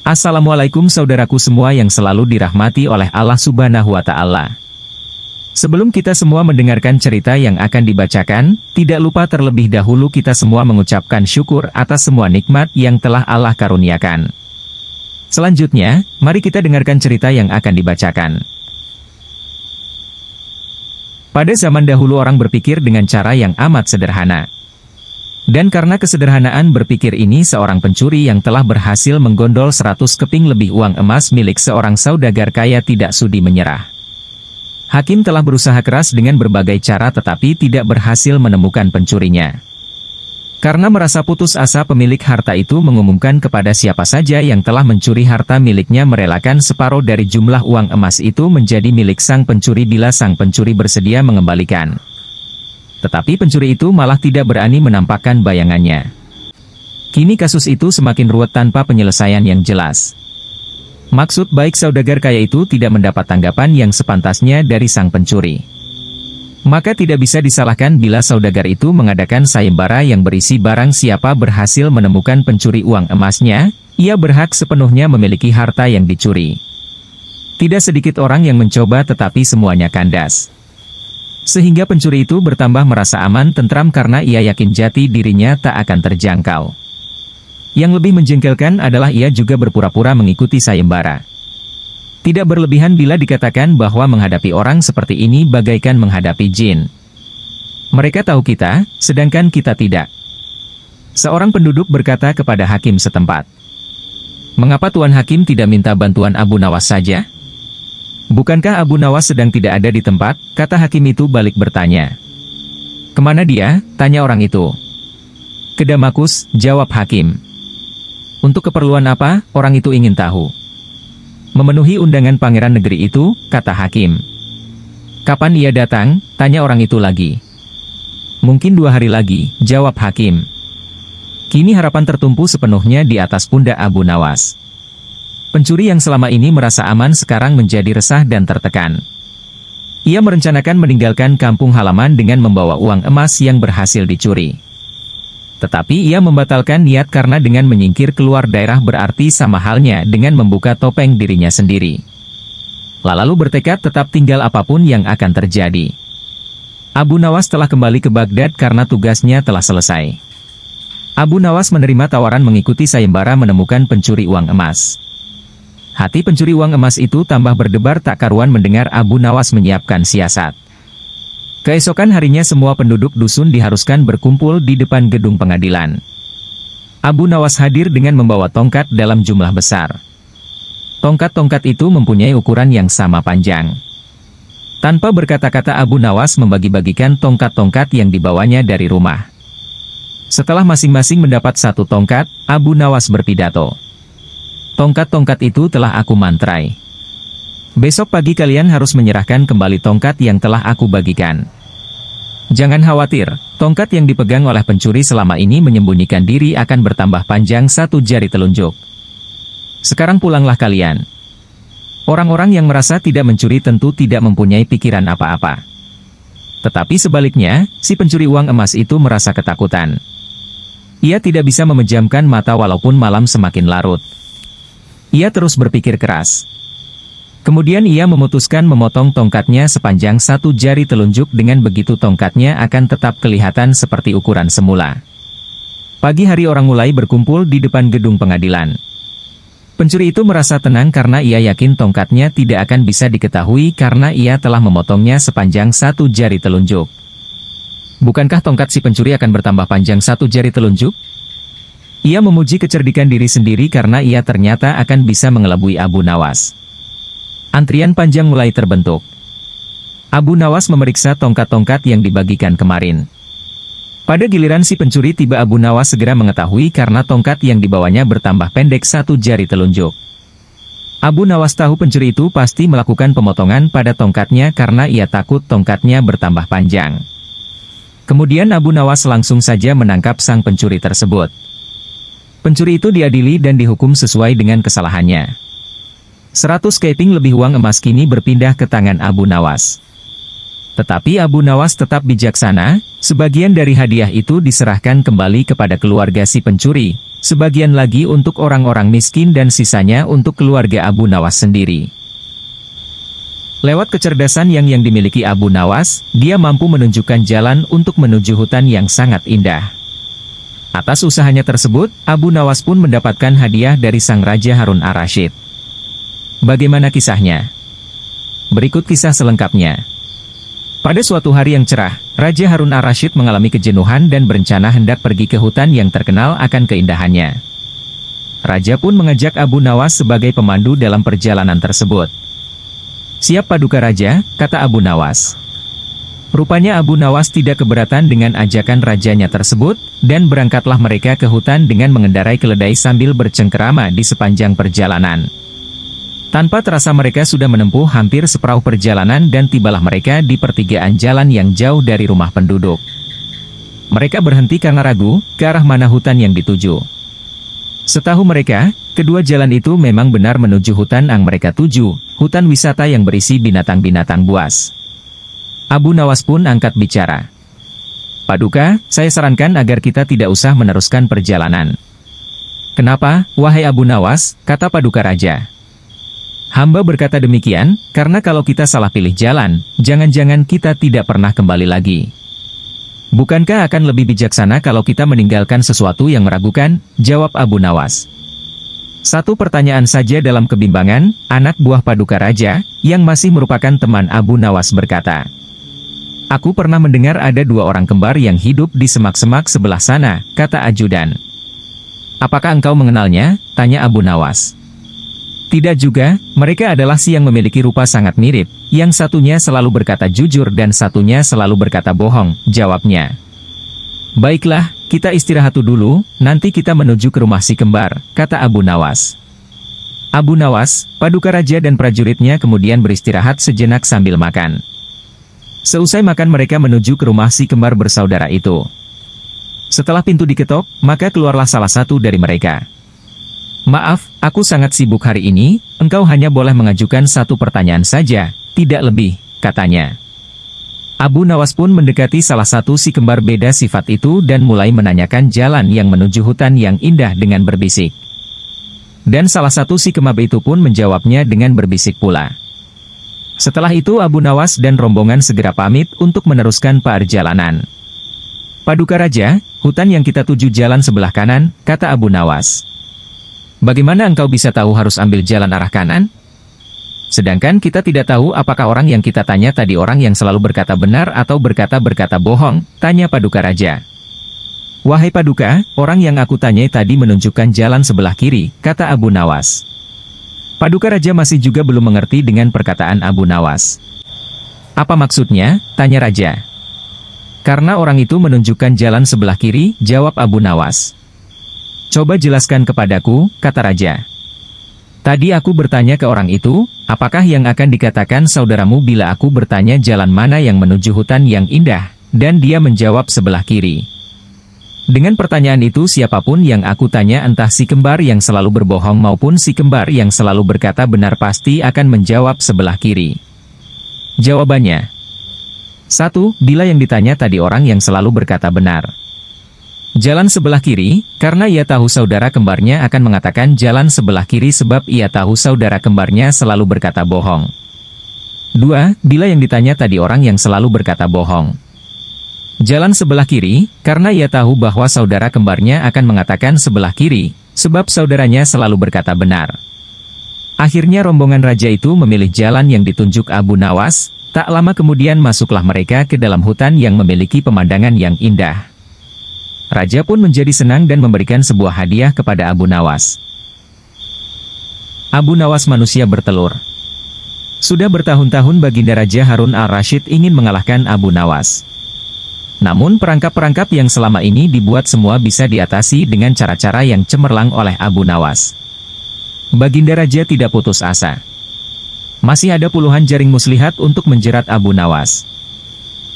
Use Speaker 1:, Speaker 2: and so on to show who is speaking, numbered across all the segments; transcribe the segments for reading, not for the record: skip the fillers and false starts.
Speaker 1: Assalamualaikum saudaraku semua yang selalu dirahmati oleh Allah Subhanahu wa Ta'ala. Sebelum kita semua mendengarkan cerita yang akan dibacakan, tidak lupa terlebih dahulu kita semua mengucapkan syukur atas semua nikmat yang telah Allah karuniakan. Selanjutnya, mari kita dengarkan cerita yang akan dibacakan. Pada zaman dahulu orang berpikir dengan cara yang amat sederhana. Dan karena kesederhanaan berpikir ini, seorang pencuri yang telah berhasil menggondol 100 keping lebih uang emas milik seorang saudagar kaya tidak sudi menyerah. Hakim telah berusaha keras dengan berbagai cara tetapi tidak berhasil menemukan pencurinya. Karena merasa putus asa, pemilik harta itu mengumumkan kepada siapa saja yang telah mencuri harta miliknya merelakan separuh dari jumlah uang emas itu menjadi milik sang pencuri bila sang pencuri bersedia mengembalikan. Tetapi pencuri itu malah tidak berani menampakkan bayangannya. Kini kasus itu semakin ruwet tanpa penyelesaian yang jelas. Maksud baik saudagar kaya itu tidak mendapat tanggapan yang sepantasnya dari sang pencuri. Maka tidak bisa disalahkan bila saudagar itu mengadakan sayembara yang berisi barang siapa berhasil menemukan pencuri uang emasnya, ia berhak sepenuhnya memiliki harta yang dicuri. Tidak sedikit orang yang mencoba tetapi semuanya kandas. Sehingga pencuri itu bertambah merasa aman tentram karena ia yakin jati dirinya tak akan terjangkau. Yang lebih menjengkelkan adalah ia juga berpura-pura mengikuti sayembara. Tidak berlebihan bila dikatakan bahwa menghadapi orang seperti ini bagaikan menghadapi jin. Mereka tahu kita, sedangkan kita tidak. Seorang penduduk berkata kepada hakim setempat, "Mengapa Tuan Hakim tidak minta bantuan Abu Nawas saja?" "Bukankah Abu Nawas sedang tidak ada di tempat?" kata hakim itu balik bertanya. "Kemana dia?" tanya orang itu. "Ke Damaskus," jawab hakim. "Untuk keperluan apa?" orang itu ingin tahu. "Memenuhi undangan pangeran negeri itu," kata hakim. "Kapan ia datang?" tanya orang itu lagi. "Mungkin 2 hari lagi," jawab hakim. Kini harapan tertumpu sepenuhnya di atas pundak Abu Nawas. Pencuri yang selama ini merasa aman sekarang menjadi resah dan tertekan. Ia merencanakan meninggalkan kampung halaman dengan membawa uang emas yang berhasil dicuri. Tetapi ia membatalkan niat karena dengan menyingkir keluar daerah berarti sama halnya dengan membuka topeng dirinya sendiri. Lalu bertekad tetap tinggal apapun yang akan terjadi. Abu Nawas telah kembali ke Baghdad karena tugasnya telah selesai. Abu Nawas menerima tawaran mengikuti sayembara menemukan pencuri uang emas. Hati pencuri uang emas itu tambah berdebar tak karuan mendengar Abu Nawas menyiapkan siasat. Keesokan harinya semua penduduk dusun diharuskan berkumpul di depan gedung pengadilan. Abu Nawas hadir dengan membawa tongkat dalam jumlah besar. Tongkat-tongkat itu mempunyai ukuran yang sama panjang. Tanpa berkata-kata Abu Nawas membagi-bagikan tongkat-tongkat yang dibawanya dari rumah. Setelah masing-masing mendapat 1 tongkat, Abu Nawas berpidato. "Tongkat-tongkat itu telah aku mantrai. Besok pagi kalian harus menyerahkan kembali tongkat yang telah aku bagikan. Jangan khawatir, tongkat yang dipegang oleh pencuri selama ini menyembunyikan diri akan bertambah panjang 1 jari telunjuk. Sekarang pulanglah kalian." Orang-orang yang merasa tidak mencuri tentu tidak mempunyai pikiran apa-apa. Tetapi sebaliknya, si pencuri uang emas itu merasa ketakutan. Ia tidak bisa memejamkan mata walaupun malam semakin larut. Ia terus berpikir keras. Kemudian ia memutuskan memotong tongkatnya sepanjang 1 jari telunjuk, dengan begitu tongkatnya akan tetap kelihatan seperti ukuran semula. Pagi hari orang mulai berkumpul di depan gedung pengadilan. Pencuri itu merasa tenang karena ia yakin tongkatnya tidak akan bisa diketahui karena ia telah memotongnya sepanjang 1 jari telunjuk. Bukankah tongkat si pencuri akan bertambah panjang 1 jari telunjuk? Ia memuji kecerdikan diri sendiri karena ia ternyata akan bisa mengelabui Abu Nawas. Antrian panjang mulai terbentuk. Abu Nawas memeriksa tongkat-tongkat yang dibagikan kemarin. Pada giliran si pencuri tiba, Abu Nawas segera mengetahui karena tongkat yang dibawanya bertambah pendek 1 jari telunjuk. Abu Nawas tahu pencuri itu pasti melakukan pemotongan pada tongkatnya karena ia takut tongkatnya bertambah panjang. Kemudian Abu Nawas langsung saja menangkap sang pencuri tersebut. Pencuri itu diadili dan dihukum sesuai dengan kesalahannya. 100 keping lebih uang emas kini berpindah ke tangan Abu Nawas. Tetapi Abu Nawas tetap bijaksana, sebagian dari hadiah itu diserahkan kembali kepada keluarga si pencuri, sebagian lagi untuk orang-orang miskin dan sisanya untuk keluarga Abu Nawas sendiri. Lewat kecerdasan yang dimiliki Abu Nawas, dia mampu menunjukkan jalan untuk menuju hutan yang sangat indah. Atas usahanya tersebut, Abu Nawas pun mendapatkan hadiah dari sang Raja Harun ar-Rasyid. Bagaimana kisahnya? Berikut kisah selengkapnya. Pada suatu hari yang cerah, Raja Harun ar-Rasyid mengalami kejenuhan dan berencana hendak pergi ke hutan yang terkenal akan keindahannya. Raja pun mengajak Abu Nawas sebagai pemandu dalam perjalanan tersebut. "Siap Paduka Raja," kata Abu Nawas. Rupanya Abu Nawas tidak keberatan dengan ajakan rajanya tersebut, dan berangkatlah mereka ke hutan dengan mengendarai keledai sambil bercengkerama di sepanjang perjalanan. Tanpa terasa mereka sudah menempuh hampir separuh perjalanan dan tibalah mereka di pertigaan jalan yang jauh dari rumah penduduk. Mereka berhenti karena ragu ke arah mana hutan yang dituju. Setahu mereka, kedua jalan itu memang benar menuju hutan yang mereka tuju, hutan wisata yang berisi binatang-binatang buas. Abu Nawas pun angkat bicara. "Paduka, saya sarankan agar kita tidak usah meneruskan perjalanan." "Kenapa, wahai Abu Nawas?" kata Paduka Raja. "Hamba berkata demikian, karena kalau kita salah pilih jalan, jangan-jangan kita tidak pernah kembali lagi." "Bukankah akan lebih bijaksana kalau kita meninggalkan sesuatu yang meragukan?" jawab Abu Nawas. Satu pertanyaan saja dalam kebimbangan, anak buah Paduka Raja, yang masih merupakan teman Abu Nawas berkata, "Aku pernah mendengar ada dua orang kembar yang hidup di semak-semak sebelah sana," kata ajudan. "Apakah engkau mengenalnya?" tanya Abu Nawas. "Tidak juga, mereka adalah si yang memiliki rupa sangat mirip, yang satunya selalu berkata jujur dan satunya selalu berkata bohong," jawabnya. "Baiklah, kita istirahat dulu, nanti kita menuju ke rumah si kembar," kata Abu Nawas. Abu Nawas, Paduka Raja dan prajuritnya kemudian beristirahat sejenak sambil makan. Seusai makan mereka menuju ke rumah si kembar bersaudara itu. Setelah pintu diketok, maka keluarlah salah satu dari mereka. "Maaf, aku sangat sibuk hari ini, engkau hanya boleh mengajukan satu pertanyaan saja, tidak lebih," katanya. Abu Nawas pun mendekati salah satu si kembar beda sifat itu dan mulai menanyakan jalan yang menuju hutan yang indah dengan berbisik. Dan salah satu si kembar itu pun menjawabnya dengan berbisik pula. Setelah itu Abu Nawas dan rombongan segera pamit untuk meneruskan perjalanan. "Paduka Raja, hutan yang kita tuju jalan sebelah kanan," kata Abu Nawas. "Bagaimana engkau bisa tahu harus ambil jalan arah kanan? Sedangkan kita tidak tahu apakah orang yang kita tanya tadi orang yang selalu berkata benar atau berkata bohong," tanya Paduka Raja. "Wahai Paduka, orang yang aku tanyai tadi menunjukkan jalan sebelah kiri," kata Abu Nawas. Paduka Raja masih juga belum mengerti dengan perkataan Abu Nawas. "Apa maksudnya?" tanya Raja. "Karena orang itu menunjukkan jalan sebelah kiri," jawab Abu Nawas. "Coba jelaskan kepadaku," kata Raja. "Tadi aku bertanya ke orang itu, apakah yang akan dikatakan saudaramu bila aku bertanya jalan mana yang menuju hutan yang indah, dan dia menjawab sebelah kiri. Dengan pertanyaan itu siapapun yang aku tanya entah si kembar yang selalu berbohong maupun si kembar yang selalu berkata benar pasti akan menjawab sebelah kiri." Jawabannya. 1. Bila yang ditanya tadi orang yang selalu berkata benar. Jalan sebelah kiri, karena ia tahu saudara kembarnya akan mengatakan jalan sebelah kiri sebab ia tahu saudara kembarnya selalu berkata bohong. 2. Bila yang ditanya tadi orang yang selalu berkata bohong. Jalan sebelah kiri, karena ia tahu bahwa saudara kembarnya akan mengatakan sebelah kiri, sebab saudaranya selalu berkata benar. Akhirnya rombongan raja itu memilih jalan yang ditunjuk Abu Nawas, tak lama kemudian masuklah mereka ke dalam hutan yang memiliki pemandangan yang indah. Raja pun menjadi senang dan memberikan sebuah hadiah kepada Abu Nawas. Abu Nawas manusia bertelur. Sudah bertahun-tahun Baginda Raja Harun ar-Rasyid ingin mengalahkan Abu Nawas. Namun perangkap-perangkap yang selama ini dibuat semua bisa diatasi dengan cara-cara yang cemerlang oleh Abu Nawas. Baginda Raja tidak putus asa. Masih ada puluhan jaring muslihat untuk menjerat Abu Nawas.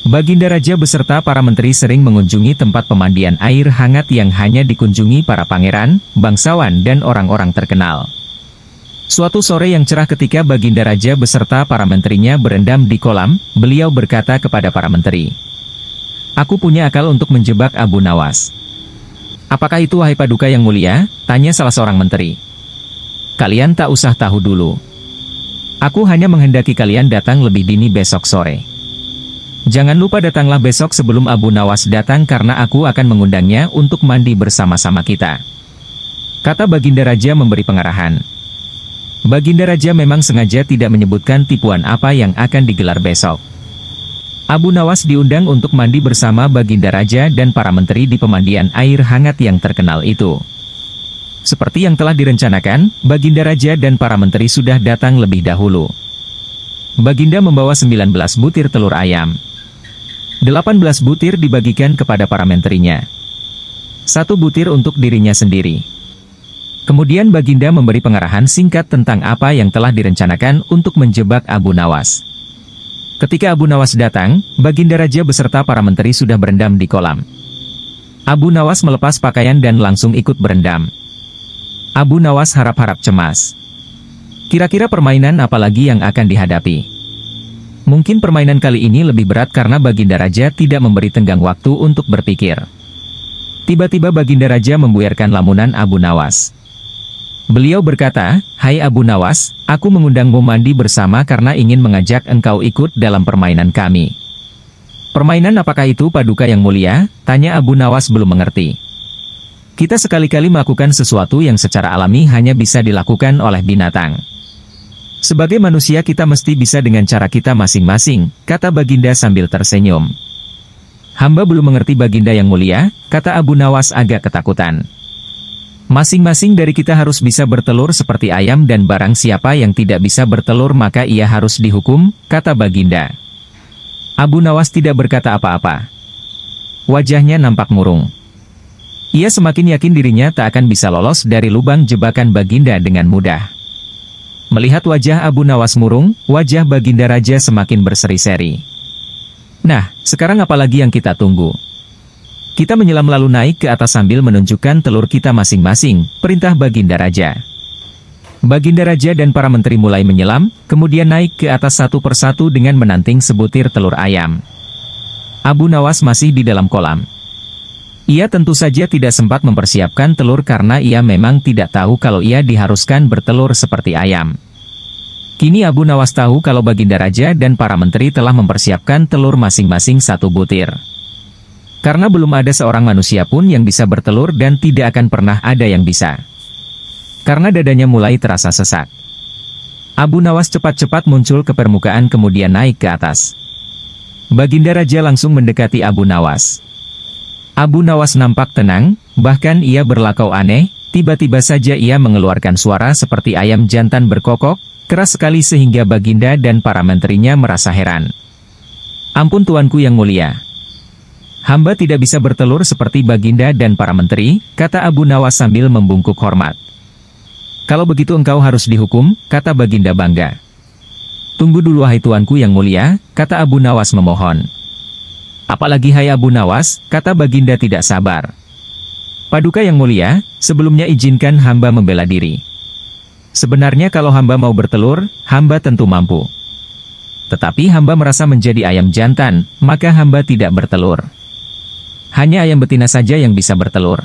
Speaker 1: Baginda Raja beserta para menteri sering mengunjungi tempat pemandian air hangat yang hanya dikunjungi para pangeran, bangsawan dan orang-orang terkenal. Suatu sore yang cerah ketika Baginda Raja beserta para menterinya berendam di kolam, beliau berkata kepada para menteri, "Aku punya akal untuk menjebak Abu Nawas." "Apakah itu wahai Paduka yang mulia?" tanya salah seorang menteri. "Kalian tak usah tahu dulu. Aku hanya menghendaki kalian datang lebih dini besok sore. Jangan lupa datanglah besok sebelum Abu Nawas datang karena aku akan mengundangnya untuk mandi bersama-sama kita," kata Baginda Raja memberi pengarahan. Baginda Raja memang sengaja tidak menyebutkan tipuan apa yang akan digelar besok. Abu Nawas diundang untuk mandi bersama Baginda Raja dan para menteri di pemandian air hangat yang terkenal itu. Seperti yang telah direncanakan, Baginda Raja dan para menteri sudah datang lebih dahulu. Baginda membawa 19 butir telur ayam. 18 butir dibagikan kepada para menterinya. 1 butir untuk dirinya sendiri. Kemudian Baginda memberi pengarahan singkat tentang apa yang telah direncanakan untuk menjebak Abu Nawas. Ketika Abu Nawas datang, Baginda Raja beserta para menteri sudah berendam di kolam. Abu Nawas melepas pakaian dan langsung ikut berendam. Abu Nawas harap-harap cemas. Kira-kira permainan apa lagi yang akan dihadapi? Mungkin permainan kali ini lebih berat karena Baginda Raja tidak memberi tenggang waktu untuk berpikir. Tiba-tiba Baginda Raja membuyarkan lamunan Abu Nawas. Beliau berkata, "Hai Abu Nawas, aku mengundangmu mandi bersama karena ingin mengajak engkau ikut dalam permainan kami." "Permainan apakah itu Paduka yang mulia?" tanya Abu Nawas belum mengerti. "Kita sekali-kali melakukan sesuatu yang secara alami hanya bisa dilakukan oleh binatang. Sebagai manusia kita mesti bisa dengan cara kita masing-masing," kata Baginda sambil tersenyum. "Hamba belum mengerti Baginda yang mulia," kata Abu Nawas agak ketakutan. "Masing-masing dari kita harus bisa bertelur seperti ayam dan barang siapa yang tidak bisa bertelur maka ia harus dihukum," kata Baginda. Abu Nawas tidak berkata apa-apa. Wajahnya nampak murung. Ia semakin yakin dirinya tak akan bisa lolos dari lubang jebakan Baginda dengan mudah. Melihat wajah Abu Nawas murung, wajah Baginda Raja semakin berseri-seri. "Nah, sekarang apalagi yang kita tunggu? Kita menyelam lalu naik ke atas sambil menunjukkan telur kita masing-masing," perintah Baginda Raja. Baginda Raja dan para menteri mulai menyelam, kemudian naik ke atas satu persatu dengan menanting sebutir telur ayam. Abu Nawas masih di dalam kolam. Ia tentu saja tidak sempat mempersiapkan telur karena ia memang tidak tahu kalau ia diharuskan bertelur seperti ayam. Kini Abu Nawas tahu kalau Baginda Raja dan para menteri telah mempersiapkan telur masing-masing 1 butir. Karena belum ada seorang manusia pun yang bisa bertelur dan tidak akan pernah ada yang bisa. Karena dadanya mulai terasa sesak. Abu Nawas cepat-cepat muncul ke permukaan kemudian naik ke atas. Baginda Raja langsung mendekati Abu Nawas. Abu Nawas nampak tenang, bahkan ia berlakau aneh, tiba-tiba saja ia mengeluarkan suara seperti ayam jantan berkokok, keras sekali sehingga Baginda dan para menterinya merasa heran. "Ampun tuanku yang mulia. Hamba tidak bisa bertelur seperti Baginda dan para menteri," kata Abu Nawas sambil membungkuk hormat. "Kalau begitu engkau harus dihukum," kata Baginda bangga. "Tunggu dulu wahai tuanku yang mulia," kata Abu Nawas memohon. "Apalagi hai Abu Nawas," kata Baginda tidak sabar. "Paduka yang mulia, sebelumnya izinkan hamba membela diri. Sebenarnya kalau hamba mau bertelur, hamba tentu mampu. Tetapi hamba merasa menjadi ayam jantan, maka hamba tidak bertelur. Hanya ayam betina saja yang bisa bertelur."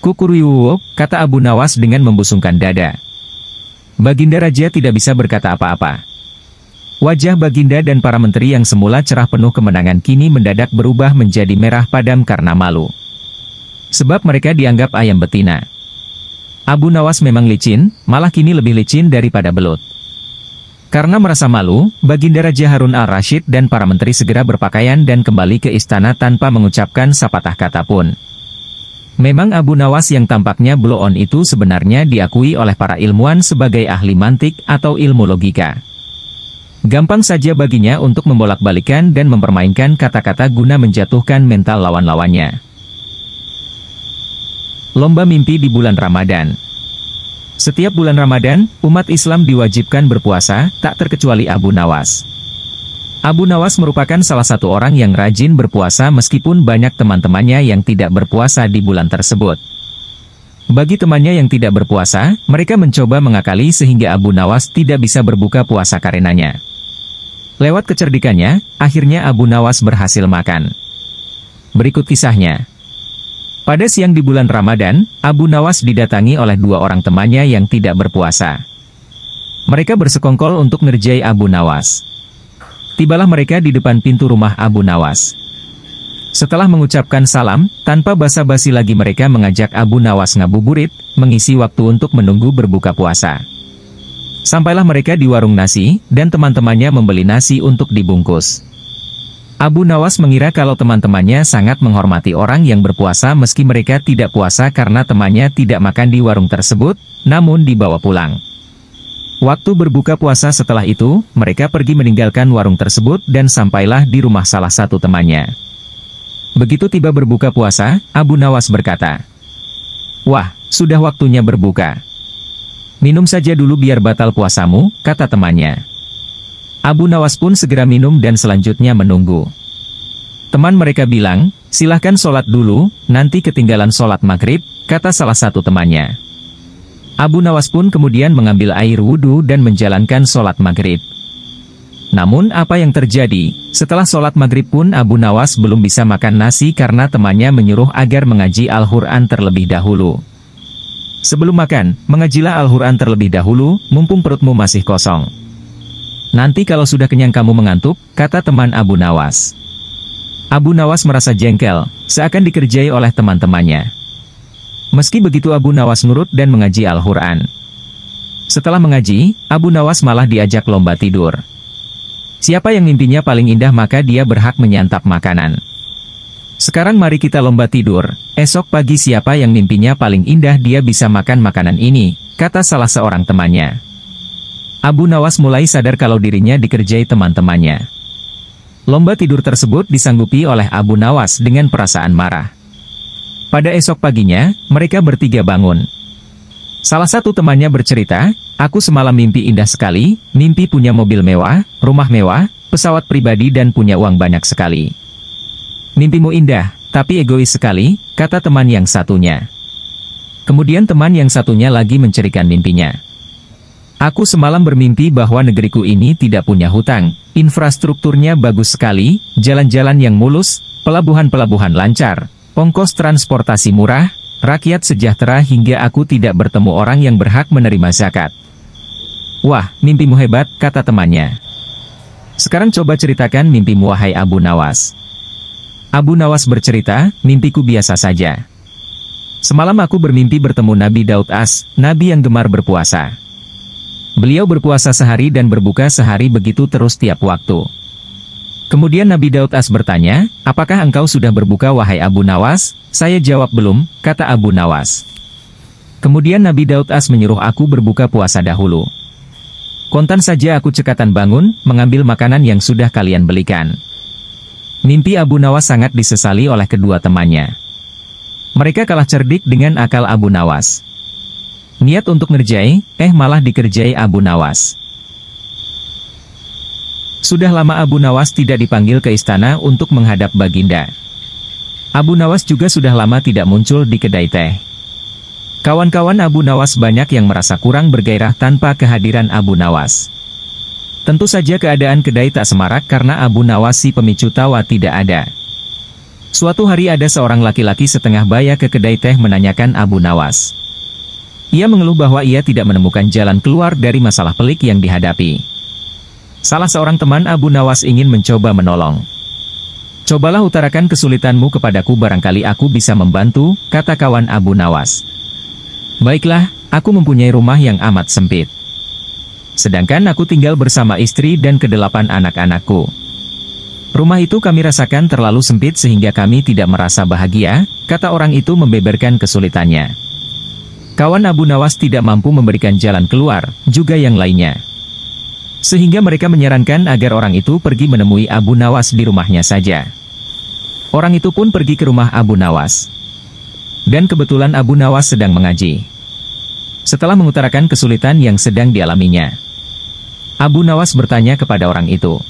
Speaker 1: "Kukuruyuwo," kata Abu Nawas dengan membusungkan dada. Baginda Raja tidak bisa berkata apa-apa. Wajah Baginda dan para menteri yang semula cerah penuh kemenangan kini mendadak berubah menjadi merah padam karena malu. Sebab mereka dianggap ayam betina. Abu Nawas memang licin, malah kini lebih licin daripada belut. Karena merasa malu, Baginda Raja Harun al-Rashid dan para menteri segera berpakaian dan kembali ke istana tanpa mengucapkan sepatah kata pun. Memang Abu Nawas yang tampaknya blow on itu sebenarnya diakui oleh para ilmuwan sebagai ahli mantik atau ilmu logika. Gampang saja baginya untuk membolak-balikan dan mempermainkan kata-kata guna menjatuhkan mental lawan-lawannya. Lomba mimpi di bulan Ramadan. Setiap bulan Ramadan, umat Islam diwajibkan berpuasa, tak terkecuali Abu Nawas. Abu Nawas merupakan salah satu orang yang rajin berpuasa meskipun banyak teman-temannya yang tidak berpuasa di bulan tersebut. Bagi temannya yang tidak berpuasa, mereka mencoba mengakali sehingga Abu Nawas tidak bisa berbuka puasa karenanya. Lewat kecerdikannya, akhirnya Abu Nawas berhasil makan. Berikut kisahnya. Pada siang di bulan Ramadan, Abu Nawas didatangi oleh dua orang temannya yang tidak berpuasa. Mereka bersekongkol untuk ngerjai Abu Nawas. Tibalah mereka di depan pintu rumah Abu Nawas. Setelah mengucapkan salam, tanpa basa-basi lagi mereka mengajak Abu Nawas ngabuburit, mengisi waktu untuk menunggu berbuka puasa. Sampailah mereka di warung nasi, dan teman-temannya membeli nasi untuk dibungkus. Abu Nawas mengira kalau teman-temannya sangat menghormati orang yang berpuasa meski mereka tidak puasa karena temannya tidak makan di warung tersebut, namun dibawa pulang. Waktu berbuka puasa setelah itu, mereka pergi meninggalkan warung tersebut dan sampailah di rumah salah satu temannya. Begitu tiba berbuka puasa, Abu Nawas berkata, "Wah, sudah waktunya berbuka. Minum saja dulu biar batal puasamu," kata temannya. Abu Nawas pun segera minum dan selanjutnya menunggu. Teman mereka bilang, "Silahkan sholat dulu, nanti ketinggalan sholat maghrib," kata salah satu temannya. Abu Nawas pun kemudian mengambil air wudhu dan menjalankan sholat maghrib. Namun apa yang terjadi? Setelah sholat maghrib pun Abu Nawas belum bisa makan nasi karena temannya menyuruh agar mengaji Al-Quran terlebih dahulu. Sebelum makan, mengajilah Al-Quran terlebih dahulu, mumpung perutmu masih kosong. Nanti kalau sudah kenyang kamu mengantuk, kata teman Abu Nawas. Abu Nawas merasa jengkel, seakan dikerjai oleh teman-temannya. Meski begitu Abu Nawas nurut dan mengaji Al-Quran. Setelah mengaji, Abu Nawas malah diajak lomba tidur. Siapa yang mimpinya paling indah maka dia berhak menyantap makanan. Sekarang mari kita lomba tidur, esok pagi siapa yang mimpinya paling indah dia bisa makan makanan ini, kata salah seorang temannya. Abu Nawas mulai sadar kalau dirinya dikerjai teman-temannya. Lomba tidur tersebut disanggupi oleh Abu Nawas dengan perasaan marah. Pada esok paginya, mereka bertiga bangun. Salah satu temannya bercerita, "Aku semalam mimpi indah sekali, mimpi punya mobil mewah, rumah mewah, pesawat pribadi dan punya uang banyak sekali." "Mimpimu indah, tapi egois sekali," kata teman yang satunya. Kemudian teman yang satunya lagi menceritakan mimpinya. "Aku semalam bermimpi bahwa negeriku ini tidak punya hutang, infrastrukturnya bagus sekali, jalan-jalan yang mulus, pelabuhan-pelabuhan lancar, ongkos transportasi murah, rakyat sejahtera hingga aku tidak bertemu orang yang berhak menerima zakat." "Wah, mimpimu hebat," kata temannya. "Sekarang coba ceritakan mimpimu wahai Abu Nawas." Abu Nawas bercerita, "Mimpiku biasa saja. Semalam aku bermimpi bertemu Nabi Daud As, Nabi yang gemar berpuasa. Beliau berpuasa sehari dan berbuka sehari begitu terus tiap waktu. Kemudian Nabi Daud As bertanya, 'Apakah engkau sudah berbuka wahai Abu Nawas?' Saya jawab belum, kata Abu Nawas. Kemudian Nabi Daud As menyuruh aku berbuka puasa dahulu. Kontan saja aku cekatan bangun, mengambil makanan yang sudah kalian belikan." Mimpi Abu Nawas sangat disesali oleh kedua temannya. Mereka kalah cerdik dengan akal Abu Nawas. Niat untuk ngerjai, malah dikerjai Abu Nawas. Sudah lama Abu Nawas tidak dipanggil ke istana untuk menghadap Baginda. Abu Nawas juga sudah lama tidak muncul di kedai teh. Kawan-kawan Abu Nawas banyak yang merasa kurang bergairah tanpa kehadiran Abu Nawas. Tentu saja keadaan kedai tak semarak karena Abu Nawas si pemicu tawa tidak ada. Suatu hari ada seorang laki-laki setengah baya ke kedai teh menanyakan Abu Nawas. Ia mengeluh bahwa ia tidak menemukan jalan keluar dari masalah pelik yang dihadapi. Salah seorang teman Abu Nawas ingin mencoba menolong. "Cobalah utarakan kesulitanmu kepadaku barangkali aku bisa membantu," kata kawan Abu Nawas. "Baiklah, aku mempunyai rumah yang amat sempit. Sedangkan aku tinggal bersama istri dan ke-8 anak-anakku. Rumah itu kami rasakan terlalu sempit sehingga kami tidak merasa bahagia," kata orang itu membeberkan kesulitannya. Kawan Abu Nawas tidak mampu memberikan jalan keluar, juga yang lainnya. Sehingga mereka menyarankan agar orang itu pergi menemui Abu Nawas di rumahnya saja. Orang itu pun pergi ke rumah Abu Nawas. Dan kebetulan Abu Nawas sedang mengaji. Setelah mengutarakan kesulitan yang sedang dialaminya, Abu Nawas bertanya kepada orang itu,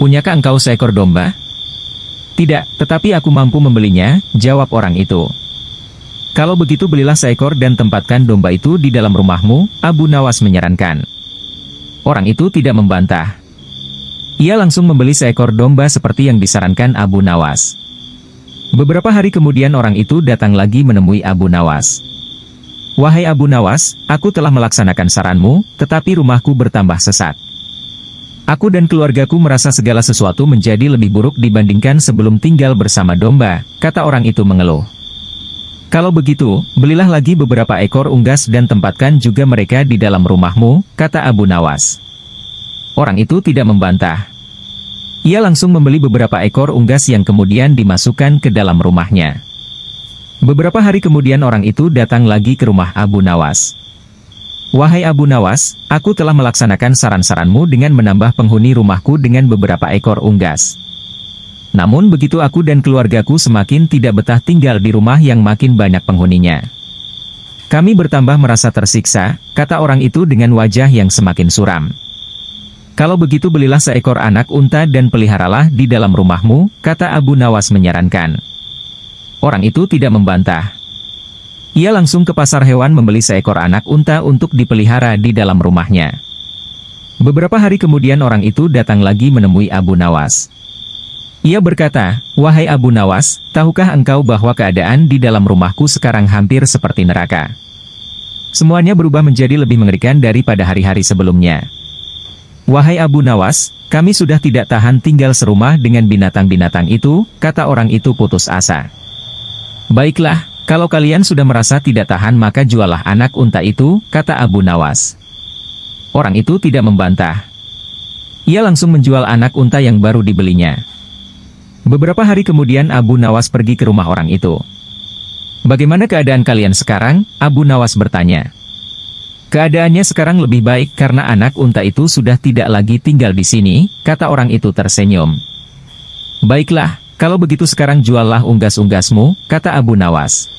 Speaker 1: "Punyakah engkau seekor domba?" "Tidak, tetapi aku mampu membelinya," jawab orang itu. Kalau begitu belilah seekor dan tempatkan domba itu di dalam rumahmu, Abu Nawas menyarankan. Orang itu tidak membantah. Ia langsung membeli seekor domba seperti yang disarankan Abu Nawas. Beberapa hari kemudian orang itu datang lagi menemui Abu Nawas. Wahai Abu Nawas, aku telah melaksanakan saranmu, tetapi rumahku bertambah sesat. Aku dan keluargaku merasa segala sesuatu menjadi lebih buruk dibandingkan sebelum tinggal bersama domba, kata orang itu mengeluh. Kalau begitu, belilah lagi beberapa ekor unggas dan tempatkan juga mereka di dalam rumahmu, kata Abu Nawas. Orang itu tidak membantah. Ia langsung membeli beberapa ekor unggas yang kemudian dimasukkan ke dalam rumahnya. Beberapa hari kemudian orang itu datang lagi ke rumah Abu Nawas. Wahai Abu Nawas, aku telah melaksanakan saran-saranmu dengan menambah penghuni rumahku dengan beberapa ekor unggas. Namun begitu aku dan keluargaku semakin tidak betah tinggal di rumah yang makin banyak penghuninya. Kami bertambah merasa tersiksa, kata orang itu dengan wajah yang semakin suram. Kalau begitu belilah seekor anak unta dan peliharalah di dalam rumahmu, kata Abu Nawas menyarankan. Orang itu tidak membantah. Ia langsung ke pasar hewan membeli seekor anak unta untuk dipelihara di dalam rumahnya. Beberapa hari kemudian orang itu datang lagi menemui Abu Nawas. Ia berkata, wahai Abu Nawas, tahukah engkau bahwa keadaan di dalam rumahku sekarang hampir seperti neraka? Semuanya berubah menjadi lebih mengerikan daripada hari-hari sebelumnya. Wahai Abu Nawas, kami sudah tidak tahan tinggal serumah dengan binatang-binatang itu, kata orang itu putus asa. Baiklah, kalau kalian sudah merasa tidak tahan maka jualah anak unta itu, kata Abu Nawas. Orang itu tidak membantah. Ia langsung menjual anak unta yang baru dibelinya. Beberapa hari kemudian Abu Nawas pergi ke rumah orang itu. Bagaimana keadaan kalian sekarang? Abu Nawas bertanya. Keadaannya sekarang lebih baik karena anak unta itu sudah tidak lagi tinggal di sini, kata orang itu tersenyum. Baiklah, kalau begitu sekarang juallah unggas-unggasmu, kata Abu Nawas.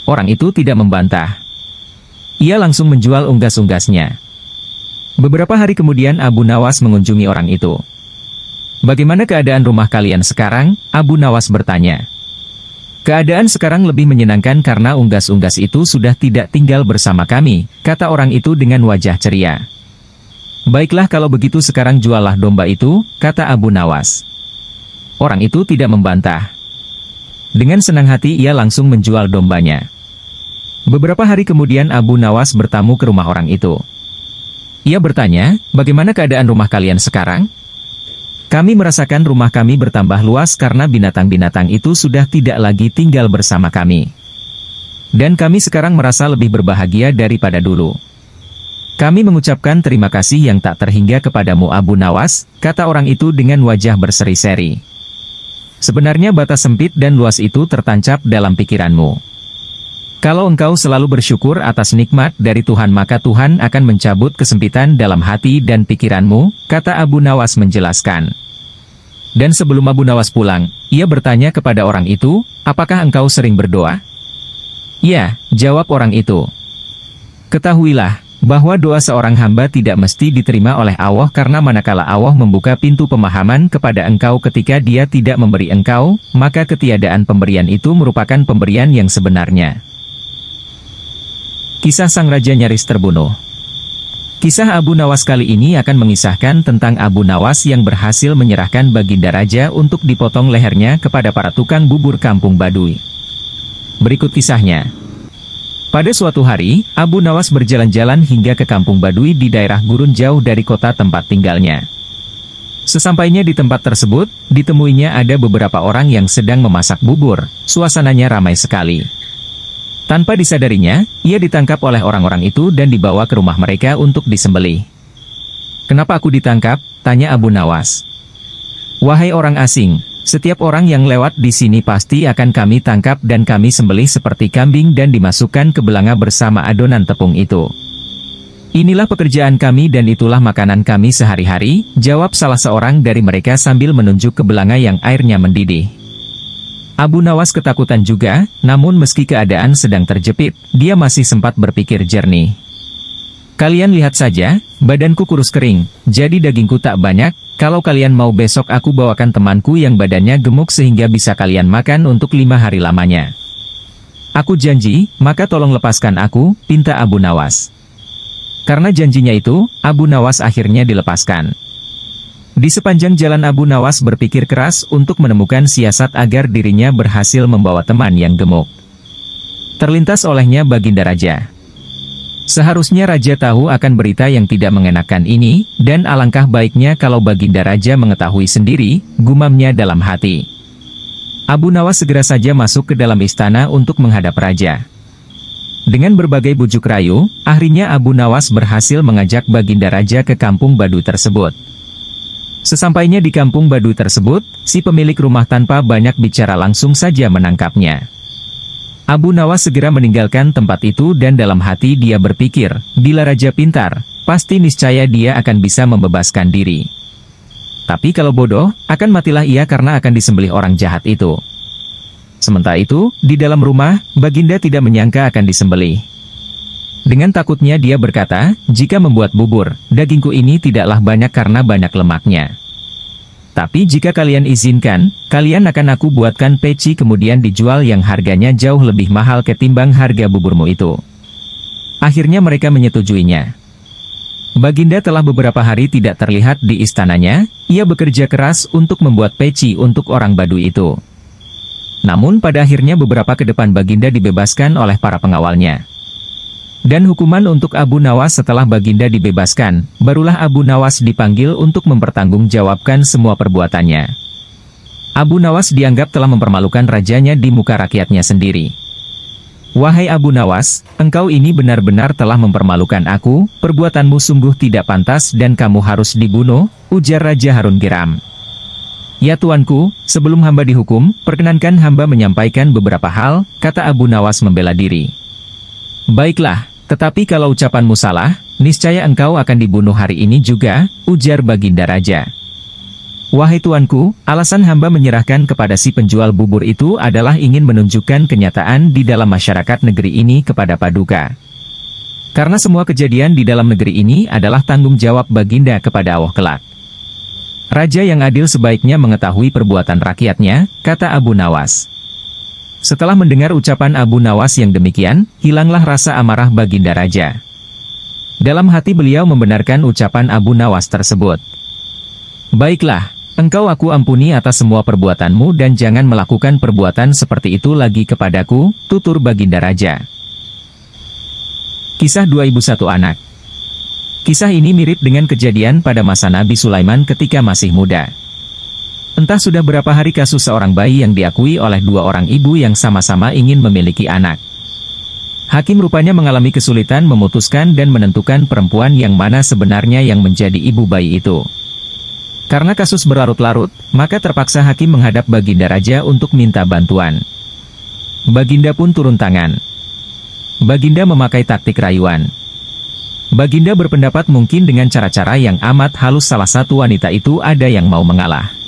Speaker 1: Orang itu tidak membantah. Ia langsung menjual unggas-unggasnya. Beberapa hari kemudian Abu Nawas mengunjungi orang itu. Bagaimana keadaan rumah kalian sekarang? Abu Nawas bertanya. Keadaan sekarang lebih menyenangkan karena unggas-unggas itu sudah tidak tinggal bersama kami, kata orang itu dengan wajah ceria. Baiklah kalau begitu sekarang juallah domba itu, kata Abu Nawas. Orang itu tidak membantah. Dengan senang hati ia langsung menjual dombanya. Beberapa hari kemudian Abu Nawas bertamu ke rumah orang itu. Ia bertanya, bagaimana keadaan rumah kalian sekarang? Kami merasakan rumah kami bertambah luas karena binatang-binatang itu sudah tidak lagi tinggal bersama kami. Dan kami sekarang merasa lebih berbahagia daripada dulu. Kami mengucapkan terima kasih yang tak terhingga kepadamu Abu Nawas, kata orang itu dengan wajah berseri-seri. Sebenarnya batas sempit dan luas itu tertancap dalam pikiranmu. Kalau engkau selalu bersyukur atas nikmat dari Tuhan maka Tuhan akan mencabut kesempitan dalam hati dan pikiranmu, kata Abu Nawas menjelaskan. Dan sebelum Abu Nawas pulang, ia bertanya kepada orang itu, apakah engkau sering berdoa? Ya, jawab orang itu. Ketahuilah, bahwa doa seorang hamba tidak mesti diterima oleh Allah karena manakala Allah membuka pintu pemahaman kepada engkau ketika dia tidak memberi engkau, maka ketiadaan pemberian itu merupakan pemberian yang sebenarnya. Kisah sang raja nyaris terbunuh. Kisah Abu Nawas kali ini akan mengisahkan tentang Abu Nawas yang berhasil menyerahkan baginda raja untuk dipotong lehernya kepada para tukang bubur kampung Baduy. Berikut kisahnya. Pada suatu hari, Abu Nawas berjalan-jalan hingga ke kampung Baduy di daerah gurun jauh dari kota tempat tinggalnya. Sesampainya di tempat tersebut, ditemuinya ada beberapa orang yang sedang memasak bubur, suasananya ramai sekali. Tanpa disadarinya, ia ditangkap oleh orang-orang itu dan dibawa ke rumah mereka untuk disembelih. Kenapa aku ditangkap? Tanya Abu Nawas. Wahai orang asing, setiap orang yang lewat di sini pasti akan kami tangkap dan kami sembelih seperti kambing dan dimasukkan ke belanga bersama adonan tepung itu. Inilah pekerjaan kami dan itulah makanan kami sehari-hari, jawab salah seorang dari mereka sambil menunjuk ke belanga yang airnya mendidih. Abu Nawas ketakutan juga, namun meski keadaan sedang terjepit, dia masih sempat berpikir jernih. Kalian lihat saja, badanku kurus kering, jadi dagingku tak banyak, kalau kalian mau besok aku bawakan temanku yang badannya gemuk sehingga bisa kalian makan untuk 5 hari lamanya. Aku janji, maka tolong lepaskan aku, pinta Abu Nawas. Karena janjinya itu, Abu Nawas akhirnya dilepaskan. Di sepanjang jalan Abu Nawas berpikir keras untuk menemukan siasat agar dirinya berhasil membawa teman yang gemuk. Terlintas olehnya Baginda Raja. Seharusnya Raja tahu akan berita yang tidak mengenakan ini, dan alangkah baiknya kalau Baginda Raja mengetahui sendiri, gumamnya dalam hati. Abu Nawas segera saja masuk ke dalam istana untuk menghadap Raja. Dengan berbagai bujuk rayu, akhirnya Abu Nawas berhasil mengajak Baginda Raja ke kampung Badu tersebut. Sesampainya di kampung Badu tersebut, si pemilik rumah tanpa banyak bicara langsung saja menangkapnya. Abu Nawas segera meninggalkan tempat itu dan dalam hati dia berpikir, bila Raja pintar, pasti niscaya dia akan bisa membebaskan diri. Tapi kalau bodoh, akan matilah ia karena akan disembelih orang jahat itu. Sementara itu, di dalam rumah, Baginda tidak menyangka akan disembelih. Dengan takutnya dia berkata, jika membuat bubur, dagingku ini tidaklah banyak karena banyak lemaknya. Tapi jika kalian izinkan, kalian akan aku buatkan peci kemudian dijual yang harganya jauh lebih mahal ketimbang harga buburmu itu. Akhirnya mereka menyetujuinya. Baginda telah beberapa hari tidak terlihat di istananya, ia bekerja keras untuk membuat peci untuk orang Badu itu. Namun pada akhirnya beberapa ke depan Baginda dibebaskan oleh para pengawalnya. Dan hukuman untuk Abu Nawas setelah Baginda dibebaskan, barulah Abu Nawas dipanggil untuk mempertanggungjawabkan semua perbuatannya. Abu Nawas dianggap telah mempermalukan rajanya di muka rakyatnya sendiri. Wahai Abu Nawas, engkau ini benar-benar telah mempermalukan aku, perbuatanmu sungguh tidak pantas dan kamu harus dibunuh, ujar Raja Harun Giram. Ya tuanku, sebelum hamba dihukum, perkenankan hamba menyampaikan beberapa hal, kata Abu Nawas membela diri. Baiklah. Tetapi kalau ucapanmu salah, niscaya engkau akan dibunuh hari ini juga, ujar Baginda Raja. Wahai tuanku, alasan hamba menyerahkan kepada si penjual bubur itu adalah ingin menunjukkan kenyataan di dalam masyarakat negeri ini kepada Paduka. Karena semua kejadian di dalam negeri ini adalah tanggung jawab Baginda kepada Allah kelak. Raja yang adil sebaiknya mengetahui perbuatan rakyatnya, kata Abu Nawas. Setelah mendengar ucapan Abu Nawas yang demikian, hilanglah rasa amarah Baginda Raja. Dalam hati beliau membenarkan ucapan Abu Nawas tersebut. Baiklah, engkau aku ampuni atas semua perbuatanmu dan jangan melakukan perbuatan seperti itu lagi kepadaku, tutur Baginda Raja. Kisah dua ibu satu anak. Kisah ini mirip dengan kejadian pada masa Nabi Sulaiman ketika masih muda. Entah sudah berapa hari kasus seorang bayi yang diakui oleh dua orang ibu yang sama-sama ingin memiliki anak. Hakim rupanya mengalami kesulitan memutuskan dan menentukan perempuan yang mana sebenarnya yang menjadi ibu bayi itu. Karena kasus berlarut-larut, maka terpaksa hakim menghadap Baginda Raja untuk minta bantuan. Baginda pun turun tangan. Baginda memakai taktik rayuan. Baginda berpendapat mungkin dengan cara-cara yang amat halus salah satu wanita itu ada yang mau mengalah.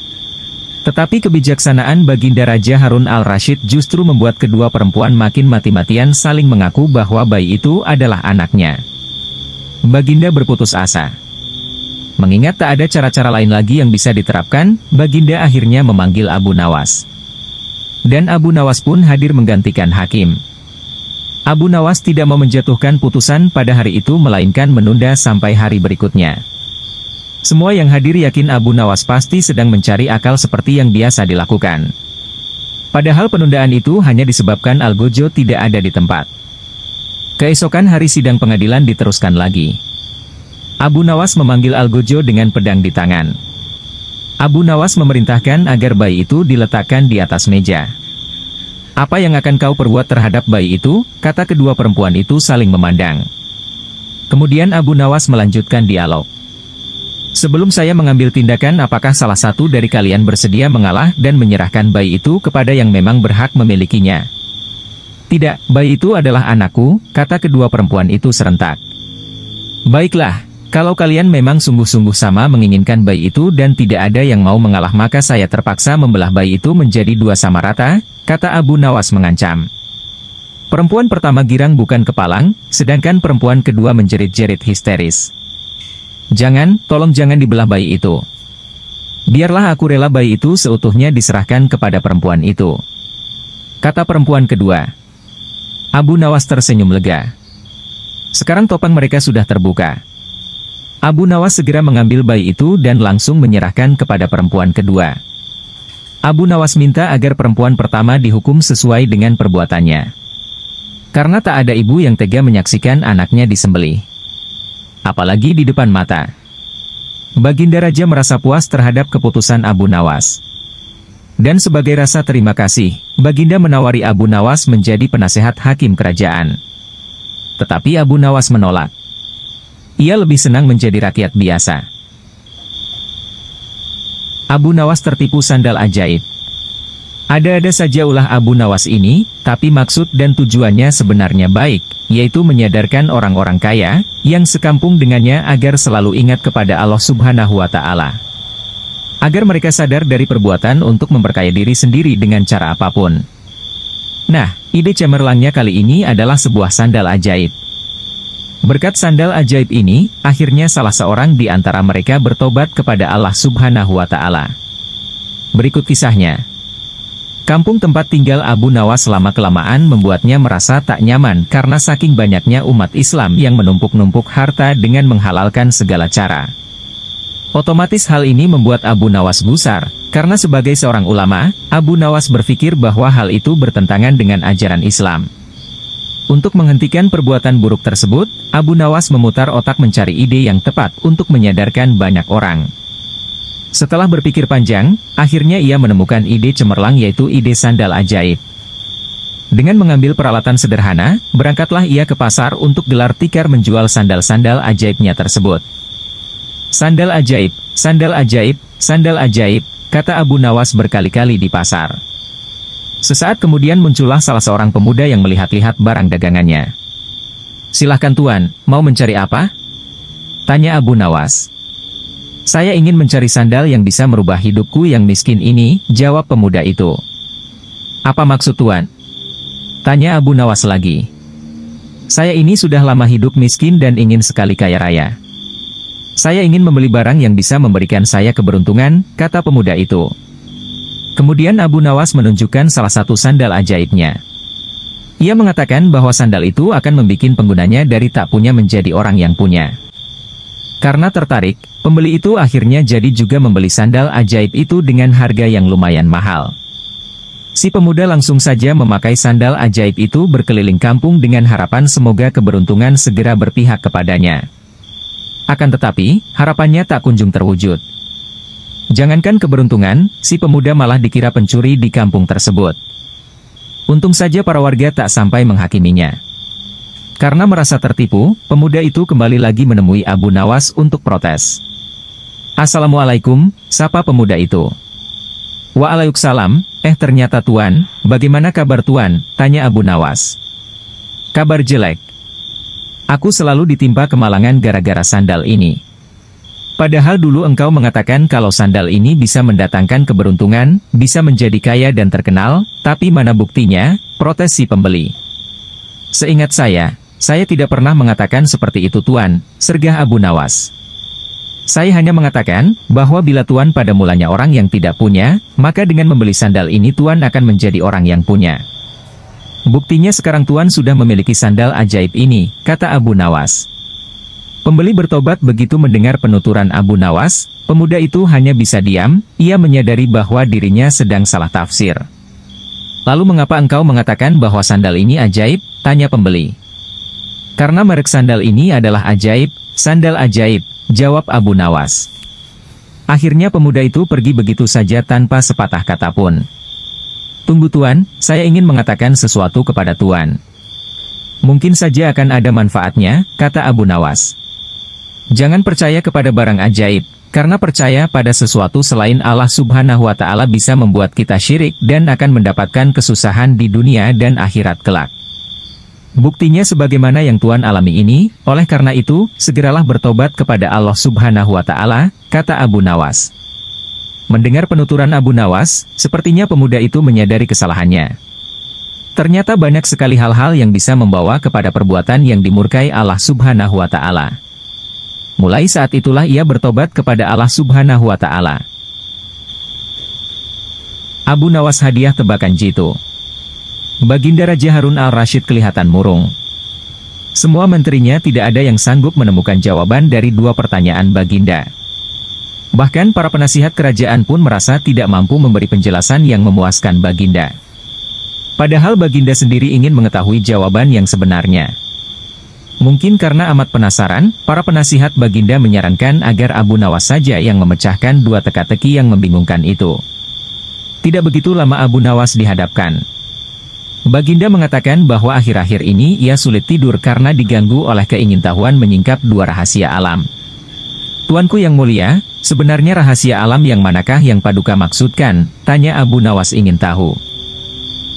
Speaker 1: Tetapi kebijaksanaan Baginda Raja Harun al-Rasyid justru membuat kedua perempuan makin mati-matian saling mengaku bahwa bayi itu adalah anaknya. Baginda berputus asa. Mengingat tak ada cara-cara lain lagi yang bisa diterapkan, Baginda akhirnya memanggil Abu Nawas. Dan Abu Nawas pun hadir menggantikan hakim. Abu Nawas tidak mau menjatuhkan putusan pada hari itu melainkan menunda sampai hari berikutnya. Semua yang hadir yakin Abu Nawas pasti sedang mencari akal seperti yang biasa dilakukan. Padahal penundaan itu hanya disebabkan Algojo tidak ada di tempat. Keesokan hari sidang pengadilan diteruskan lagi. Abu Nawas memanggil Algojo dengan pedang di tangan. Abu Nawas memerintahkan agar bayi itu diletakkan di atas meja. Apa yang akan kau perbuat terhadap bayi itu? Kata kedua perempuan itu saling memandang. Kemudian Abu Nawas melanjutkan dialog. Sebelum saya mengambil tindakan, apakah salah satu dari kalian bersedia mengalah dan menyerahkan bayi itu kepada yang memang berhak memilikinya? Tidak, bayi itu adalah anakku, kata kedua perempuan itu serentak. Baiklah, kalau kalian memang sungguh-sungguh sama menginginkan bayi itu dan tidak ada yang mau mengalah maka saya terpaksa membelah bayi itu menjadi dua sama rata, kata Abu Nawas mengancam. Perempuan pertama girang bukan kepalang, sedangkan perempuan kedua menjerit-jerit histeris. Jangan, tolong jangan dibelah bayi itu. Biarlah aku rela bayi itu seutuhnya diserahkan kepada perempuan itu. Kata perempuan kedua. Abu Nawas tersenyum lega. Sekarang topeng mereka sudah terbuka. Abu Nawas segera mengambil bayi itu dan langsung menyerahkan kepada perempuan kedua. Abu Nawas minta agar perempuan pertama dihukum sesuai dengan perbuatannya. Karena tak ada ibu yang tega menyaksikan anaknya disembelih. Apalagi di depan mata. Baginda Raja merasa puas terhadap keputusan Abu Nawas. Dan sebagai rasa terima kasih, Baginda menawari Abu Nawas menjadi penasehat hakim kerajaan. Tetapi Abu Nawas menolak. Ia lebih senang menjadi rakyat biasa. Abu Nawas tertipu sandal ajaib. Ada-ada saja ulah Abu Nawas ini, tapi maksud dan tujuannya sebenarnya baik, yaitu menyadarkan orang-orang kaya, yang sekampung dengannya agar selalu ingat kepada Allah Subhanahu wa Ta'ala. Agar mereka sadar dari perbuatan untuk memperkaya diri sendiri dengan cara apapun. Nah, ide cemerlangnya kali ini adalah sebuah sandal ajaib. Berkat sandal ajaib ini, akhirnya salah seorang di antara mereka bertobat kepada Allah Subhanahu wa Ta'ala. Berikut kisahnya. Kampung tempat tinggal Abu Nawas lama-kelamaan membuatnya merasa tak nyaman karena saking banyaknya umat Islam yang menumpuk-numpuk harta dengan menghalalkan segala cara. Otomatis hal ini membuat Abu Nawas gusar, karena sebagai seorang ulama, Abu Nawas berpikir bahwa hal itu bertentangan dengan ajaran Islam. Untuk menghentikan perbuatan buruk tersebut, Abu Nawas memutar otak mencari ide yang tepat untuk menyadarkan banyak orang. Setelah berpikir panjang, akhirnya ia menemukan ide cemerlang yaitu ide sandal ajaib. Dengan mengambil peralatan sederhana, berangkatlah ia ke pasar untuk gelar tikar menjual sandal-sandal ajaibnya tersebut. Sandal ajaib, sandal ajaib, sandal ajaib, kata Abu Nawas berkali-kali di pasar. Sesaat kemudian muncullah salah seorang pemuda yang melihat-lihat barang dagangannya. Silahkan tuan, mau mencari apa? Tanya Abu Nawas. Saya ingin mencari sandal yang bisa merubah hidupku yang miskin ini, jawab pemuda itu. Apa maksud tuan? Tanya Abu Nawas lagi. Saya ini sudah lama hidup miskin dan ingin sekali kaya raya. Saya ingin membeli barang yang bisa memberikan saya keberuntungan, kata pemuda itu. Kemudian Abu Nawas menunjukkan salah satu sandal ajaibnya. Ia mengatakan bahwa sandal itu akan membuat penggunanya dari tak punya menjadi orang yang punya. Karena tertarik, pembeli itu akhirnya jadi juga membeli sandal ajaib itu dengan harga yang lumayan mahal. Si pemuda langsung saja memakai sandal ajaib itu berkeliling kampung dengan harapan semoga keberuntungan segera berpihak kepadanya. Akan tetapi, harapannya tak kunjung terwujud. Jangankan keberuntungan, si pemuda malah dikira pencuri di kampung tersebut. Untung saja para warga tak sampai menghakiminya. Karena merasa tertipu, pemuda itu kembali lagi menemui Abu Nawas untuk protes. Assalamualaikum, sapa pemuda itu. Waalaikumsalam, ternyata tuan, bagaimana kabar tuan, tanya Abu Nawas. Kabar jelek. Aku selalu ditimpa kemalangan gara-gara sandal ini. Padahal dulu engkau mengatakan kalau sandal ini bisa mendatangkan keberuntungan, bisa menjadi kaya dan terkenal, tapi mana buktinya, protes si pembeli. Seingat saya tidak pernah mengatakan seperti itu tuan, sergah Abu Nawas. Saya hanya mengatakan, bahwa bila tuan pada mulanya orang yang tidak punya, maka dengan membeli sandal ini tuan akan menjadi orang yang punya. Buktinya sekarang tuan sudah memiliki sandal ajaib ini, kata Abu Nawas. Pembeli bertobat begitu mendengar penuturan Abu Nawas, pemuda itu hanya bisa diam, ia menyadari bahwa dirinya sedang salah tafsir. Lalu mengapa engkau mengatakan bahwa sandal ini ajaib, tanya pembeli. Karena merek sandal ini adalah ajaib, sandal ajaib, jawab Abu Nawas. Akhirnya pemuda itu pergi begitu saja tanpa sepatah kata pun. Tunggu tuan, saya ingin mengatakan sesuatu kepada tuan. Mungkin saja akan ada manfaatnya, kata Abu Nawas. Jangan percaya kepada barang ajaib, karena percaya pada sesuatu selain Allah Subhanahu wa Ta'ala bisa membuat kita syirik dan akan mendapatkan kesusahan di dunia dan akhirat kelak. Buktinya sebagaimana yang tuan alami ini, oleh karena itu, segeralah bertobat kepada Allah Subhanahu wa Ta'ala, kata Abu Nawas. Mendengar penuturan Abu Nawas, sepertinya pemuda itu menyadari kesalahannya. Ternyata banyak sekali hal-hal yang bisa membawa kepada perbuatan yang dimurkai Allah Subhanahu wa Ta'ala. Mulai saat itulah ia bertobat kepada Allah Subhanahu wa Ta'ala. Abu Nawas hadiah tebakan jitu. Baginda Raja Harun al-Rashid kelihatan murung. Semua menterinya tidak ada yang sanggup menemukan jawaban dari dua pertanyaan Baginda. Bahkan para penasihat kerajaan pun merasa tidak mampu memberi penjelasan yang memuaskan Baginda. Padahal Baginda sendiri ingin mengetahui jawaban yang sebenarnya. Mungkin karena amat penasaran, para penasihat Baginda menyarankan agar Abu Nawas saja yang memecahkan dua teka-teki yang membingungkan itu. Tidak begitu lama Abu Nawas dihadapkan. Baginda mengatakan bahwa akhir-akhir ini ia sulit tidur karena diganggu oleh keingintahuan menyingkap dua rahasia alam. Tuanku yang mulia, sebenarnya rahasia alam yang manakah yang Paduka maksudkan? Tanya Abu Nawas ingin tahu.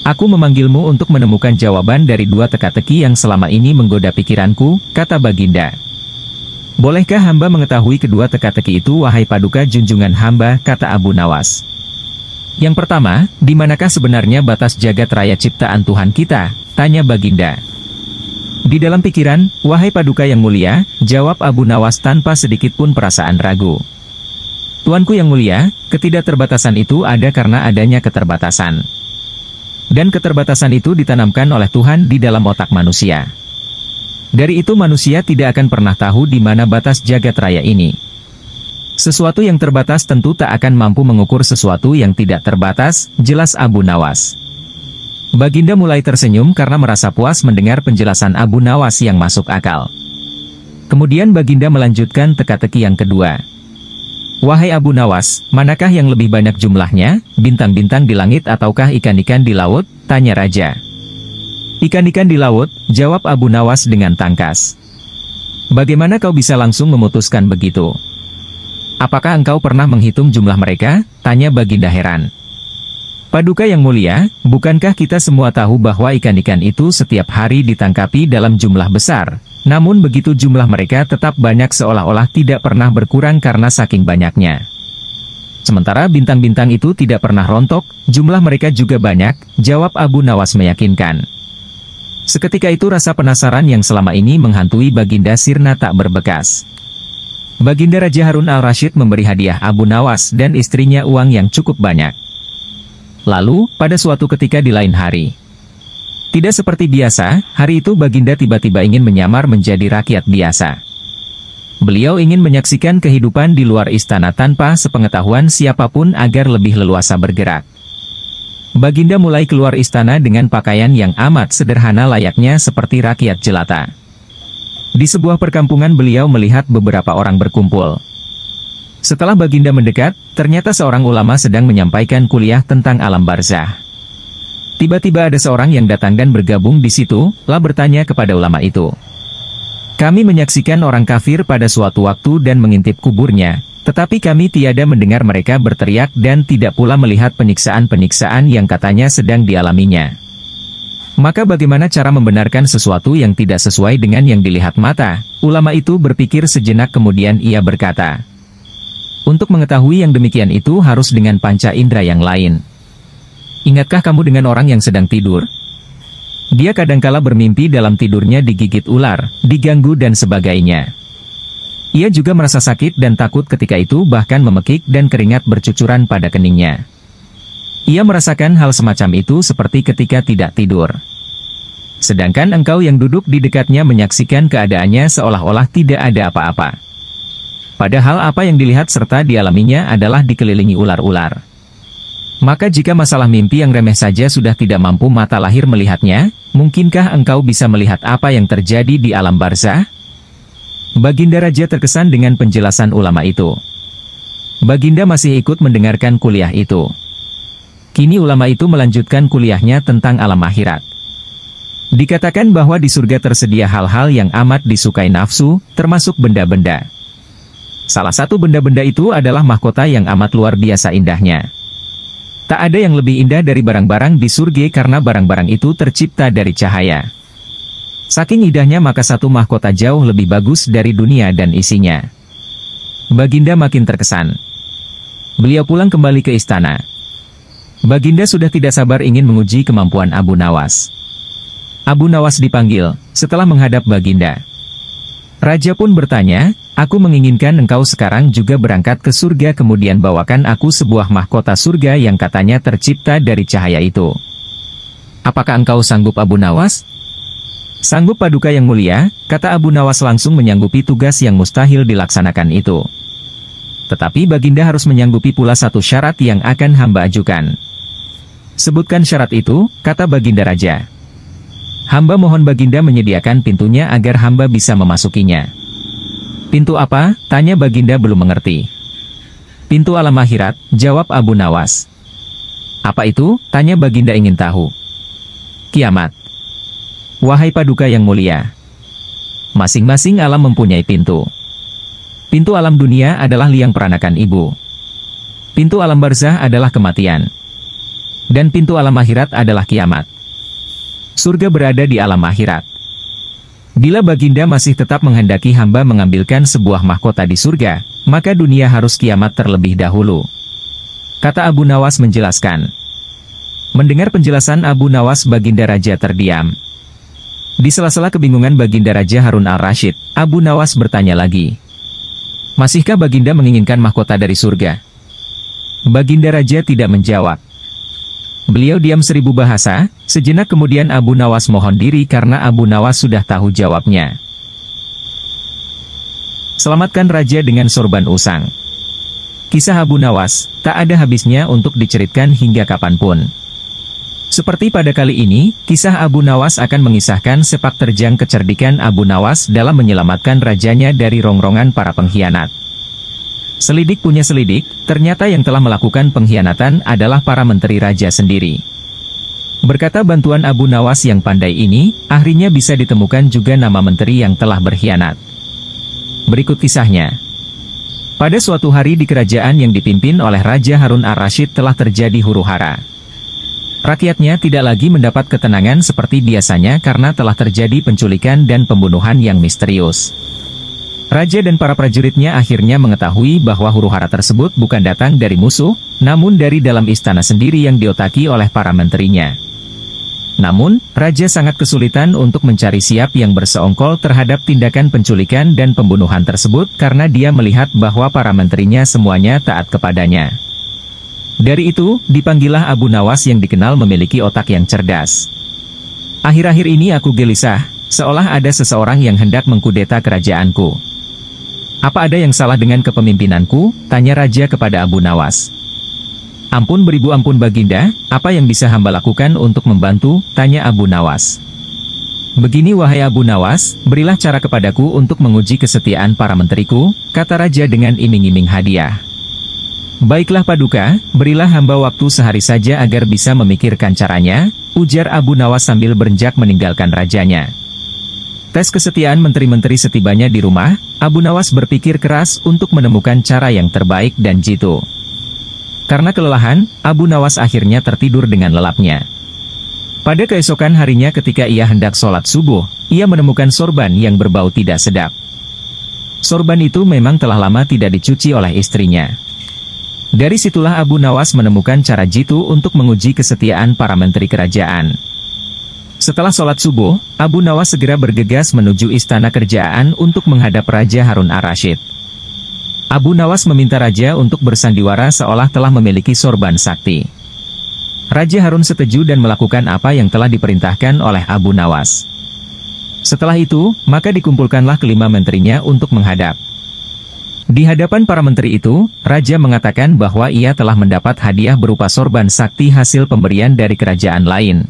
Speaker 1: Aku memanggilmu untuk menemukan jawaban dari dua teka-teki yang selama ini menggoda pikiranku, kata Baginda. Bolehkah hamba mengetahui kedua teka-teki itu wahai Paduka junjungan hamba, kata Abu Nawas. Yang pertama, di manakah sebenarnya batas jagat raya ciptaan Tuhan kita? Tanya Baginda. Di dalam pikiran, wahai Paduka yang mulia, jawab Abu Nawas tanpa sedikit pun perasaan ragu. Tuanku yang mulia, ketidakterbatasan itu ada karena adanya keterbatasan. Dan keterbatasan itu ditanamkan oleh Tuhan di dalam otak manusia. Dari itu manusia tidak akan pernah tahu di mana batas jagat raya ini. Sesuatu yang terbatas tentu tak akan mampu mengukur sesuatu yang tidak terbatas, jelas Abu Nawas. Baginda mulai tersenyum karena merasa puas mendengar penjelasan Abu Nawas yang masuk akal. Kemudian Baginda melanjutkan teka-teki yang kedua. Wahai Abu Nawas, manakah yang lebih banyak jumlahnya, bintang-bintang di langit ataukah ikan-ikan di laut? Tanya Raja. Ikan-ikan di laut, jawab Abu Nawas dengan tangkas. Bagaimana kau bisa langsung memutuskan begitu? Apakah engkau pernah menghitung jumlah mereka? Tanya Baginda heran. Paduka yang mulia, bukankah kita semua tahu bahwa ikan-ikan itu setiap hari ditangkapi dalam jumlah besar? Namun begitu jumlah mereka tetap banyak seolah-olah tidak pernah berkurang karena saking banyaknya. Sementara bintang-bintang itu tidak pernah rontok, jumlah mereka juga banyak, jawab Abu Nawas meyakinkan. Seketika itu rasa penasaran yang selama ini menghantui Baginda sirna tak berbekas. Baginda Raja Harun al-Rashid memberi hadiah Abu Nawas dan istrinya uang yang cukup banyak. Lalu, pada suatu ketika di lain hari. Tidak seperti biasa, hari itu Baginda tiba-tiba ingin menyamar menjadi rakyat biasa. Beliau ingin menyaksikan kehidupan di luar istana tanpa sepengetahuan siapapun agar lebih leluasa bergerak. Baginda mulai keluar istana dengan pakaian yang amat sederhana layaknya seperti rakyat jelata. Di sebuah perkampungan beliau melihat beberapa orang berkumpul. Setelah Baginda mendekat, ternyata seorang ulama sedang menyampaikan kuliah tentang alam barzah. Tiba-tiba ada seorang yang datang dan bergabung di situ, lalu bertanya kepada ulama itu. Kami menyaksikan orang kafir pada suatu waktu dan mengintip kuburnya, tetapi kami tiada mendengar mereka berteriak dan tidak pula melihat penyiksaan-penyiksaan yang katanya sedang dialaminya. Maka bagaimana cara membenarkan sesuatu yang tidak sesuai dengan yang dilihat mata? Ulama itu berpikir sejenak kemudian ia berkata, untuk mengetahui yang demikian itu harus dengan panca indera yang lain. Ingatkah kamu dengan orang yang sedang tidur? Dia kadangkala bermimpi dalam tidurnya digigit ular, diganggu dan sebagainya. Ia juga merasa sakit dan takut ketika itu bahkan memekik dan keringat bercucuran pada keningnya. Ia merasakan hal semacam itu seperti ketika tidak tidur. Sedangkan engkau yang duduk di dekatnya menyaksikan keadaannya seolah-olah tidak ada apa-apa. Padahal apa yang dilihat serta dialaminya adalah dikelilingi ular-ular. Maka jika masalah mimpi yang remeh saja sudah tidak mampu mata lahir melihatnya, mungkinkah engkau bisa melihat apa yang terjadi di alam barzah? Baginda Raja terkesan dengan penjelasan ulama itu. Baginda masih ikut mendengarkan kuliah itu. Kini ulama itu melanjutkan kuliahnya tentang alam akhirat. Dikatakan bahwa di surga tersedia hal-hal yang amat disukai nafsu, termasuk benda-benda. Salah satu benda-benda itu adalah mahkota yang amat luar biasa indahnya. Tak ada yang lebih indah dari barang-barang di surga karena barang-barang itu tercipta dari cahaya. Saking indahnya maka satu mahkota jauh lebih bagus dari dunia dan isinya. Baginda makin terkesan. Beliau pulang kembali ke istana. Baginda sudah tidak sabar ingin menguji kemampuan Abu Nawas. Abu Nawas dipanggil, setelah menghadap Baginda. Raja pun bertanya, aku menginginkan engkau sekarang juga berangkat ke surga kemudian bawakan aku sebuah mahkota surga yang katanya tercipta dari cahaya itu. Apakah engkau sanggup Abu Nawas? Sanggup Paduka yang mulia, kata Abu Nawas langsung menyanggupi tugas yang mustahil dilaksanakan itu. Tetapi Baginda harus menyanggupi pula satu syarat yang akan hamba ajukan. Sebutkan syarat itu, kata Baginda Raja. Hamba mohon Baginda menyediakan pintunya agar hamba bisa memasukinya. Pintu apa? Tanya Baginda belum mengerti. Pintu alam akhirat, jawab Abu Nawas. Apa itu? Tanya Baginda ingin tahu. Kiamat. Wahai Paduka yang mulia, masing-masing alam mempunyai pintu. Pintu alam dunia adalah liang peranakan ibu. Pintu alam barzah adalah kematian. Dan pintu alam akhirat adalah kiamat. Surga berada di alam akhirat. Bila Baginda masih tetap menghendaki hamba mengambilkan sebuah mahkota di surga, maka dunia harus kiamat terlebih dahulu. Kata Abu Nawas menjelaskan. Mendengar penjelasan Abu Nawas, Baginda Raja terdiam. Di sela-sela kebingungan Baginda Raja Harun al-Rashid, Abu Nawas bertanya lagi. Masihkah Baginda menginginkan mahkota dari surga? Baginda Raja tidak menjawab. Beliau diam 1000 bahasa, sejenak kemudian Abu Nawas mohon diri karena Abu Nawas sudah tahu jawabnya. Selamatkan Raja dengan sorban usang. Kisah Abu Nawas, tak ada habisnya untuk diceritakan hingga kapanpun. Seperti pada kali ini, kisah Abu Nawas akan mengisahkan sepak terjang kecerdikan Abu Nawas dalam menyelamatkan rajanya dari rongrongan para pengkhianat. Selidik punya selidik, ternyata yang telah melakukan pengkhianatan adalah para menteri raja sendiri. Berkata bantuan Abu Nawas yang pandai ini, akhirnya bisa ditemukan juga nama menteri yang telah berkhianat. Berikut kisahnya. Pada suatu hari di kerajaan yang dipimpin oleh Raja Harun al-Rashid telah terjadi huru-hara. Rakyatnya tidak lagi mendapat ketenangan seperti biasanya karena telah terjadi penculikan dan pembunuhan yang misterius. Raja dan para prajuritnya akhirnya mengetahui bahwa huru-hara tersebut bukan datang dari musuh, namun dari dalam istana sendiri yang diotaki oleh para menterinya. Namun, Raja sangat kesulitan untuk mencari siap yang berseongkol terhadap tindakan penculikan dan pembunuhan tersebut karena dia melihat bahwa para menterinya semuanya taat kepadanya. Dari itu, dipanggillah Abu Nawas yang dikenal memiliki otak yang cerdas. Akhir-akhir ini aku gelisah, seolah ada seseorang yang hendak mengkudeta kerajaanku. Apa ada yang salah dengan kepemimpinanku? Tanya Raja kepada Abu Nawas. Ampun beribu ampun Baginda, apa yang bisa hamba lakukan untuk membantu? Tanya Abu Nawas. Begini wahai Abu Nawas, berilah cara kepadaku untuk menguji kesetiaan para menteriku, kata Raja dengan iming-iming hadiah. Baiklah Paduka, berilah hamba waktu sehari saja agar bisa memikirkan caranya, ujar Abu Nawas sambil berenjak meninggalkan rajanya. Tes kesetiaan menteri-menteri setibanya di rumah, Abu Nawas berpikir keras untuk menemukan cara yang terbaik dan jitu. Karena kelelahan, Abu Nawas akhirnya tertidur dengan lelapnya. Pada keesokan harinya ketika ia hendak sholat subuh, ia menemukan sorban yang berbau tidak sedap. Sorban itu memang telah lama tidak dicuci oleh istrinya. Dari situlah Abu Nawas menemukan cara jitu untuk menguji kesetiaan para menteri kerajaan. Setelah sholat subuh, Abu Nawas segera bergegas menuju istana kerajaan untuk menghadap Raja Harun al-Rashid. Abu Nawas meminta Raja untuk bersandiwara seolah telah memiliki sorban sakti. Raja Harun setuju dan melakukan apa yang telah diperintahkan oleh Abu Nawas. Setelah itu, maka dikumpulkanlah kelima menterinya untuk menghadap. Di hadapan para menteri itu, Raja mengatakan bahwa ia telah mendapat hadiah berupa sorban sakti hasil pemberian dari kerajaan lain.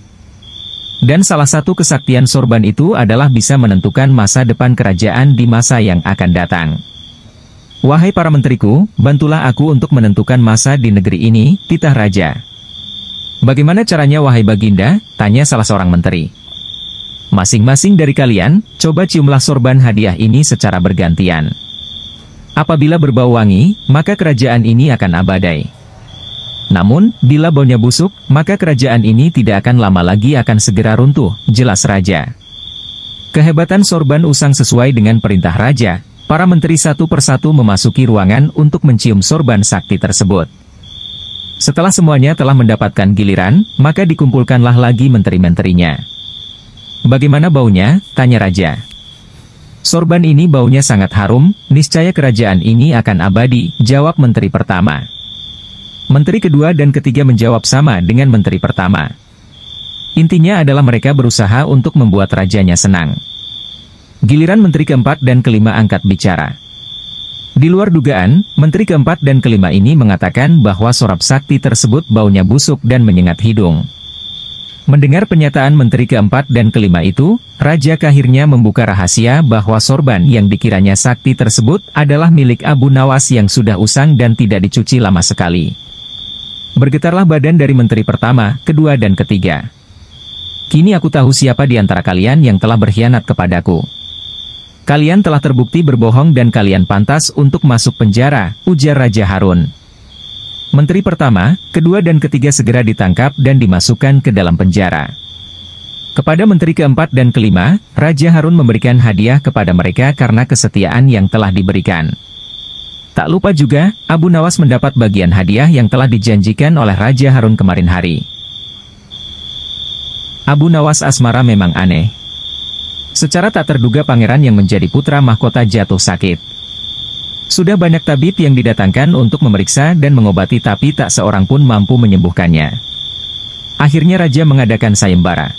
Speaker 1: Dan salah satu kesaktian sorban itu adalah bisa menentukan masa depan kerajaan di masa yang akan datang. Wahai para menteriku, bantulah aku untuk menentukan masa di negeri ini, titah Raja. Bagaimana caranya wahai Baginda? Tanya salah seorang menteri. Masing-masing dari kalian, coba ciumlah sorban hadiah ini secara bergantian. Apabila berbau wangi, maka kerajaan ini akan abadai. Namun, bila baunya busuk, maka kerajaan ini tidak akan lama lagi akan segera runtuh, jelas Raja. Kehebatan sorban usang sesuai dengan perintah Raja, para menteri satu persatu memasuki ruangan untuk mencium sorban sakti tersebut. Setelah semuanya telah mendapatkan giliran, maka dikumpulkanlah lagi menteri-menterinya. Bagaimana baunya? Tanya Raja. Sorban ini baunya sangat harum, niscaya kerajaan ini akan abadi, jawab menteri pertama. Menteri kedua dan ketiga menjawab sama dengan menteri pertama. Intinya adalah mereka berusaha untuk membuat rajanya senang. Giliran menteri keempat dan kelima angkat bicara. Di luar dugaan, menteri keempat dan kelima ini mengatakan bahwa sorab sakti tersebut baunya busuk dan menyengat hidung. Mendengar pernyataan menteri keempat dan kelima itu, Raja akhirnya membuka rahasia bahwa sorban yang dikiranya sakti tersebut adalah milik Abu Nawas yang sudah usang dan tidak dicuci lama sekali. Bergetarlah badan dari menteri pertama, kedua dan ketiga. Kini aku tahu siapa di antara kalian yang telah berkhianat kepadaku. Kalian telah terbukti berbohong dan kalian pantas untuk masuk penjara, ujar Raja Harun. Menteri pertama, kedua dan ketiga segera ditangkap dan dimasukkan ke dalam penjara. Kepada menteri keempat dan kelima, Raja Harun memberikan hadiah kepada mereka karena kesetiaan yang telah diberikan. Tak lupa juga, Abu Nawas mendapat bagian hadiah yang telah dijanjikan oleh Raja Harun kemarin hari. Abu Nawas asmara memang aneh. Secara tak terduga pangeran yang menjadi putra mahkota jatuh sakit. Sudah banyak tabib yang didatangkan untuk memeriksa dan mengobati tapi tak seorang pun mampu menyembuhkannya. Akhirnya Raja mengadakan sayembara.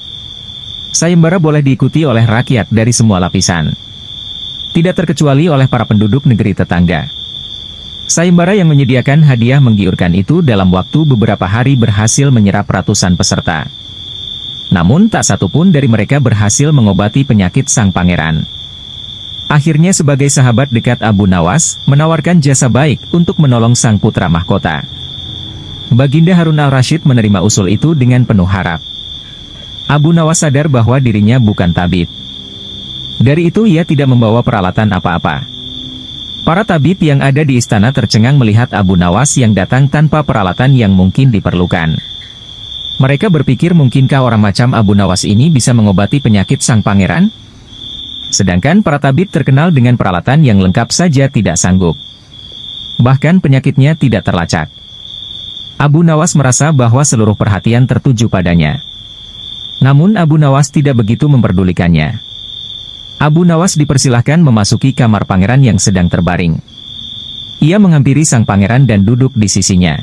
Speaker 1: Sayembara boleh diikuti oleh rakyat dari semua lapisan. Tidak terkecuali oleh para penduduk negeri tetangga. Sayembara yang menyediakan hadiah menggiurkan itu dalam waktu beberapa hari berhasil menyerap ratusan peserta. Namun tak satu pun dari mereka berhasil mengobati penyakit sang pangeran. Akhirnya sebagai sahabat dekat Abu Nawas, menawarkan jasa baik untuk menolong sang putra mahkota. Baginda Harun al-Rasyid menerima usul itu dengan penuh harap. Abu Nawas sadar bahwa dirinya bukan tabib. Dari itu ia tidak membawa peralatan apa-apa. Para tabib yang ada di istana tercengang melihat Abu Nawas yang datang tanpa peralatan yang mungkin diperlukan. Mereka berpikir mungkinkah orang macam Abu Nawas ini bisa mengobati penyakit sang pangeran? Sedangkan para tabib terkenal dengan peralatan yang lengkap saja tidak sanggup. Bahkan penyakitnya tidak terlacak. Abu Nawas merasa bahwa seluruh perhatian tertuju padanya. Namun Abu Nawas tidak begitu memperdulikannya. Abu Nawas dipersilahkan memasuki kamar pangeran yang sedang terbaring. Ia menghampiri sang pangeran dan duduk di sisinya.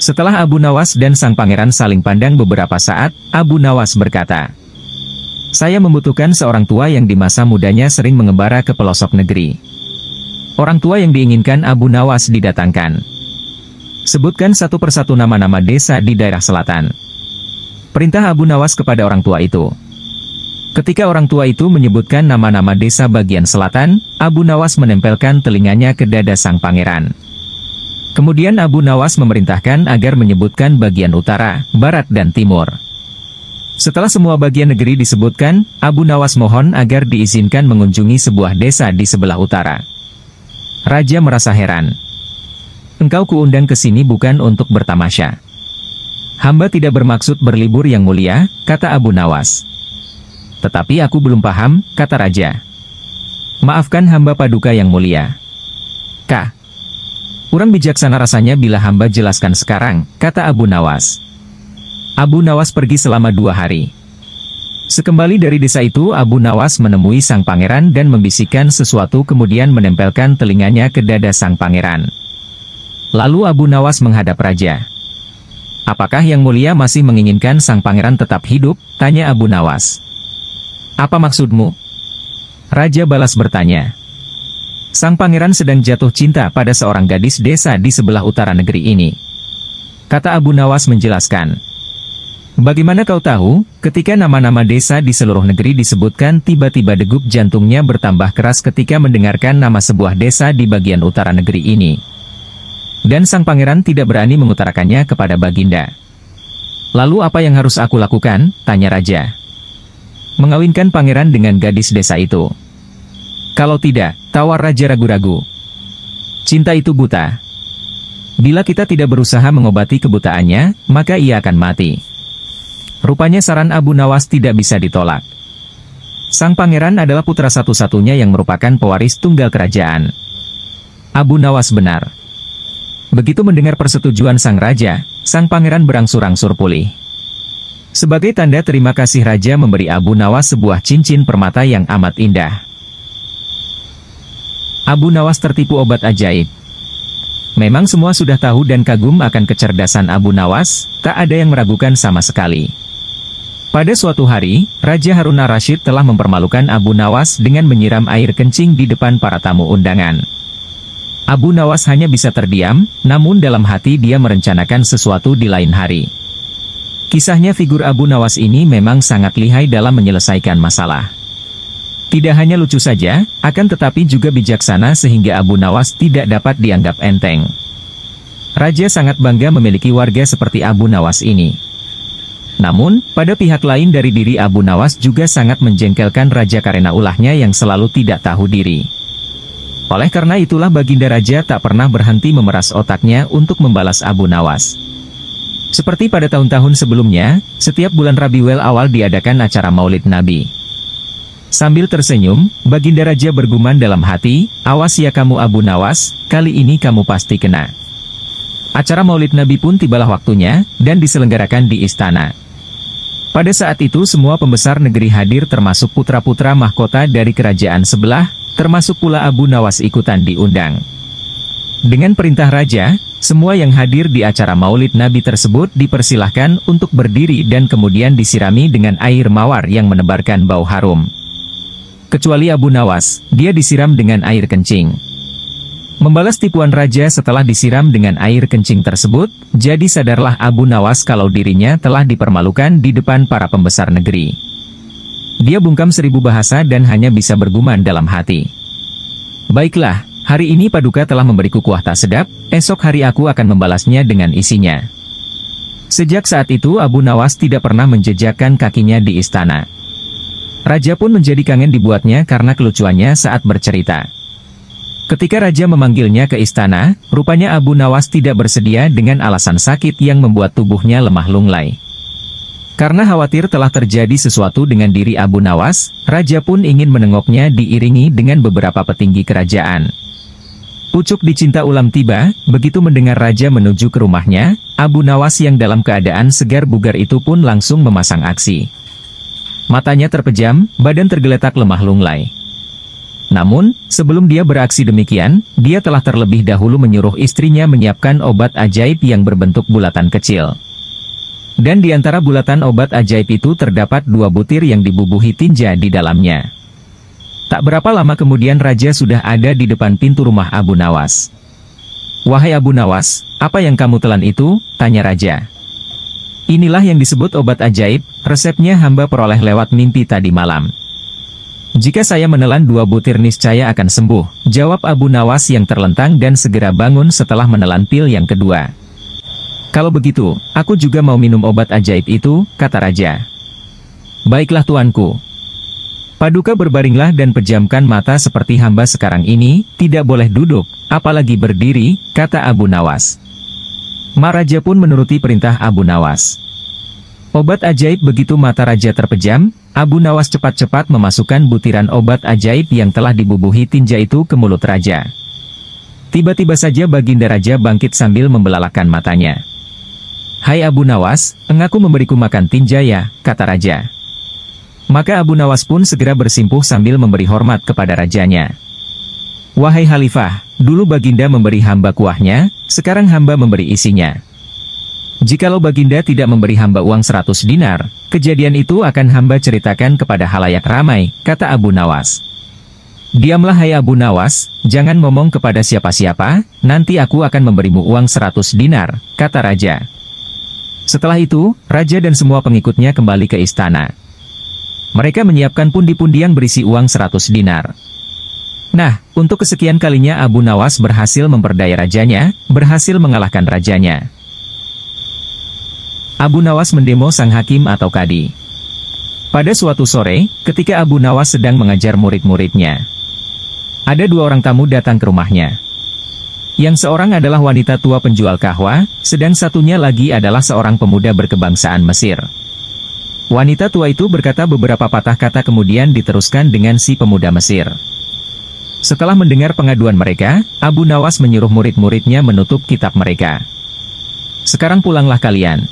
Speaker 1: Setelah Abu Nawas dan sang pangeran saling pandang beberapa saat, Abu Nawas berkata, "Saya membutuhkan seorang tua yang di masa mudanya sering mengembara ke pelosok negeri." Orang tua yang diinginkan Abu Nawas didatangkan. Sebutkan satu persatu nama-nama desa di daerah selatan. Perintah Abu Nawas kepada orang tua itu. Ketika orang tua itu menyebutkan nama-nama desa bagian selatan, Abu Nawas menempelkan telinganya ke dada sang pangeran. Kemudian Abu Nawas memerintahkan agar menyebutkan bagian utara, barat dan timur. Setelah semua bagian negeri disebutkan, Abu Nawas mohon agar diizinkan mengunjungi sebuah desa di sebelah utara. Raja merasa heran. "Engkau kuundang ke sini bukan untuk bertamasya." "Hamba tidak bermaksud berlibur yang mulia," kata Abu Nawas. "Tetapi aku belum paham," kata Raja. "Maafkan hamba paduka yang mulia." "Kah? Kurang bijaksana rasanya bila hamba jelaskan sekarang," kata Abu Nawas. Abu Nawas pergi selama 2 hari. Sekembali dari desa itu Abu Nawas menemui sang pangeran dan membisikkan sesuatu kemudian menempelkan telinganya ke dada sang pangeran. Lalu Abu Nawas menghadap Raja. "Apakah yang mulia masih menginginkan sang pangeran tetap hidup?" tanya Abu Nawas. "Apa maksudmu?" Raja balas bertanya. Sang pangeran sedang jatuh cinta pada seorang gadis desa di sebelah utara negeri ini. Kata Abu Nawas menjelaskan. "Bagaimana kau tahu?" Ketika nama-nama desa di seluruh negeri disebutkan, tiba-tiba degup jantungnya bertambah keras ketika mendengarkan nama sebuah desa di bagian utara negeri ini. Dan sang pangeran tidak berani mengutarakannya kepada Baginda. "Lalu apa yang harus aku lakukan?" tanya Raja. "Mengawinkan pangeran dengan gadis desa itu." "Kalau tidak," tawar Raja ragu-ragu. "Cinta itu buta. Bila kita tidak berusaha mengobati kebutaannya, maka ia akan mati." Rupanya saran Abu Nawas tidak bisa ditolak. Sang pangeran adalah putra satu-satunya yang merupakan pewaris tunggal kerajaan. Abu Nawas benar. Begitu mendengar persetujuan sang raja, sang pangeran berangsur-angsur pulih. Sebagai tanda terima kasih Raja memberi Abu Nawas sebuah cincin permata yang amat indah. Abu Nawas tertipu obat ajaib. Memang semua sudah tahu dan kagum akan kecerdasan Abu Nawas, tak ada yang meragukan sama sekali. Pada suatu hari, Raja Harun ar-Rasyid telah mempermalukan Abu Nawas dengan menyiram air kencing di depan para tamu undangan. Abu Nawas hanya bisa terdiam, namun dalam hati dia merencanakan sesuatu di lain hari. Kisahnya figur Abu Nawas ini memang sangat lihai dalam menyelesaikan masalah. Tidak hanya lucu saja, akan tetapi juga bijaksana sehingga Abu Nawas tidak dapat dianggap enteng. Raja sangat bangga memiliki warga seperti Abu Nawas ini. Namun, pada pihak lain dari diri Abu Nawas juga sangat menjengkelkan Raja karena ulahnya yang selalu tidak tahu diri. Oleh karena itulah Baginda Raja tak pernah berhenti memeras otaknya untuk membalas Abu Nawas. Seperti pada tahun-tahun sebelumnya, setiap bulan Rabiul Awal diadakan acara Maulid Nabi. Sambil tersenyum, Baginda Raja bergumam dalam hati, "Awas ya kamu Abu Nawas, kali ini kamu pasti kena." Acara Maulid Nabi pun tibalah waktunya, dan diselenggarakan di istana. Pada saat itu semua pembesar negeri hadir termasuk putra-putra mahkota dari kerajaan sebelah, termasuk pula Abu Nawas ikutan diundang. Dengan perintah Raja, semua yang hadir di acara Maulid Nabi tersebut dipersilahkan untuk berdiri dan kemudian disirami dengan air mawar yang menebarkan bau harum. Kecuali Abu Nawas, dia disiram dengan air kencing. Membalas tipuan Raja setelah disiram dengan air kencing tersebut, jadi sadarlah Abu Nawas kalau dirinya telah dipermalukan di depan para pembesar negeri. Dia bungkam 1000 bahasa dan hanya bisa bergumam dalam hati. "Baiklah, hari ini Paduka telah memberiku kuah tak sedap, esok hari aku akan membalasnya dengan isinya." Sejak saat itu Abu Nawas tidak pernah menjejakkan kakinya di istana. Raja pun menjadi kangen dibuatnya karena kelucuannya saat bercerita. Ketika Raja memanggilnya ke istana, rupanya Abu Nawas tidak bersedia dengan alasan sakit yang membuat tubuhnya lemah lunglai. Karena khawatir telah terjadi sesuatu dengan diri Abu Nawas, Raja pun ingin menengoknya diiringi dengan beberapa petinggi kerajaan. Pucuk dicinta ulam tiba, begitu mendengar Raja menuju ke rumahnya, Abu Nawas yang dalam keadaan segar bugar itu pun langsung memasang aksi. Matanya terpejam, badan tergeletak lemah lunglai. Namun, sebelum dia beraksi demikian, dia telah terlebih dahulu menyuruh istrinya menyiapkan obat ajaib yang berbentuk bulatan kecil. Dan di antara bulatan obat ajaib itu terdapat 2 butir yang dibubuhi tinja di dalamnya. Tak berapa lama kemudian Raja sudah ada di depan pintu rumah Abu Nawas. "Wahai Abu Nawas, apa yang kamu telan itu?" tanya Raja. "Inilah yang disebut obat ajaib, resepnya hamba peroleh lewat mimpi tadi malam. Jika saya menelan 2 butir niscaya akan sembuh," jawab Abu Nawas yang terlentang dan segera bangun setelah menelan pil yang kedua. "Kalau begitu, aku juga mau minum obat ajaib itu," kata Raja. "Baiklah tuanku. Paduka berbaringlah dan pejamkan mata seperti hamba sekarang ini, tidak boleh duduk, apalagi berdiri," kata Abu Nawas. Raja pun menuruti perintah Abu Nawas. Obat ajaib begitu mata Raja terpejam, Abu Nawas cepat-cepat memasukkan butiran obat ajaib yang telah dibubuhi tinja itu ke mulut Raja. Tiba-tiba saja Baginda Raja bangkit sambil membelalakkan matanya. "Hai Abu Nawas, engkau memberiku makan tinja ya," kata Raja. Maka Abu Nawas pun segera bersimpuh sambil memberi hormat kepada rajanya. "Wahai Khalifah, dulu Baginda memberi hamba kuahnya, sekarang hamba memberi isinya. Jikalau Baginda tidak memberi hamba uang 100 dinar, kejadian itu akan hamba ceritakan kepada halayak ramai," kata Abu Nawas. "Diamlah hai Abu Nawas, jangan ngomong kepada siapa-siapa, nanti aku akan memberimu uang 100 dinar, kata Raja. Setelah itu, Raja dan semua pengikutnya kembali ke istana. Mereka menyiapkan pundi-pundi yang berisi uang 100 dinar. Nah, untuk kesekian kalinya Abu Nawas berhasil memperdaya rajanya, berhasil mengalahkan rajanya. Abu Nawas mendemo sang hakim atau kadi. Pada suatu sore, ketika Abu Nawas sedang mengajar murid-muridnya, ada 2 orang tamu datang ke rumahnya. Yang seorang adalah wanita tua penjual kahwa, sedang satunya lagi adalah seorang pemuda berkebangsaan Mesir. Wanita tua itu berkata beberapa patah kata kemudian diteruskan dengan si pemuda Mesir. Setelah mendengar pengaduan mereka, Abu Nawas menyuruh murid-muridnya menutup kitab mereka. "Sekarang pulanglah kalian.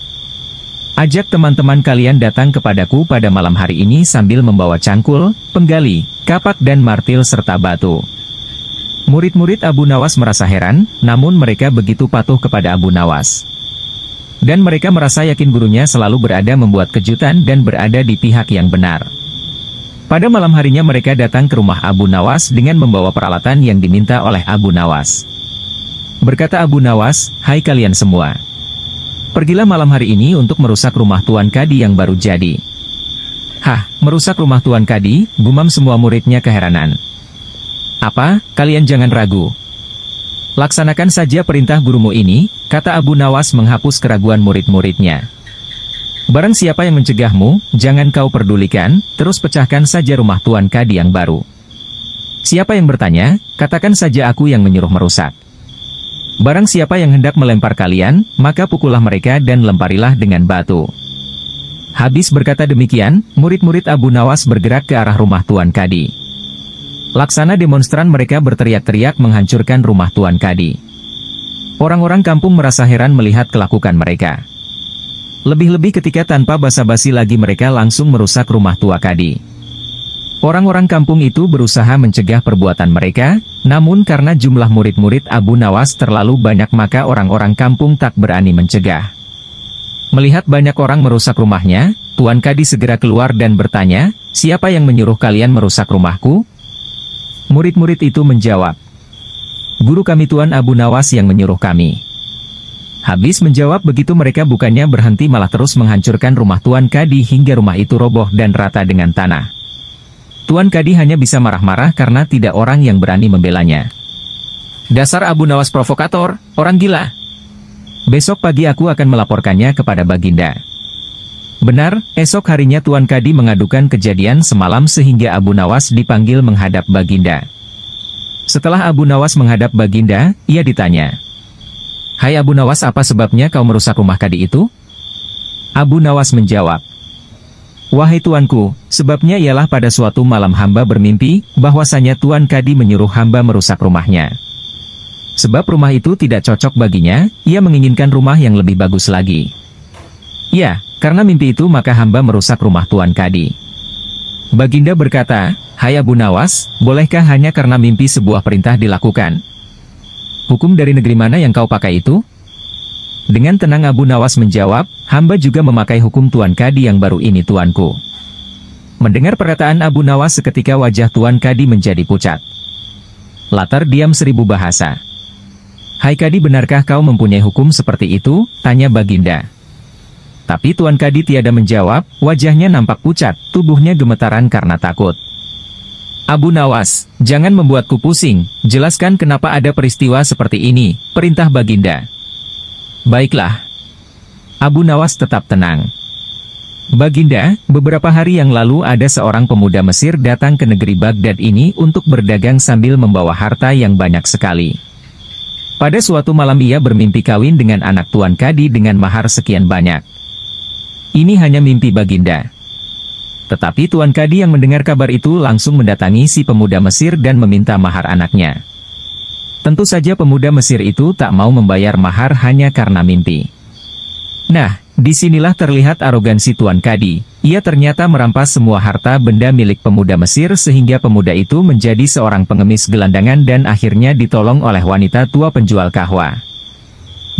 Speaker 1: Ajak teman-teman kalian datang kepadaku pada malam hari ini sambil membawa cangkul, penggali, kapak dan martil serta batu." Murid-murid Abu Nawas merasa heran, namun mereka begitu patuh kepada Abu Nawas. Dan mereka merasa yakin gurunya selalu berada membuat kejutan dan berada di pihak yang benar. Pada malam harinya mereka datang ke rumah Abu Nawas dengan membawa peralatan yang diminta oleh Abu Nawas. Berkata Abu Nawas, "Hai kalian semua. Pergilah malam hari ini untuk merusak rumah Tuan Kadi yang baru jadi." "Hah, merusak rumah Tuan Kadi?" gumam semua muridnya keheranan. "Apa, kalian jangan ragu. Laksanakan saja perintah gurumu ini," kata Abu Nawas menghapus keraguan murid-muridnya. "Barang siapa yang mencegahmu, jangan kau pedulikan, terus pecahkan saja rumah Tuan Kadi yang baru. Siapa yang bertanya, katakan saja aku yang menyuruh merusak. Barang siapa yang hendak melempar kalian, maka pukullah mereka dan lemparilah dengan batu." Habis berkata demikian, murid-murid Abu Nawas bergerak ke arah rumah Tuan Kadi. Laksana demonstran mereka berteriak-teriak menghancurkan rumah Tuan Kadi. Orang-orang kampung merasa heran melihat kelakukan mereka. Lebih-lebih ketika tanpa basa-basi lagi mereka langsung merusak rumah Tua Kadi. Orang-orang kampung itu berusaha mencegah perbuatan mereka, namun karena jumlah murid-murid Abu Nawas terlalu banyak maka orang-orang kampung tak berani mencegah. Melihat banyak orang merusak rumahnya, Tuan Kadi segera keluar dan bertanya, "Siapa yang menyuruh kalian merusak rumahku?" Murid-murid itu menjawab, "Guru kami Tuan Abu Nawas yang menyuruh kami." Habis menjawab begitu mereka bukannya berhenti malah terus menghancurkan rumah Tuan Kadi hingga rumah itu roboh dan rata dengan tanah. Tuan Kadi hanya bisa marah-marah karena tidak orang yang berani membelanya. "Dasar Abu Nawas provokator, orang gila. Besok pagi aku akan melaporkannya kepada Baginda." Benar, esok harinya Tuan Kadi mengadukan kejadian semalam sehingga Abu Nawas dipanggil menghadap Baginda. Setelah Abu Nawas menghadap Baginda, ia ditanya, "Hai Abu Nawas, apa sebabnya kau merusak rumah Kadi itu?" Abu Nawas menjawab, "Wahai tuanku, sebabnya ialah pada suatu malam hamba bermimpi, bahwasanya Tuan Kadi menyuruh hamba merusak rumahnya. Sebab rumah itu tidak cocok baginya, ia menginginkan rumah yang lebih bagus lagi. Ya, karena mimpi itu maka hamba merusak rumah Tuan Kadi." Baginda berkata, "Hai Abu Nawas, bolehkah hanya karena mimpi sebuah perintah dilakukan? Hukum dari negeri mana yang kau pakai itu?" Dengan tenang Abu Nawas menjawab, "Hamba juga memakai hukum Tuan Kadi yang baru ini tuanku." Mendengar perkataan Abu Nawas seketika wajah Tuan Kadi menjadi pucat. Latar diam 1000 bahasa. "Hai Kadi, benarkah kau mempunyai hukum seperti itu?" tanya Baginda. Tapi Tuan Kadi tiada menjawab, wajahnya nampak pucat, tubuhnya gemetaran karena takut. "Abu Nawas, jangan membuatku pusing, jelaskan kenapa ada peristiwa seperti ini," perintah Baginda. "Baiklah." Abu Nawas tetap tenang. "Baginda, beberapa hari yang lalu ada seorang pemuda Mesir datang ke negeri Baghdad ini untuk berdagang sambil membawa harta yang banyak sekali. Pada suatu malam ia bermimpi kawin dengan anak Tuan Kadi dengan mahar sekian banyak. Ini hanya mimpi Baginda." Tetapi Tuan Kadi yang mendengar kabar itu langsung mendatangi si pemuda Mesir dan meminta mahar anaknya. Tentu saja pemuda Mesir itu tak mau membayar mahar hanya karena mimpi. Nah, disinilah terlihat arogansi Tuan Kadi. Ia ternyata merampas semua harta benda milik pemuda Mesir sehingga pemuda itu menjadi seorang pengemis gelandangan dan akhirnya ditolong oleh wanita tua penjual kahwa.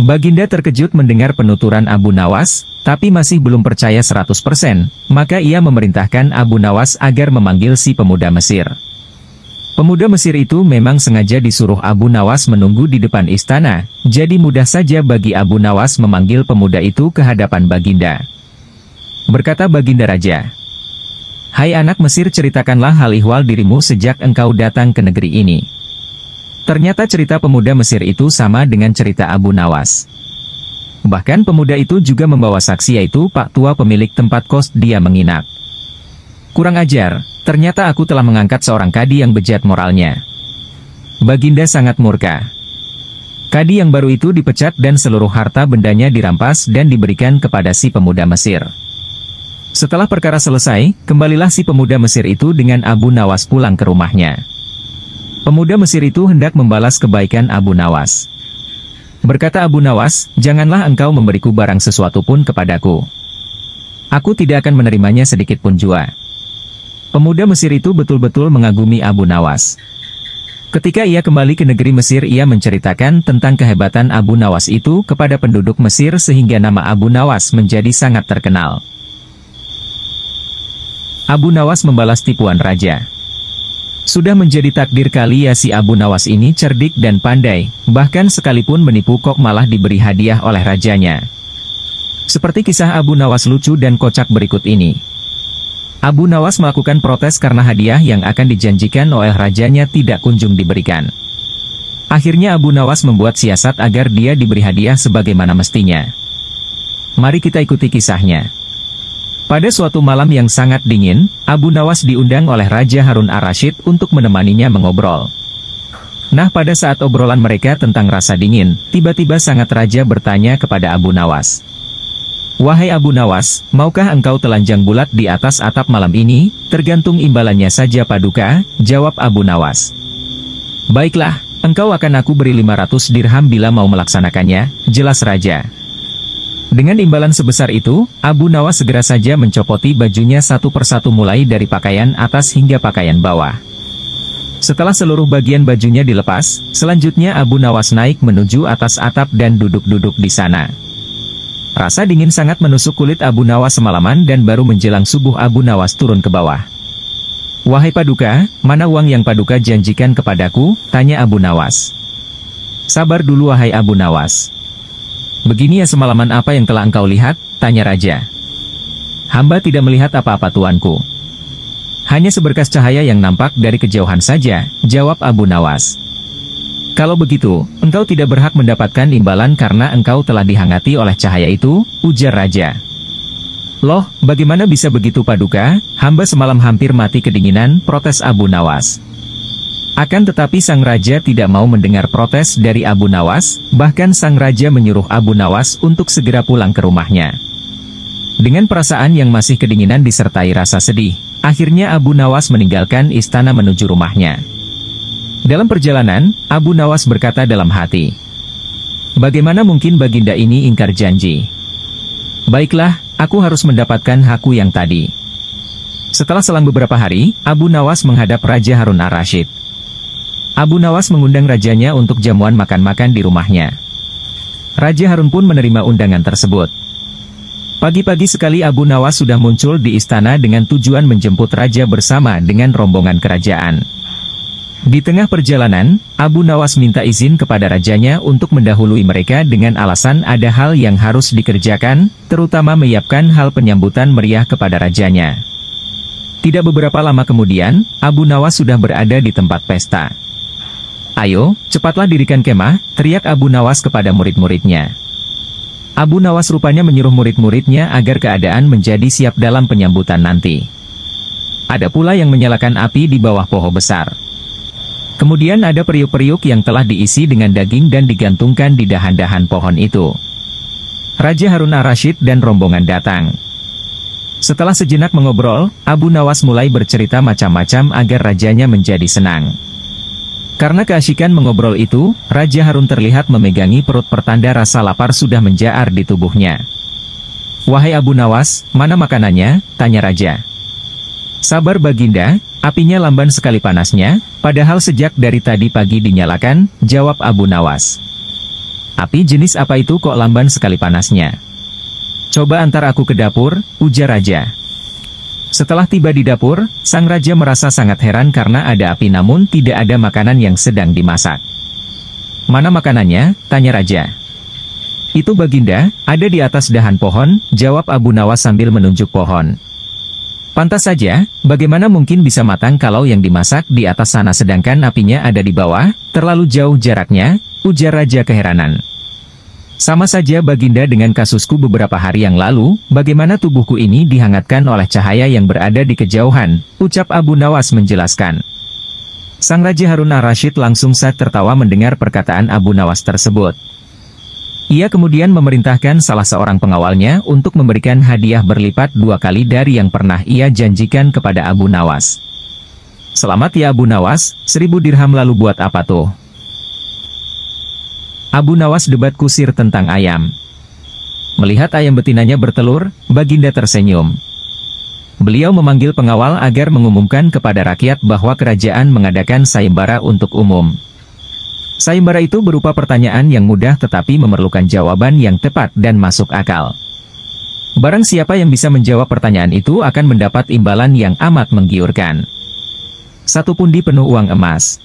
Speaker 1: Baginda terkejut mendengar penuturan Abu Nawas, tapi masih belum percaya 100%, maka ia memerintahkan Abu Nawas agar memanggil si pemuda Mesir. Pemuda Mesir itu memang sengaja disuruh Abu Nawas menunggu di depan istana, jadi mudah saja bagi Abu Nawas memanggil pemuda itu ke hadapan Baginda. Berkata Baginda Raja, "Hai anak Mesir, ceritakanlah hal ihwal dirimu sejak engkau datang ke negeri ini." Ternyata cerita pemuda Mesir itu sama dengan cerita Abu Nawas. Bahkan pemuda itu juga membawa saksi yaitu Pak Tua pemilik tempat kos dia menginap. "Kurang ajar, ternyata aku telah mengangkat seorang kadi yang bejat moralnya." Baginda sangat murka. Kadi yang baru itu dipecat dan seluruh harta bendanya dirampas dan diberikan kepada si pemuda Mesir. Setelah perkara selesai, kembalilah si pemuda Mesir itu dengan Abu Nawas pulang ke rumahnya. Pemuda Mesir itu hendak membalas kebaikan Abu Nawas. Berkata Abu Nawas, "Janganlah engkau memberiku barang sesuatu pun kepadaku. Aku tidak akan menerimanya sedikit pun jua." Pemuda Mesir itu betul-betul mengagumi Abu Nawas. Ketika ia kembali ke negeri Mesir, ia menceritakan tentang kehebatan Abu Nawas itu kepada penduduk Mesir sehingga nama Abu Nawas menjadi sangat terkenal. Abu Nawas membalas tipuan raja. Sudah menjadi takdir kalian si Abu Nawas ini cerdik dan pandai, bahkan sekalipun menipu kok malah diberi hadiah oleh rajanya. Seperti kisah Abu Nawas lucu dan kocak berikut ini. Abu Nawas melakukan protes karena hadiah yang akan dijanjikan oleh rajanya tidak kunjung diberikan. Akhirnya Abu Nawas membuat siasat agar dia diberi hadiah sebagaimana mestinya. Mari kita ikuti kisahnya. Pada suatu malam yang sangat dingin, Abu Nawas diundang oleh Raja Harun ar-Rasyid untuk menemaninya mengobrol. Nah, pada saat obrolan mereka tentang rasa dingin, tiba-tiba sangat raja bertanya kepada Abu Nawas. "Wahai Abu Nawas, maukah engkau telanjang bulat di atas atap malam ini? Tergantung imbalannya saja Paduka," jawab Abu Nawas. "Baiklah, engkau akan aku beri 500 dirham bila mau melaksanakannya," jelas raja. Dengan imbalan sebesar itu, Abu Nawas segera saja mencopoti bajunya satu persatu mulai dari pakaian atas hingga pakaian bawah. Setelah seluruh bagian bajunya dilepas, selanjutnya Abu Nawas naik menuju atas atap dan duduk-duduk di sana. Rasa dingin sangat menusuk kulit Abu Nawas semalaman dan baru menjelang subuh Abu Nawas turun ke bawah. "Wahai Paduka, mana uang yang Paduka janjikan kepadaku?" tanya Abu Nawas. "Sabar dulu wahai Abu Nawas. Begini ya, semalaman apa yang telah engkau lihat?" tanya raja. "Hamba tidak melihat apa-apa tuanku. Hanya seberkas cahaya yang nampak dari kejauhan saja," jawab Abu Nawas. "Kalau begitu, engkau tidak berhak mendapatkan imbalan karena engkau telah dihangati oleh cahaya itu," ujar raja. "Loh, bagaimana bisa begitu Paduka? Hamba semalam hampir mati kedinginan," protes Abu Nawas. Akan tetapi sang raja tidak mau mendengar protes dari Abu Nawas, bahkan sang raja menyuruh Abu Nawas untuk segera pulang ke rumahnya. Dengan perasaan yang masih kedinginan disertai rasa sedih, akhirnya Abu Nawas meninggalkan istana menuju rumahnya. Dalam perjalanan, Abu Nawas berkata dalam hati, "Bagaimana mungkin baginda ini ingkar janji? Baiklah, aku harus mendapatkan hakku yang tadi." Setelah selang beberapa hari, Abu Nawas menghadap Raja Harun ar-Rasyid. Abu Nawas mengundang rajanya untuk jamuan makan-makan di rumahnya. Raja Harun pun menerima undangan tersebut. Pagi-pagi sekali Abu Nawas sudah muncul di istana dengan tujuan menjemput raja bersama dengan rombongan kerajaan. Di tengah perjalanan, Abu Nawas minta izin kepada rajanya untuk mendahului mereka dengan alasan ada hal yang harus dikerjakan, terutama menyiapkan hal penyambutan meriah kepada rajanya. Tidak beberapa lama kemudian, Abu Nawas sudah berada di tempat pesta. "Ayo, cepatlah dirikan kemah," teriak Abu Nawas kepada murid-muridnya. Abu Nawas rupanya menyuruh murid-muridnya agar keadaan menjadi siap dalam penyambutan nanti. Ada pula yang menyalakan api di bawah pohon besar. Kemudian ada periuk-periuk yang telah diisi dengan daging dan digantungkan di dahan-dahan pohon itu. Raja Harun ar-Rasyid dan rombongan datang. Setelah sejenak mengobrol, Abu Nawas mulai bercerita macam-macam agar rajanya menjadi senang. Karena keasyikan mengobrol itu, Raja Harun terlihat memegangi perut pertanda rasa lapar sudah menjaar di tubuhnya. "Wahai Abu Nawas, mana makanannya?" tanya raja. "Sabar Baginda, apinya lamban sekali panasnya, padahal sejak dari tadi pagi dinyalakan," jawab Abu Nawas. "Api jenis apa itu kok lamban sekali panasnya?" "Coba antar aku ke dapur," ujar raja. Setelah tiba di dapur, sang raja merasa sangat heran karena ada api namun tidak ada makanan yang sedang dimasak. "Mana makanannya?" tanya raja. "Itu Baginda, ada di atas dahan pohon," jawab Abu Nawas sambil menunjuk pohon. "Pantas saja, bagaimana mungkin bisa matang kalau yang dimasak di atas sana sedangkan apinya ada di bawah, terlalu jauh jaraknya," ujar raja keheranan. "Sama saja Baginda dengan kasusku beberapa hari yang lalu, bagaimana tubuhku ini dihangatkan oleh cahaya yang berada di kejauhan," ucap Abu Nawas menjelaskan. Sang Raja Harun ar-Rasyid langsung tertawa mendengar perkataan Abu Nawas tersebut. Ia kemudian memerintahkan salah seorang pengawalnya untuk memberikan hadiah berlipat 2 kali dari yang pernah ia janjikan kepada Abu Nawas. "Selamat ya Abu Nawas, 1000 dirham lalu buat apa tuh?" Abu Nawas debat kusir tentang ayam. Melihat ayam betinanya bertelur, Baginda tersenyum. Beliau memanggil pengawal agar mengumumkan kepada rakyat bahwa kerajaan mengadakan sayembara untuk umum. Sayembara itu berupa pertanyaan yang mudah tetapi memerlukan jawaban yang tepat dan masuk akal. Barang siapa yang bisa menjawab pertanyaan itu akan mendapat imbalan yang amat menggiurkan. 1 pundi penuh uang emas.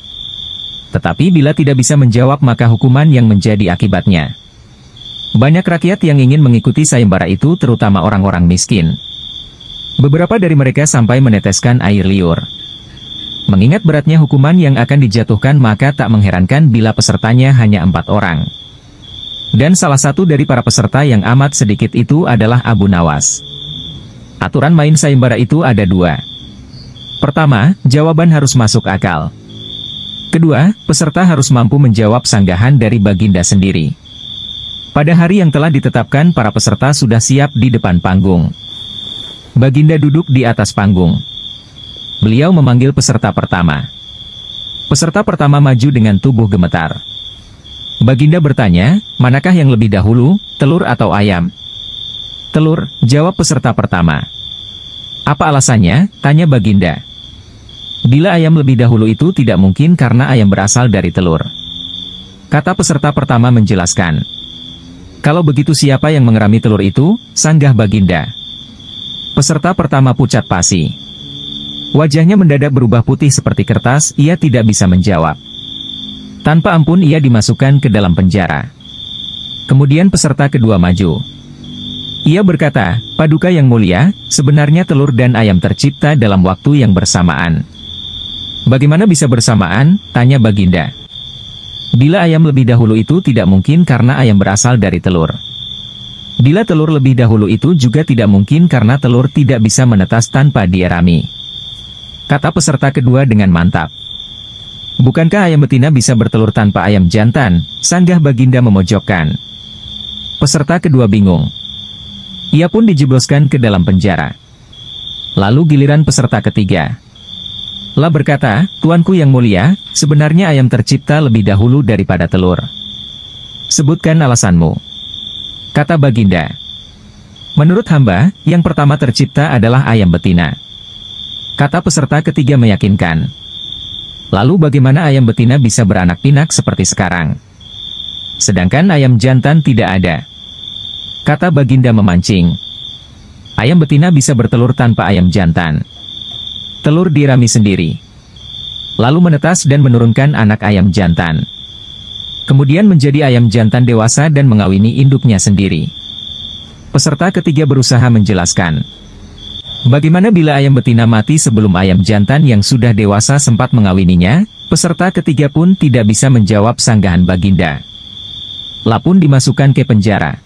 Speaker 1: Tetapi bila tidak bisa menjawab maka hukuman yang menjadi akibatnya. Banyak rakyat yang ingin mengikuti sayembara itu terutama orang-orang miskin. Beberapa dari mereka sampai meneteskan air liur. Mengingat beratnya hukuman yang akan dijatuhkan maka tak mengherankan bila pesertanya hanya 4 orang. Dan salah satu dari para peserta yang amat sedikit itu adalah Abu Nawas. Aturan main sayembara itu ada 2. Pertama, jawaban harus masuk akal. Kedua, peserta harus mampu menjawab sanggahan dari Baginda sendiri. Pada hari yang telah ditetapkan para peserta sudah siap di depan panggung. Baginda duduk di atas panggung. Beliau memanggil peserta pertama. Peserta pertama maju dengan tubuh gemetar. Baginda bertanya, manakah yang lebih dahulu, telur atau ayam? Telur, jawab peserta pertama. Apa alasannya? Tanya Baginda. Bila ayam lebih dahulu itu tidak mungkin karena ayam berasal dari telur. Kata peserta pertama menjelaskan. Kalau begitu siapa yang mengerami telur itu? Sanggah Baginda. Peserta pertama pucat pasi. Wajahnya mendadak berubah putih seperti kertas, ia tidak bisa menjawab. Tanpa ampun ia dimasukkan ke dalam penjara. Kemudian peserta kedua maju. Ia berkata, Paduka yang mulia, sebenarnya telur dan ayam tercipta dalam waktu yang bersamaan. Bagaimana bisa bersamaan? Tanya Baginda. Bila ayam lebih dahulu itu tidak mungkin karena ayam berasal dari telur. Bila telur lebih dahulu itu juga tidak mungkin karena telur tidak bisa menetas tanpa dierami. Kata peserta kedua dengan mantap. Bukankah ayam betina bisa bertelur tanpa ayam jantan? Sanggah Baginda memojokkan. Peserta kedua bingung. Ia pun dijebloskan ke dalam penjara. Lalu giliran peserta ketiga. Lah berkata, Tuanku yang mulia, sebenarnya ayam tercipta lebih dahulu daripada telur. Sebutkan alasanmu. Kata Baginda. Menurut hamba, yang pertama tercipta adalah ayam betina. Kata peserta ketiga meyakinkan. Lalu bagaimana ayam betina bisa beranak pinak seperti sekarang? Sedangkan ayam jantan tidak ada. Kata Baginda memancing. Ayam betina bisa bertelur tanpa ayam jantan. Telur dirami sendiri. Lalu menetas dan menurunkan anak ayam jantan. Kemudian menjadi ayam jantan dewasa dan mengawini induknya sendiri. Peserta ketiga berusaha menjelaskan. Bagaimana bila ayam betina mati sebelum ayam jantan yang sudah dewasa sempat mengawininya? Peserta ketiga pun tidak bisa menjawab sanggahan Baginda. Lah pun dimasukkan ke penjara.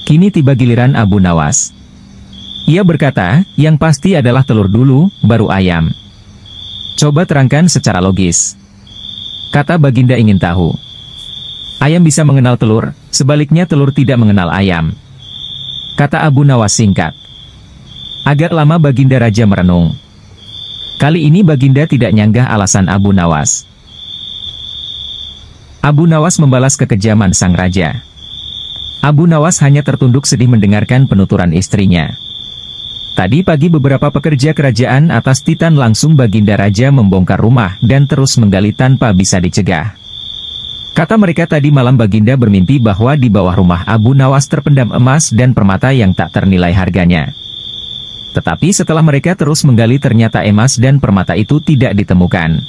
Speaker 1: Kini tiba giliran Abu Nawas. Ia berkata, yang pasti adalah telur dulu, baru ayam. Coba terangkan secara logis. Kata Baginda ingin tahu. Ayam bisa mengenal telur, sebaliknya telur tidak mengenal ayam. Kata Abu Nawas singkat. Agak lama Baginda Raja merenung. Kali ini Baginda tidak nyanggah alasan Abu Nawas. Abu Nawas membalas kekejaman sang raja. Abu Nawas hanya tertunduk sedih mendengarkan penuturan istrinya. Tadi pagi beberapa pekerja kerajaan atas Titan langsung Baginda Raja membongkar rumah dan terus menggali tanpa bisa dicegah. Kata mereka tadi malam Baginda bermimpi bahwa di bawah rumah Abu Nawas terpendam emas dan permata yang tak ternilai harganya. Tetapi setelah mereka terus menggali ternyata emas dan permata itu tidak ditemukan.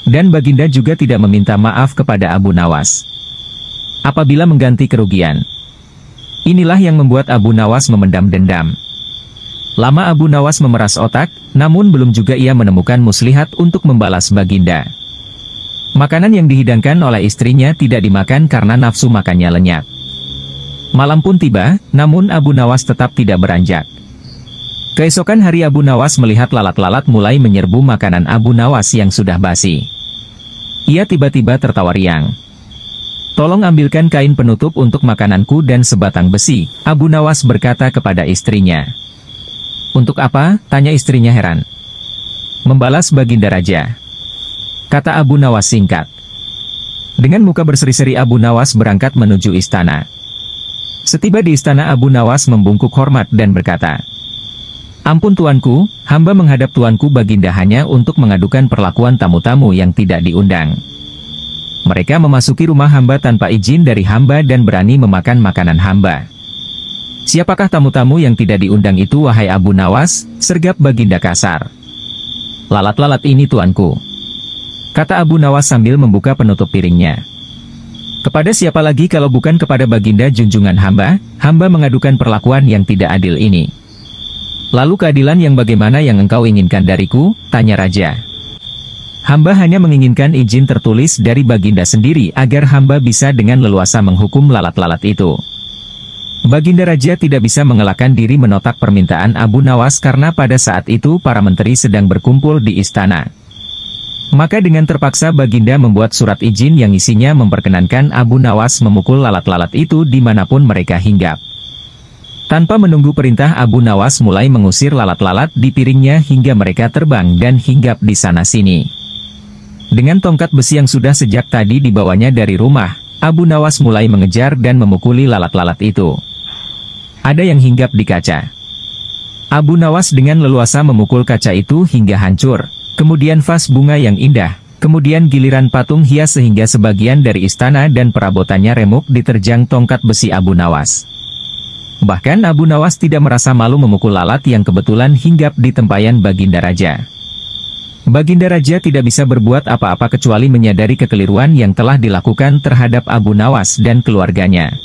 Speaker 1: Dan Baginda juga tidak meminta maaf kepada Abu Nawas apabila mengganti kerugian. Inilah yang membuat Abu Nawas memendam dendam. Lama Abu Nawas memeras otak, namun belum juga ia menemukan muslihat untuk membalas Baginda. Makanan yang dihidangkan oleh istrinya tidak dimakan karena nafsu makannya lenyap. Malam pun tiba, namun Abu Nawas tetap tidak beranjak. Keesokan hari Abu Nawas melihat lalat-lalat mulai menyerbu makanan Abu Nawas yang sudah basi. Ia tiba-tiba tertawa riang. Tolong ambilkan kain penutup untuk makananku dan sebatang besi, Abu Nawas berkata kepada istrinya. Untuk apa? Tanya istrinya heran. Membalas Baginda Raja. Kata Abu Nawas singkat. Dengan muka berseri-seri Abu Nawas berangkat menuju istana. Setiba di istana Abu Nawas membungkuk hormat dan berkata, Ampun tuanku, hamba menghadap tuanku Baginda hanya untuk mengadukan perlakuan tamu-tamu yang tidak diundang. Mereka memasuki rumah hamba tanpa izin dari hamba dan berani memakan makanan hamba. Siapakah tamu-tamu yang tidak diundang itu wahai Abu Nawas? Sergap Baginda kasar. Lalat-lalat ini tuanku, kata Abu Nawas sambil membuka penutup piringnya. Kepada siapa lagi kalau bukan kepada Baginda junjungan hamba mengadukan perlakuan yang tidak adil ini. Lalu keadilan yang bagaimana yang engkau inginkan dariku? Tanya raja. Hamba hanya menginginkan izin tertulis dari Baginda sendiri agar hamba bisa dengan leluasa menghukum lalat-lalat itu. Baginda raja tidak bisa mengelakkan diri menotak permintaan Abu Nawas karena pada saat itu para menteri sedang berkumpul di istana. Maka dengan terpaksa Baginda membuat surat izin yang isinya memperkenankan Abu Nawas memukul lalat-lalat itu dimanapun mereka hinggap. Tanpa menunggu perintah, Abu Nawas mulai mengusir lalat-lalat di piringnya hingga mereka terbang dan hinggap di sana-sini. Dengan tongkat besi yang sudah sejak tadi dibawanya dari rumah, Abu Nawas mulai mengejar dan memukuli lalat-lalat itu. Ada yang hinggap di kaca. Abu Nawas dengan leluasa memukul kaca itu hingga hancur. Kemudian vas bunga yang indah, kemudian giliran patung hias sehingga sebagian dari istana dan perabotannya remuk diterjang tongkat besi Abu Nawas. Bahkan Abu Nawas tidak merasa malu memukul lalat yang kebetulan hinggap di tempayan Baginda Raja. Baginda Raja tidak bisa berbuat apa-apa kecuali menyadari kekeliruan yang telah dilakukan terhadap Abu Nawas dan keluarganya.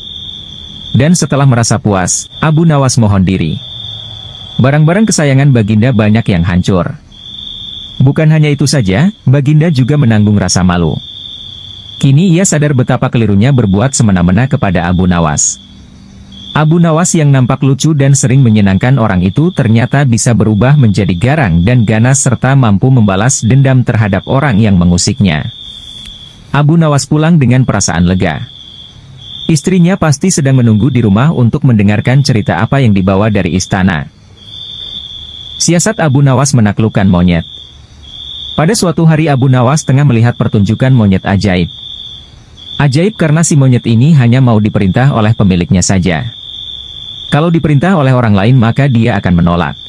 Speaker 1: Dan setelah merasa puas, Abu Nawas mohon diri. Barang-barang kesayangan Baginda banyak yang hancur. Bukan hanya itu saja, Baginda juga menanggung rasa malu. Kini ia sadar betapa kelirunya berbuat semena-mena kepada Abu Nawas. Abu Nawas yang nampak lucu dan sering menyenangkan orang itu ternyata bisa berubah menjadi garang dan ganas serta mampu membalas dendam terhadap orang yang mengusiknya. Abu Nawas pulang dengan perasaan lega. Istrinya pasti sedang menunggu di rumah untuk mendengarkan cerita apa yang dibawa dari istana. Siasat Abu Nawas menaklukkan monyet. Pada suatu hari Abu Nawas tengah melihat pertunjukan monyet ajaib. Ajaib karena si monyet ini hanya mau diperintah oleh pemiliknya saja. Kalau diperintah oleh orang lain maka dia akan menolak.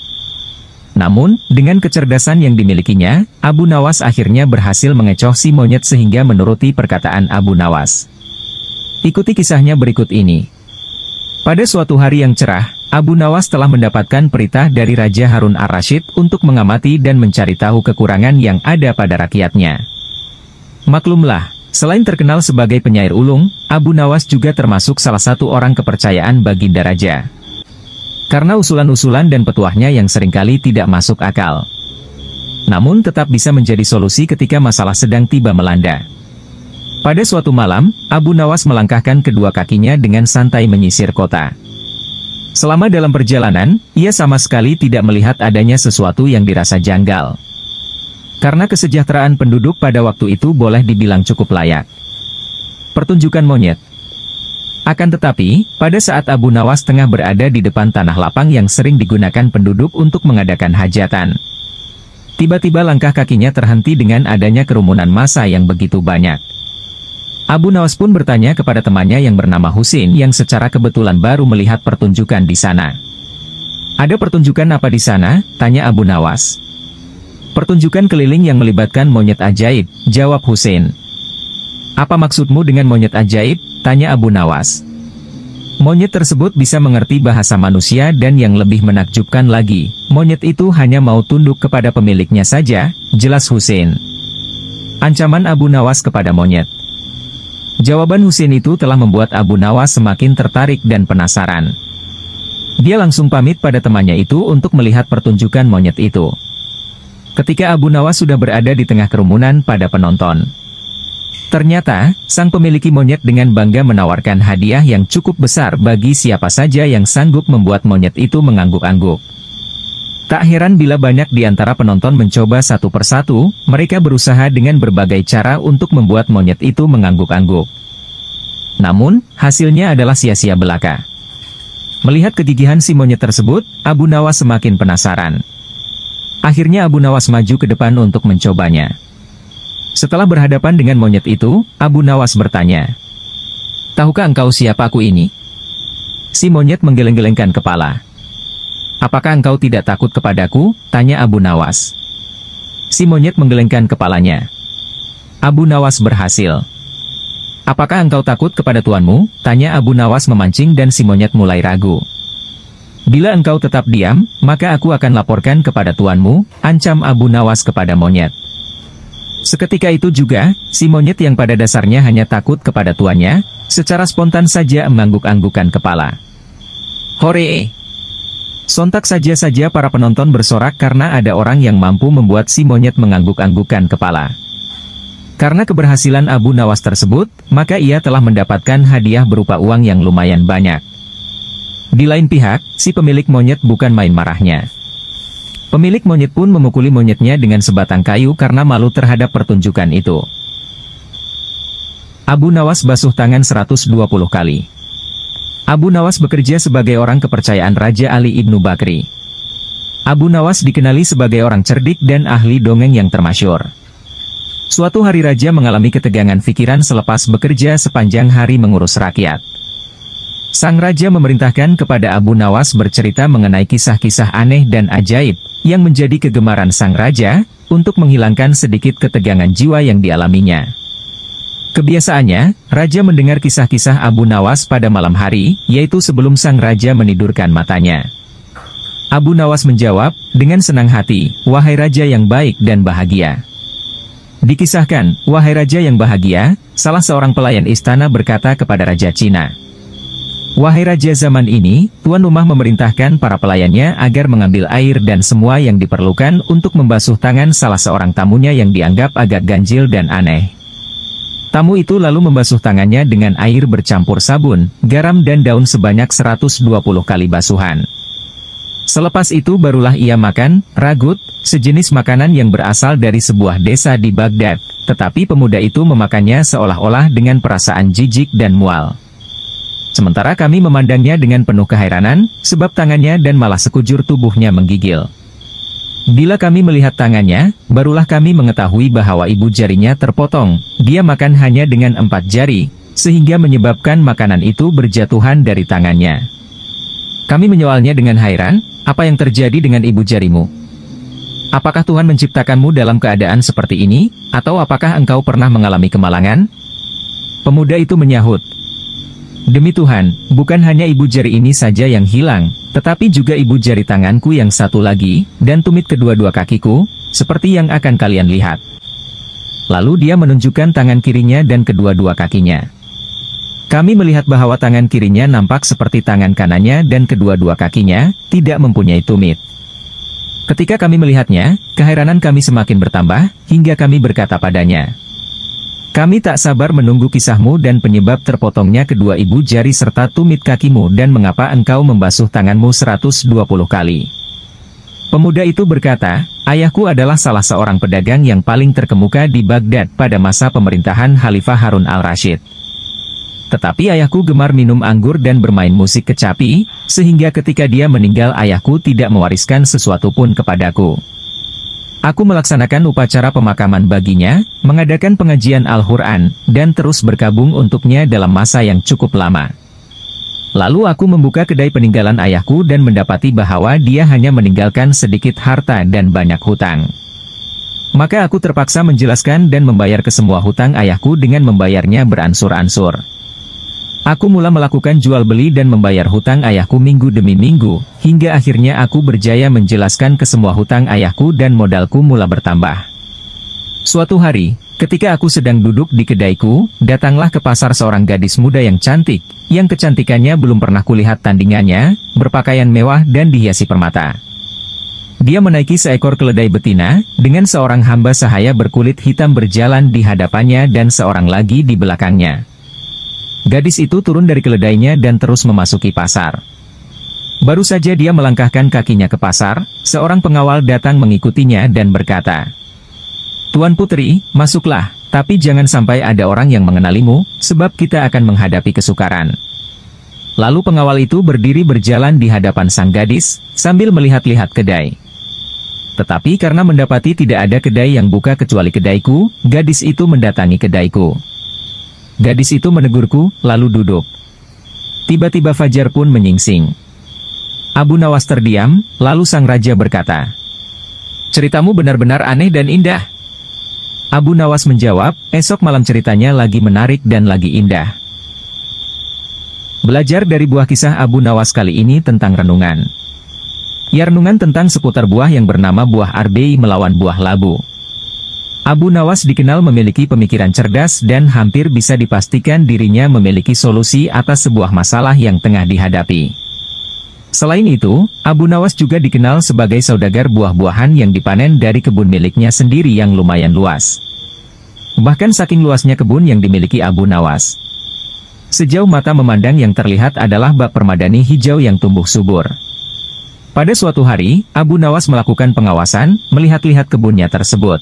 Speaker 1: Namun, dengan kecerdasan yang dimilikinya, Abu Nawas akhirnya berhasil mengecoh si monyet sehingga menuruti perkataan Abu Nawas. Ikuti kisahnya berikut ini. Pada suatu hari yang cerah, Abu Nawas telah mendapatkan perintah dari Raja Harun ar-Rasyid untuk mengamati dan mencari tahu kekurangan yang ada pada rakyatnya. Maklumlah, selain terkenal sebagai penyair ulung, Abu Nawas juga termasuk salah satu orang kepercayaan Baginda Raja. Karena usulan-usulan dan petuahnya yang seringkali tidak masuk akal. Namun tetap bisa menjadi solusi ketika masalah sedang tiba melanda. Pada suatu malam, Abu Nawas melangkahkan kedua kakinya dengan santai menyisir kota. Selama dalam perjalanan, ia sama sekali tidak melihat adanya sesuatu yang dirasa janggal. Karena kesejahteraan penduduk pada waktu itu boleh dibilang cukup layak. Pertunjukan monyet. Akan tetapi, pada saat Abu Nawas tengah berada di depan tanah lapang yang sering digunakan penduduk untuk mengadakan hajatan. Tiba-tiba langkah kakinya terhenti dengan adanya kerumunan massa yang begitu banyak. Abu Nawas pun bertanya kepada temannya yang bernama Husin yang secara kebetulan baru melihat pertunjukan di sana. Ada pertunjukan apa di sana? Tanya Abu Nawas. Pertunjukan keliling yang melibatkan monyet ajaib, jawab Husin. Apa maksudmu dengan monyet ajaib? Tanya Abu Nawas. Monyet tersebut bisa mengerti bahasa manusia dan yang lebih menakjubkan lagi, monyet itu hanya mau tunduk kepada pemiliknya saja, jelas Husin. Ancaman Abu Nawas kepada monyet. Jawaban Husin itu telah membuat Abu Nawas semakin tertarik dan penasaran. Dia langsung pamit pada temannya itu untuk melihat pertunjukan monyet itu. Ketika Abu Nawas sudah berada di tengah kerumunan pada penonton. Ternyata, sang pemilik monyet dengan bangga menawarkan hadiah yang cukup besar bagi siapa saja yang sanggup membuat monyet itu mengangguk-angguk. Tak heran bila banyak di antara penonton mencoba satu persatu, mereka berusaha dengan berbagai cara untuk membuat monyet itu mengangguk-angguk. Namun, hasilnya adalah sia-sia belaka. Melihat kegigihan si monyet tersebut, Abu Nawas semakin penasaran. Akhirnya Abu Nawas maju ke depan untuk mencobanya. Setelah berhadapan dengan monyet itu, Abu Nawas bertanya, "Tahukah engkau siapa aku ini?" Si monyet menggeleng-gelengkan kepala. apakah engkau tidak takut kepadaku? Tanya Abu Nawas. Si monyet menggelengkan kepalanya. Abu Nawas berhasil. Apakah engkau takut kepada tuanmu? Tanya Abu Nawas memancing dan si monyet mulai ragu. Bila engkau tetap diam, maka aku akan laporkan kepada tuanmu, ancam Abu Nawas kepada monyet. Seketika itu juga, si monyet yang pada dasarnya hanya takut kepada tuannya, secara spontan saja mengangguk-anggukan kepala. Hore! Sontak saja para penonton bersorak karena ada orang yang mampu membuat si monyet mengangguk-anggukan kepala. Karena keberhasilan Abu Nawas tersebut, maka ia telah mendapatkan hadiah berupa uang yang lumayan banyak. Di lain pihak, si pemilik monyet bukan main marahnya. Pemilik monyet pun memukuli monyetnya dengan sebatang kayu karena malu terhadap pertunjukan itu. Abu Nawas basuh tangan 120 kali. Abu Nawas bekerja sebagai orang kepercayaan Raja Ali Ibnu Bakri. Abu Nawas dikenali sebagai orang cerdik dan ahli dongeng yang termasyur. Suatu hari Raja mengalami ketegangan pikiran selepas bekerja sepanjang hari mengurus rakyat. Sang Raja memerintahkan kepada Abu Nawas bercerita mengenai kisah-kisah aneh dan ajaib, yang menjadi kegemaran Sang Raja, untuk menghilangkan sedikit ketegangan jiwa yang dialaminya. Kebiasaannya, Raja mendengar kisah-kisah Abu Nawas pada malam hari, yaitu sebelum Sang Raja menidurkan matanya. Abu Nawas menjawab, dengan senang hati, "Wahai Raja yang baik dan bahagia." Dikisahkan, wahai Raja yang bahagia, salah seorang pelayan istana berkata kepada Raja Cina. Wahai Raja zaman ini, tuan rumah memerintahkan para pelayannya agar mengambil air dan semua yang diperlukan untuk membasuh tangan salah seorang tamunya yang dianggap agak ganjil dan aneh. Tamu itu lalu membasuh tangannya dengan air bercampur sabun, garam dan daun sebanyak 120 kali basuhan. Selepas itu barulah ia makan ragut, sejenis makanan yang berasal dari sebuah desa di Baghdad, tetapi pemuda itu memakannya seolah-olah dengan perasaan jijik dan mual. Sementara kami memandangnya dengan penuh keheranan, sebab tangannya dan malah sekujur tubuhnya menggigil. Bila kami melihat tangannya, barulah kami mengetahui bahwa ibu jarinya terpotong, dia makan hanya dengan 4 jari, sehingga menyebabkan makanan itu berjatuhan dari tangannya. Kami menyoalnya dengan heran, apa yang terjadi dengan ibu jarimu? Apakah Tuhan menciptakanmu dalam keadaan seperti ini, atau apakah engkau pernah mengalami kemalangan? Pemuda itu menyahut, demi Tuhan, bukan hanya ibu jari ini saja yang hilang, tetapi juga ibu jari tanganku yang satu lagi, dan tumit kedua-dua kakiku, seperti yang akan kalian lihat. Lalu dia menunjukkan tangan kirinya dan kedua-dua kakinya. Kami melihat bahwa tangan kirinya nampak seperti tangan kanannya dan kedua-dua kakinya tidak mempunyai tumit. Ketika kami melihatnya, keheranan kami semakin bertambah, hingga kami berkata padanya, kami tak sabar menunggu kisahmu dan penyebab terpotongnya kedua ibu jari serta tumit kakimu dan mengapa engkau membasuh tanganmu 120 kali. Pemuda itu berkata, ayahku adalah salah seorang pedagang yang paling terkemuka di Baghdad pada masa pemerintahan Khalifah Harun al-Rashid. Tetapi ayahku gemar minum anggur dan bermain musik kecapi, sehingga ketika dia meninggal ayahku tidak mewariskan sesuatu pun kepadaku. Aku melaksanakan upacara pemakaman baginya, mengadakan pengajian Al-Quran, dan terus berkabung untuknya dalam masa yang cukup lama. Lalu aku membuka kedai peninggalan ayahku dan mendapati bahwa dia hanya meninggalkan sedikit harta dan banyak hutang. Maka aku terpaksa menjelaskan dan membayar ke semua hutang ayahku dengan membayarnya beransur-ansur. Aku mula melakukan jual beli dan membayar hutang ayahku minggu demi minggu, hingga akhirnya aku berjaya menjelaskan ke semua hutang ayahku dan modalku mula bertambah. Suatu hari, ketika aku sedang duduk di kedaiku, datanglah ke pasar seorang gadis muda yang cantik, yang kecantikannya belum pernah kulihat tandingannya, berpakaian mewah dan dihiasi permata. Dia menaiki seekor keledai betina, dengan seorang hamba sahaya berkulit hitam berjalan di hadapannya dan seorang lagi di belakangnya. Gadis itu turun dari keledainya dan terus memasuki pasar. Baru saja dia melangkahkan kakinya ke pasar, seorang pengawal datang mengikutinya dan berkata, Tuan Putri, masuklah, tapi jangan sampai ada orang yang mengenalimu, sebab kita akan menghadapi kesukaran. Lalu pengawal itu berdiri berjalan di hadapan sang gadis, sambil melihat-lihat kedai. Tetapi karena mendapati tidak ada kedai yang buka kecuali kedaiku, gadis itu mendatangi kedaiku. Gadis itu menegurku, lalu duduk. Tiba-tiba fajar pun menyingsing. Abu Nawas terdiam, lalu sang raja berkata, "Ceritamu benar-benar aneh dan indah." Abu Nawas menjawab, "Esok malam ceritanya lagi menarik dan lagi indah." Belajar dari buah kisah Abu Nawas kali ini tentang renungan. Ya, renungan tentang seputar buah yang bernama buah arbei melawan buah labu. Abu Nawas dikenal memiliki pemikiran cerdas dan hampir bisa dipastikan dirinya memiliki solusi atas sebuah masalah yang tengah dihadapi. Selain itu, Abu Nawas juga dikenal sebagai saudagar buah-buahan yang dipanen dari kebun miliknya sendiri yang lumayan luas. Bahkan saking luasnya kebun yang dimiliki Abu Nawas, sejauh mata memandang yang terlihat adalah bak permadani hijau yang tumbuh subur. Pada suatu hari, Abu Nawas melakukan pengawasan, melihat-lihat kebunnya tersebut.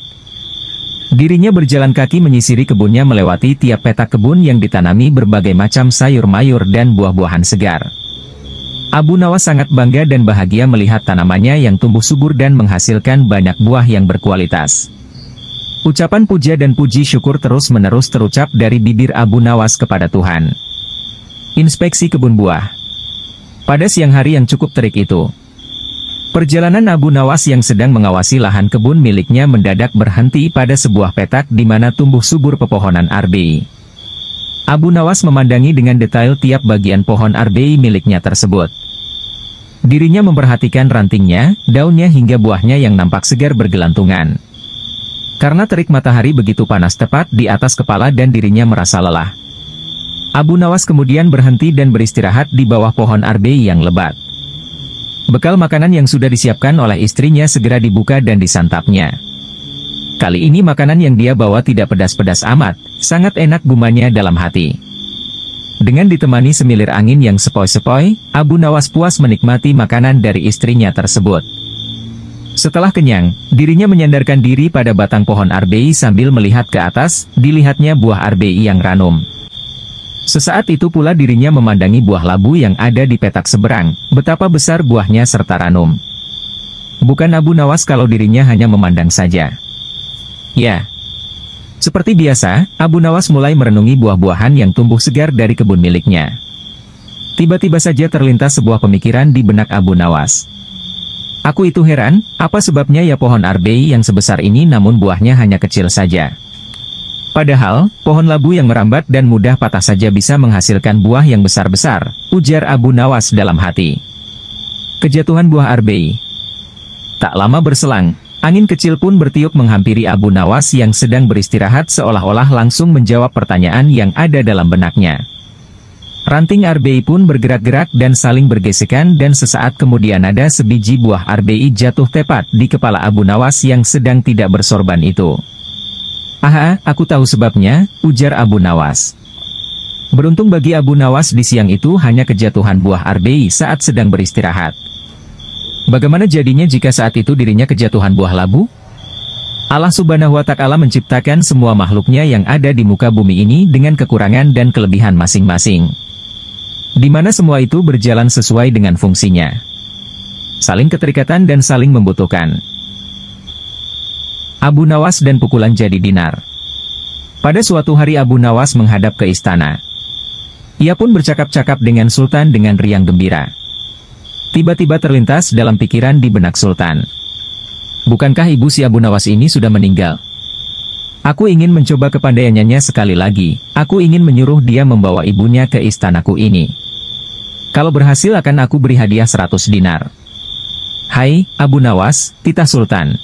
Speaker 1: Dirinya berjalan kaki menyisiri kebunnya melewati tiap petak kebun yang ditanami berbagai macam sayur mayur dan buah-buahan segar. Abu Nawas sangat bangga dan bahagia melihat tanamannya yang tumbuh subur dan menghasilkan banyak buah yang berkualitas. Ucapan puja dan puji syukur terus-menerus terucap dari bibir Abu Nawas kepada Tuhan. Inspeksi kebun buah. Pada siang hari yang cukup terik itu, perjalanan Abu Nawas yang sedang mengawasi lahan kebun miliknya mendadak berhenti pada sebuah petak di mana tumbuh subur pepohonan arbei. Abu Nawas memandangi dengan detail tiap bagian pohon arbei miliknya tersebut. Dirinya memperhatikan rantingnya, daunnya hingga buahnya yang nampak segar bergelantungan. Karena terik matahari begitu panas tepat di atas kepala dan dirinya merasa lelah, Abu Nawas kemudian berhenti dan beristirahat di bawah pohon arbei yang lebat. Bekal makanan yang sudah disiapkan oleh istrinya segera dibuka dan disantapnya. Kali ini makanan yang dia bawa tidak pedas-pedas amat, sangat enak gumanya dalam hati. Dengan ditemani semilir angin yang sepoi-sepoi, Abu Nawas puas menikmati makanan dari istrinya tersebut. Setelah kenyang, dirinya menyandarkan diri pada batang pohon arbei sambil melihat ke atas, dilihatnya buah arbei yang ranum. Sesaat itu pula dirinya memandangi buah labu yang ada di petak seberang, betapa besar buahnya serta ranum. Bukan Abu Nawas kalau dirinya hanya memandang saja. Ya, seperti biasa, Abu Nawas mulai merenungi buah-buahan yang tumbuh segar dari kebun miliknya. Tiba-tiba saja terlintas sebuah pemikiran di benak Abu Nawas. Aku itu heran, apa sebabnya ya pohon arbei yang sebesar ini namun buahnya hanya kecil saja. Padahal, pohon labu yang merambat dan mudah patah saja bisa menghasilkan buah yang besar-besar, ujar Abu Nawas dalam hati. Kejatuhan buah arbei. Tak lama berselang, angin kecil pun bertiup menghampiri Abu Nawas yang sedang beristirahat seolah-olah langsung menjawab pertanyaan yang ada dalam benaknya. Ranting arbei pun bergerak-gerak dan saling bergesekan dan sesaat kemudian ada sebiji buah arbei jatuh tepat di kepala Abu Nawas yang sedang tidak bersorban itu. Aha, aku tahu sebabnya, ujar Abu Nawas. Beruntung bagi Abu Nawas di siang itu hanya kejatuhan buah arbei saat sedang beristirahat. Bagaimana jadinya jika saat itu dirinya kejatuhan buah labu? Allah Subhanahu wa Ta'ala menciptakan semua makhluknya yang ada di muka bumi ini dengan kekurangan dan kelebihan masing-masing, di mana semua itu berjalan sesuai dengan fungsinya, saling keterikatan dan saling membutuhkan. Abu Nawas dan pukulan jadi dinar. Pada suatu hari Abu Nawas menghadap ke istana. Ia pun bercakap-cakap dengan Sultan dengan riang gembira. Tiba-tiba terlintas dalam pikiran di benak Sultan. Bukankah ibu si Abu Nawas ini sudah meninggal? Aku ingin mencoba kepandaiannya sekali lagi. Aku ingin menyuruh dia membawa ibunya ke istanaku ini. Kalau berhasil akan aku beri hadiah 100 dinar. Hai, Abu Nawas, titah Sultan.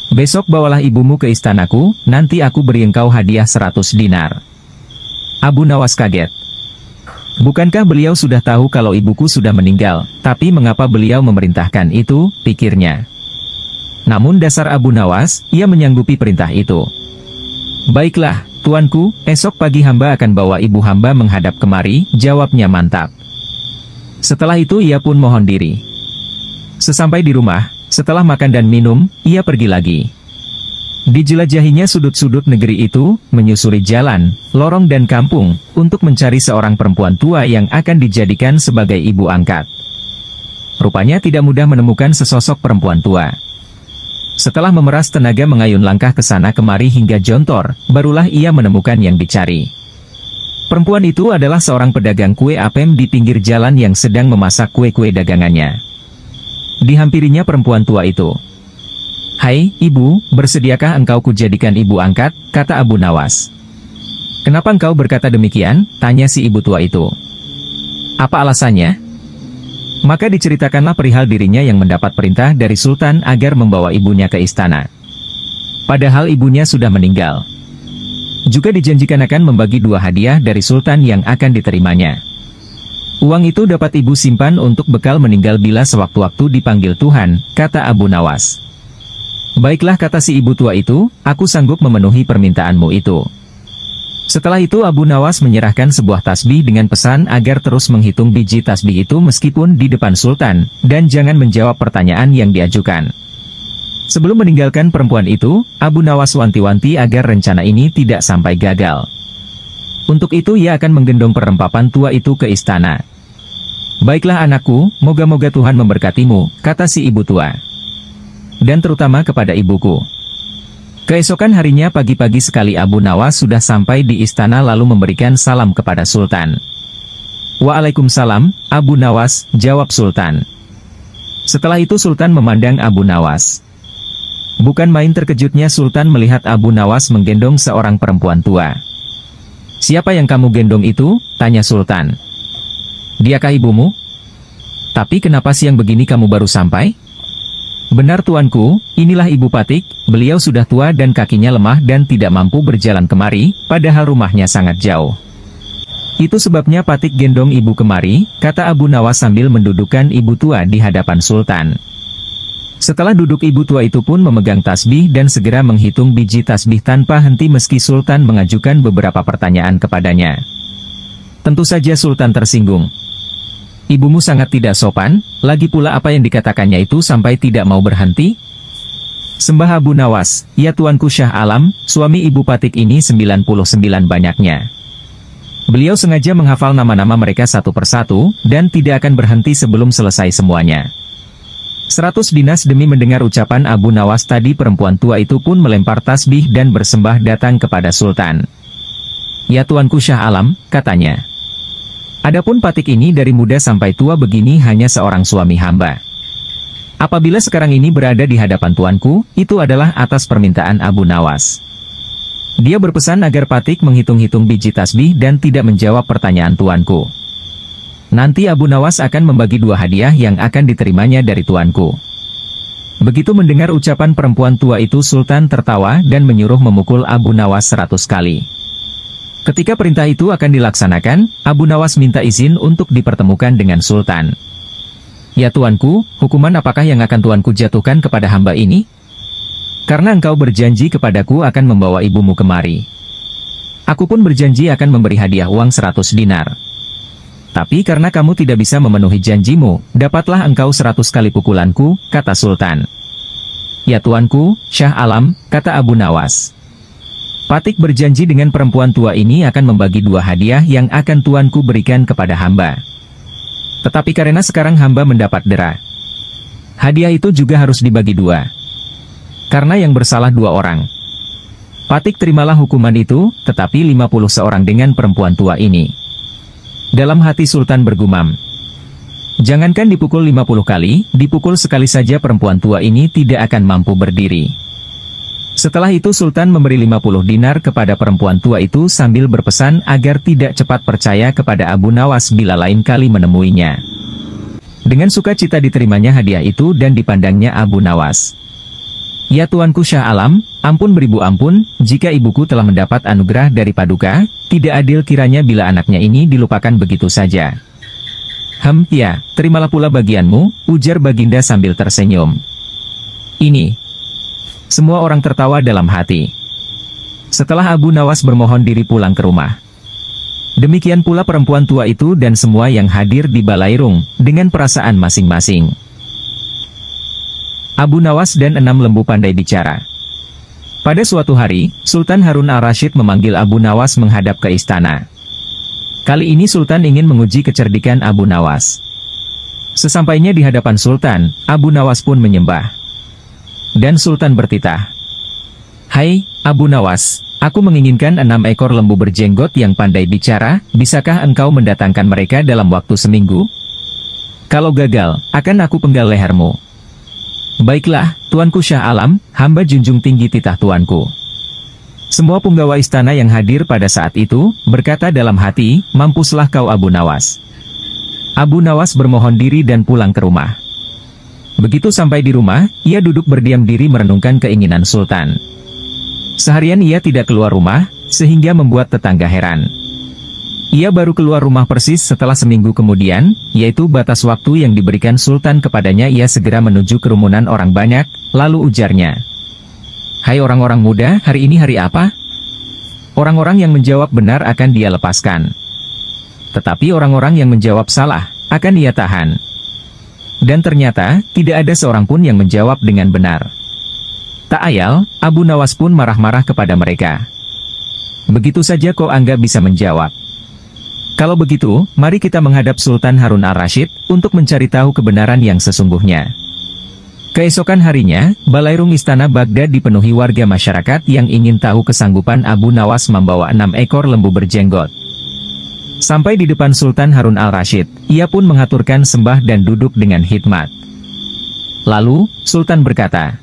Speaker 1: Besok bawalah ibumu ke istanaku, nanti aku beri engkau hadiah 100 dinar. Abu Nawas kaget. Bukankah beliau sudah tahu kalau ibuku sudah meninggal, tapi mengapa beliau memerintahkan itu, pikirnya. Namun dasar Abu Nawas, ia menyanggupi perintah itu. Baiklah, tuanku, esok pagi hamba akan bawa ibu hamba menghadap kemari, jawabnya mantap. Setelah itu ia pun mohon diri. Sesampai di rumah, setelah makan dan minum, ia pergi lagi. Dijelajahinya sudut-sudut negeri itu, menyusuri jalan, lorong dan kampung, untuk mencari seorang perempuan tua yang akan dijadikan sebagai ibu angkat. Rupanya tidak mudah menemukan sesosok perempuan tua. Setelah memeras tenaga mengayun langkah ke sana kemari hingga jontor, barulah ia menemukan yang dicari. Perempuan itu adalah seorang pedagang kue apem di pinggir jalan yang sedang memasak kue-kue dagangannya. Dihampirinya perempuan tua itu. "Hai, ibu, bersediakah engkau kujadikan ibu angkat?" kata Abu Nawas. "Kenapa engkau berkata demikian?" tanya si ibu tua itu. "Apa alasannya?" Maka diceritakanlah perihal dirinya yang mendapat perintah dari Sultan agar membawa ibunya ke istana. Padahal ibunya sudah meninggal. Juga dijanjikan akan membagi 2 hadiah dari Sultan yang akan diterimanya. "Uang itu dapat ibu simpan untuk bekal meninggal bila sewaktu-waktu dipanggil Tuhan," kata Abu Nawas. "Baiklah," kata si ibu tua itu, "aku sanggup memenuhi permintaanmu itu." Setelah itu Abu Nawas menyerahkan sebuah tasbih dengan pesan agar terus menghitung biji tasbih itu meskipun di depan Sultan, dan jangan menjawab pertanyaan yang diajukan. Sebelum meninggalkan perempuan itu, Abu Nawas wanti-wanti agar rencana ini tidak sampai gagal. Untuk itu ia akan menggendong perempapan tua itu ke istana. "Baiklah anakku, moga-moga Tuhan memberkatimu," kata si ibu tua. "Dan terutama kepada ibuku." Keesokan harinya pagi-pagi sekali Abu Nawas sudah sampai di istana lalu memberikan salam kepada Sultan. "Waalaikumsalam, Abu Nawas," jawab Sultan. Setelah itu Sultan memandang Abu Nawas. Bukan main terkejutnya Sultan melihat Abu Nawas menggendong seorang perempuan tua. "Siapa yang kamu gendong itu?" tanya Sultan. "Diakah ibumu? Tapi kenapa siang begini kamu baru sampai?" "Benar tuanku, inilah Ibu Patik, beliau sudah tua dan kakinya lemah dan tidak mampu berjalan kemari, padahal rumahnya sangat jauh. Itu sebabnya Patik gendong ibu kemari," kata Abu Nawas sambil mendudukkan ibu tua di hadapan Sultan. Setelah duduk ibu tua itu pun memegang tasbih dan segera menghitung biji tasbih tanpa henti meski Sultan mengajukan beberapa pertanyaan kepadanya. Tentu saja Sultan tersinggung. "Ibumu sangat tidak sopan, lagi pula apa yang dikatakannya itu sampai tidak mau berhenti?" "Sembah Abu Nawas, ya tuanku Syah Alam, suami Ibu Patik ini 99 banyaknya. Beliau sengaja menghafal nama-nama mereka satu persatu, dan tidak akan berhenti sebelum selesai semuanya." 100 dinas. Demi mendengar ucapan Abu Nawas tadi perempuan tua itu pun melempar tasbih dan bersembah datang kepada Sultan. "Ya tuanku Syah Alam," katanya. "Adapun Patik ini dari muda sampai tua begini hanya seorang suami hamba. Apabila sekarang ini berada di hadapan tuanku, itu adalah atas permintaan Abu Nawas. Dia berpesan agar Patik menghitung-hitung biji tasbih dan tidak menjawab pertanyaan tuanku. Nanti Abu Nawas akan membagi 2 hadiah yang akan diterimanya dari tuanku." Begitu mendengar ucapan perempuan tua itu Sultan tertawa dan menyuruh memukul Abu Nawas 100 kali. Ketika perintah itu akan dilaksanakan, Abu Nawas minta izin untuk dipertemukan dengan Sultan. "Ya tuanku, hukuman apakah yang akan tuanku jatuhkan kepada hamba ini? Karena engkau berjanji kepadaku akan membawa ibumu kemari. Aku pun berjanji akan memberi hadiah uang 100 dinar. Tapi karena kamu tidak bisa memenuhi janjimu, dapatlah engkau 100 kali pukulanku," kata Sultan. "Ya tuanku, Syah Alam," kata Abu Nawas. "Patik berjanji dengan perempuan tua ini akan membagi 2 hadiah yang akan tuanku berikan kepada hamba. Tetapi karena sekarang hamba mendapat dera, hadiah itu juga harus dibagi 2. Karena yang bersalah 2 orang. Patik terimalah hukuman itu, tetapi 50 seorang dengan perempuan tua ini." Dalam hati Sultan bergumam, jangankan dipukul 50 kali, dipukul sekali saja perempuan tua ini tidak akan mampu berdiri. Setelah itu Sultan memberi 50 dinar kepada perempuan tua itu sambil berpesan agar tidak cepat percaya kepada Abu Nawas bila lain kali menemuinya. Dengan sukacita diterimanya hadiah itu dan dipandangnya Abu Nawas. "Ya tuanku Syah Alam, ampun beribu ampun, jika ibuku telah mendapat anugerah dari Paduka, tidak adil kiranya bila anaknya ini dilupakan begitu saja." Ya, terimalah pula bagianmu," ujar Baginda sambil tersenyum. "Ini." Semua orang tertawa dalam hati. Setelah Abu Nawas bermohon diri pulang ke rumah. Demikian pula perempuan tua itu dan semua yang hadir di Balairung, dengan perasaan masing-masing. Abu Nawas dan 6 lembu pandai bicara. Pada suatu hari, Sultan Harun al-Rasyid memanggil Abu Nawas menghadap ke istana. Kali ini Sultan ingin menguji kecerdikan Abu Nawas. Sesampainya di hadapan Sultan, Abu Nawas pun menyembah. Dan Sultan bertitah, "Hai, Abu Nawas, Aku menginginkan 6 ekor lembu berjenggot yang pandai bicara, bisakah engkau mendatangkan mereka dalam waktu seminggu? Kalau gagal, akan aku penggal lehermu. Baiklah, Tuanku Syah Alam, hamba junjung tinggi titah tuanku. Semua punggawa istana yang hadir pada saat itu, berkata dalam hati, mampuslah kau Abu Nawas. Abu Nawas bermohon diri dan pulang ke rumah. Begitu sampai di rumah, ia duduk berdiam diri merenungkan keinginan Sultan. Seharian ia tidak keluar rumah, sehingga membuat tetangga heran. Ia baru keluar rumah persis setelah seminggu kemudian, yaitu batas waktu yang diberikan Sultan kepadanya. Ia segera menuju kerumunan orang banyak, lalu ujarnya. Hai orang-orang muda, hari ini hari apa? Orang-orang yang menjawab benar akan dia lepaskan. Tetapi orang-orang yang menjawab salah, akan ia tahan. Dan ternyata, tidak ada seorang pun yang menjawab dengan benar. Tak ayal, Abu Nawas pun marah-marah kepada mereka. Begitu saja kau anggap bisa menjawab. Kalau begitu, mari kita menghadap Sultan Harun al-Rashid, untuk mencari tahu kebenaran yang sesungguhnya. Keesokan harinya, balairung istana Baghdad dipenuhi warga masyarakat yang ingin tahu kesanggupan Abu Nawas membawa 6 ekor lembu berjenggot. Sampai di depan Sultan Harun al-Rashid, ia pun mengaturkan sembah dan duduk dengan hikmat. Lalu, Sultan berkata,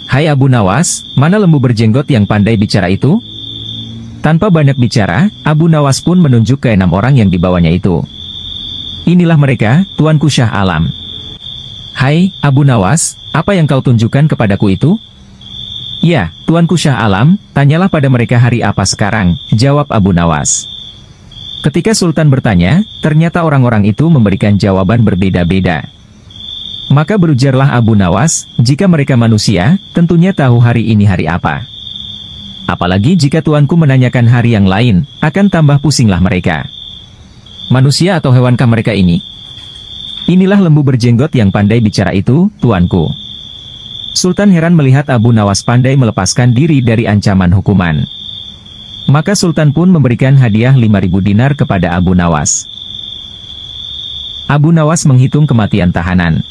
Speaker 1: Hai Abu Nawas, mana lembu berjenggot yang pandai bicara itu? Tanpa banyak bicara, Abu Nawas pun menunjuk ke 6 orang yang dibawanya itu. Inilah mereka, Tuanku Syah Alam. Hai, Abu Nawas, apa yang kau tunjukkan kepadaku itu? Ya, Tuanku Syah Alam, tanyalah pada mereka hari apa sekarang, jawab Abu Nawas. Ketika Sultan bertanya, ternyata orang-orang itu memberikan jawaban berbeda-beda. Maka berujarlah Abu Nawas, jika mereka manusia, tentunya tahu hari ini hari apa. Apalagi jika tuanku menanyakan hari yang lain, akan tambah pusinglah mereka. Manusia atau hewankah mereka ini? Inilah lembu berjenggot yang pandai bicara itu, tuanku. Sultan heran melihat Abu Nawas pandai melepaskan diri dari ancaman hukuman. Maka Sultan pun memberikan hadiah 5.000 dinar kepada Abu Nawas. Abu Nawas menghitung kematian tahanan.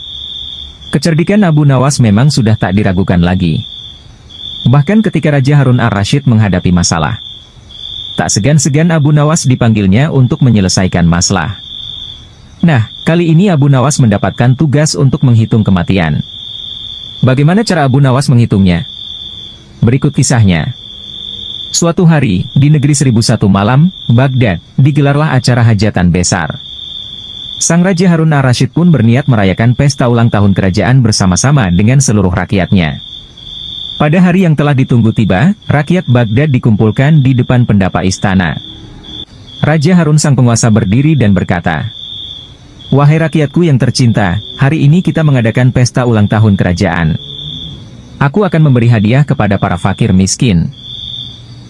Speaker 1: Kecerdikan Abu Nawas memang sudah tak diragukan lagi. Bahkan ketika Raja Harun al-Rashid menghadapi masalah, tak segan-segan Abu Nawas dipanggilnya untuk menyelesaikan masalah. Nah, kali ini Abu Nawas mendapatkan tugas untuk menghitung kematian. Bagaimana cara Abu Nawas menghitungnya? Berikut kisahnya. Suatu hari, di negeri 1001 malam, Baghdad, digelarlah acara hajatan besar. Sang Raja Harun al-Rashid pun berniat merayakan pesta ulang tahun kerajaan bersama-sama dengan seluruh rakyatnya. Pada hari yang telah ditunggu tiba, rakyat Baghdad dikumpulkan di depan pendapa istana. Raja Harun sang penguasa berdiri dan berkata, Wahai rakyatku yang tercinta, hari ini kita mengadakan pesta ulang tahun kerajaan. Aku akan memberi hadiah kepada para fakir miskin.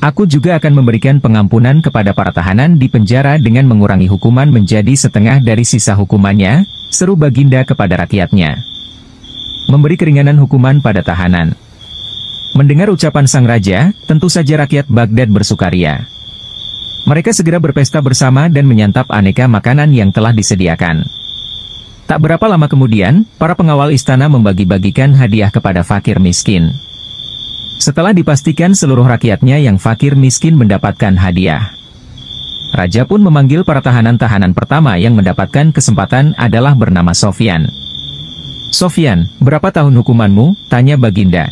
Speaker 1: Aku juga akan memberikan pengampunan kepada para tahanan di penjara dengan mengurangi hukuman menjadi setengah dari sisa hukumannya, seru Baginda kepada rakyatnya. Memberi keringanan hukuman pada tahanan. Mendengar ucapan sang raja, tentu saja rakyat Baghdad bersukaria. Mereka segera berpesta bersama dan menyantap aneka makanan yang telah disediakan. Tak berapa lama kemudian, para pengawal istana membagi-bagikan hadiah kepada fakir miskin. Setelah dipastikan seluruh rakyatnya yang fakir miskin mendapatkan hadiah, Raja pun memanggil para tahanan-tahanan pertama yang mendapatkan kesempatan adalah bernama Sofyan. Sofyan, berapa tahun hukumanmu? Tanya Baginda.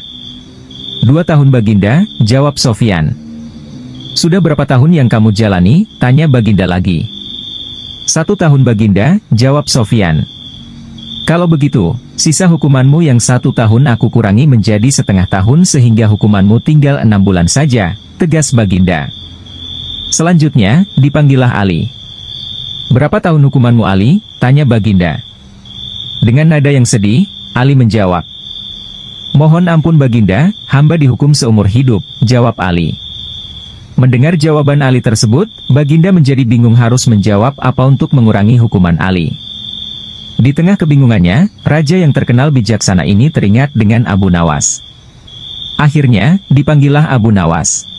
Speaker 1: 2 tahun Baginda, jawab Sofyan. Sudah berapa tahun yang kamu jalani? Tanya Baginda lagi. 1 tahun Baginda, jawab Sofyan. Kalau begitu, sisa hukumanmu yang 1 tahun aku kurangi menjadi setengah tahun sehingga hukumanmu tinggal 6 bulan saja, tegas Baginda. Selanjutnya, dipanggillah Ali. Berapa tahun hukumanmu Ali? Tanya Baginda. Dengan nada yang sedih, Ali menjawab. Mohon ampun Baginda, hamba dihukum seumur hidup, jawab Ali. Mendengar jawaban Ali tersebut, Baginda menjadi bingung harus menjawab apa untuk mengurangi hukuman Ali. Di tengah kebingungannya, raja yang terkenal bijaksana ini teringat dengan Abu Nawas. Akhirnya, dipanggillah Abu Nawas.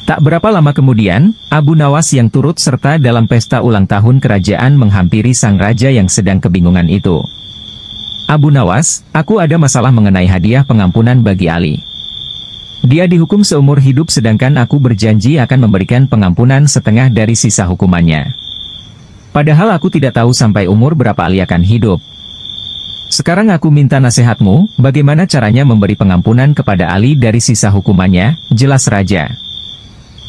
Speaker 1: Tak berapa lama kemudian, Abu Nawas yang turut serta dalam pesta ulang tahun kerajaan menghampiri sang raja yang sedang kebingungan itu. Abu Nawas, aku ada masalah mengenai hadiah pengampunan bagi Ali. Dia dihukum seumur hidup sedangkan aku berjanji akan memberikan pengampunan setengah dari sisa hukumannya. Padahal aku tidak tahu sampai umur berapa Ali akan hidup. Sekarang aku minta nasihatmu, bagaimana caranya memberi pengampunan kepada Ali dari sisa hukumannya, jelas raja.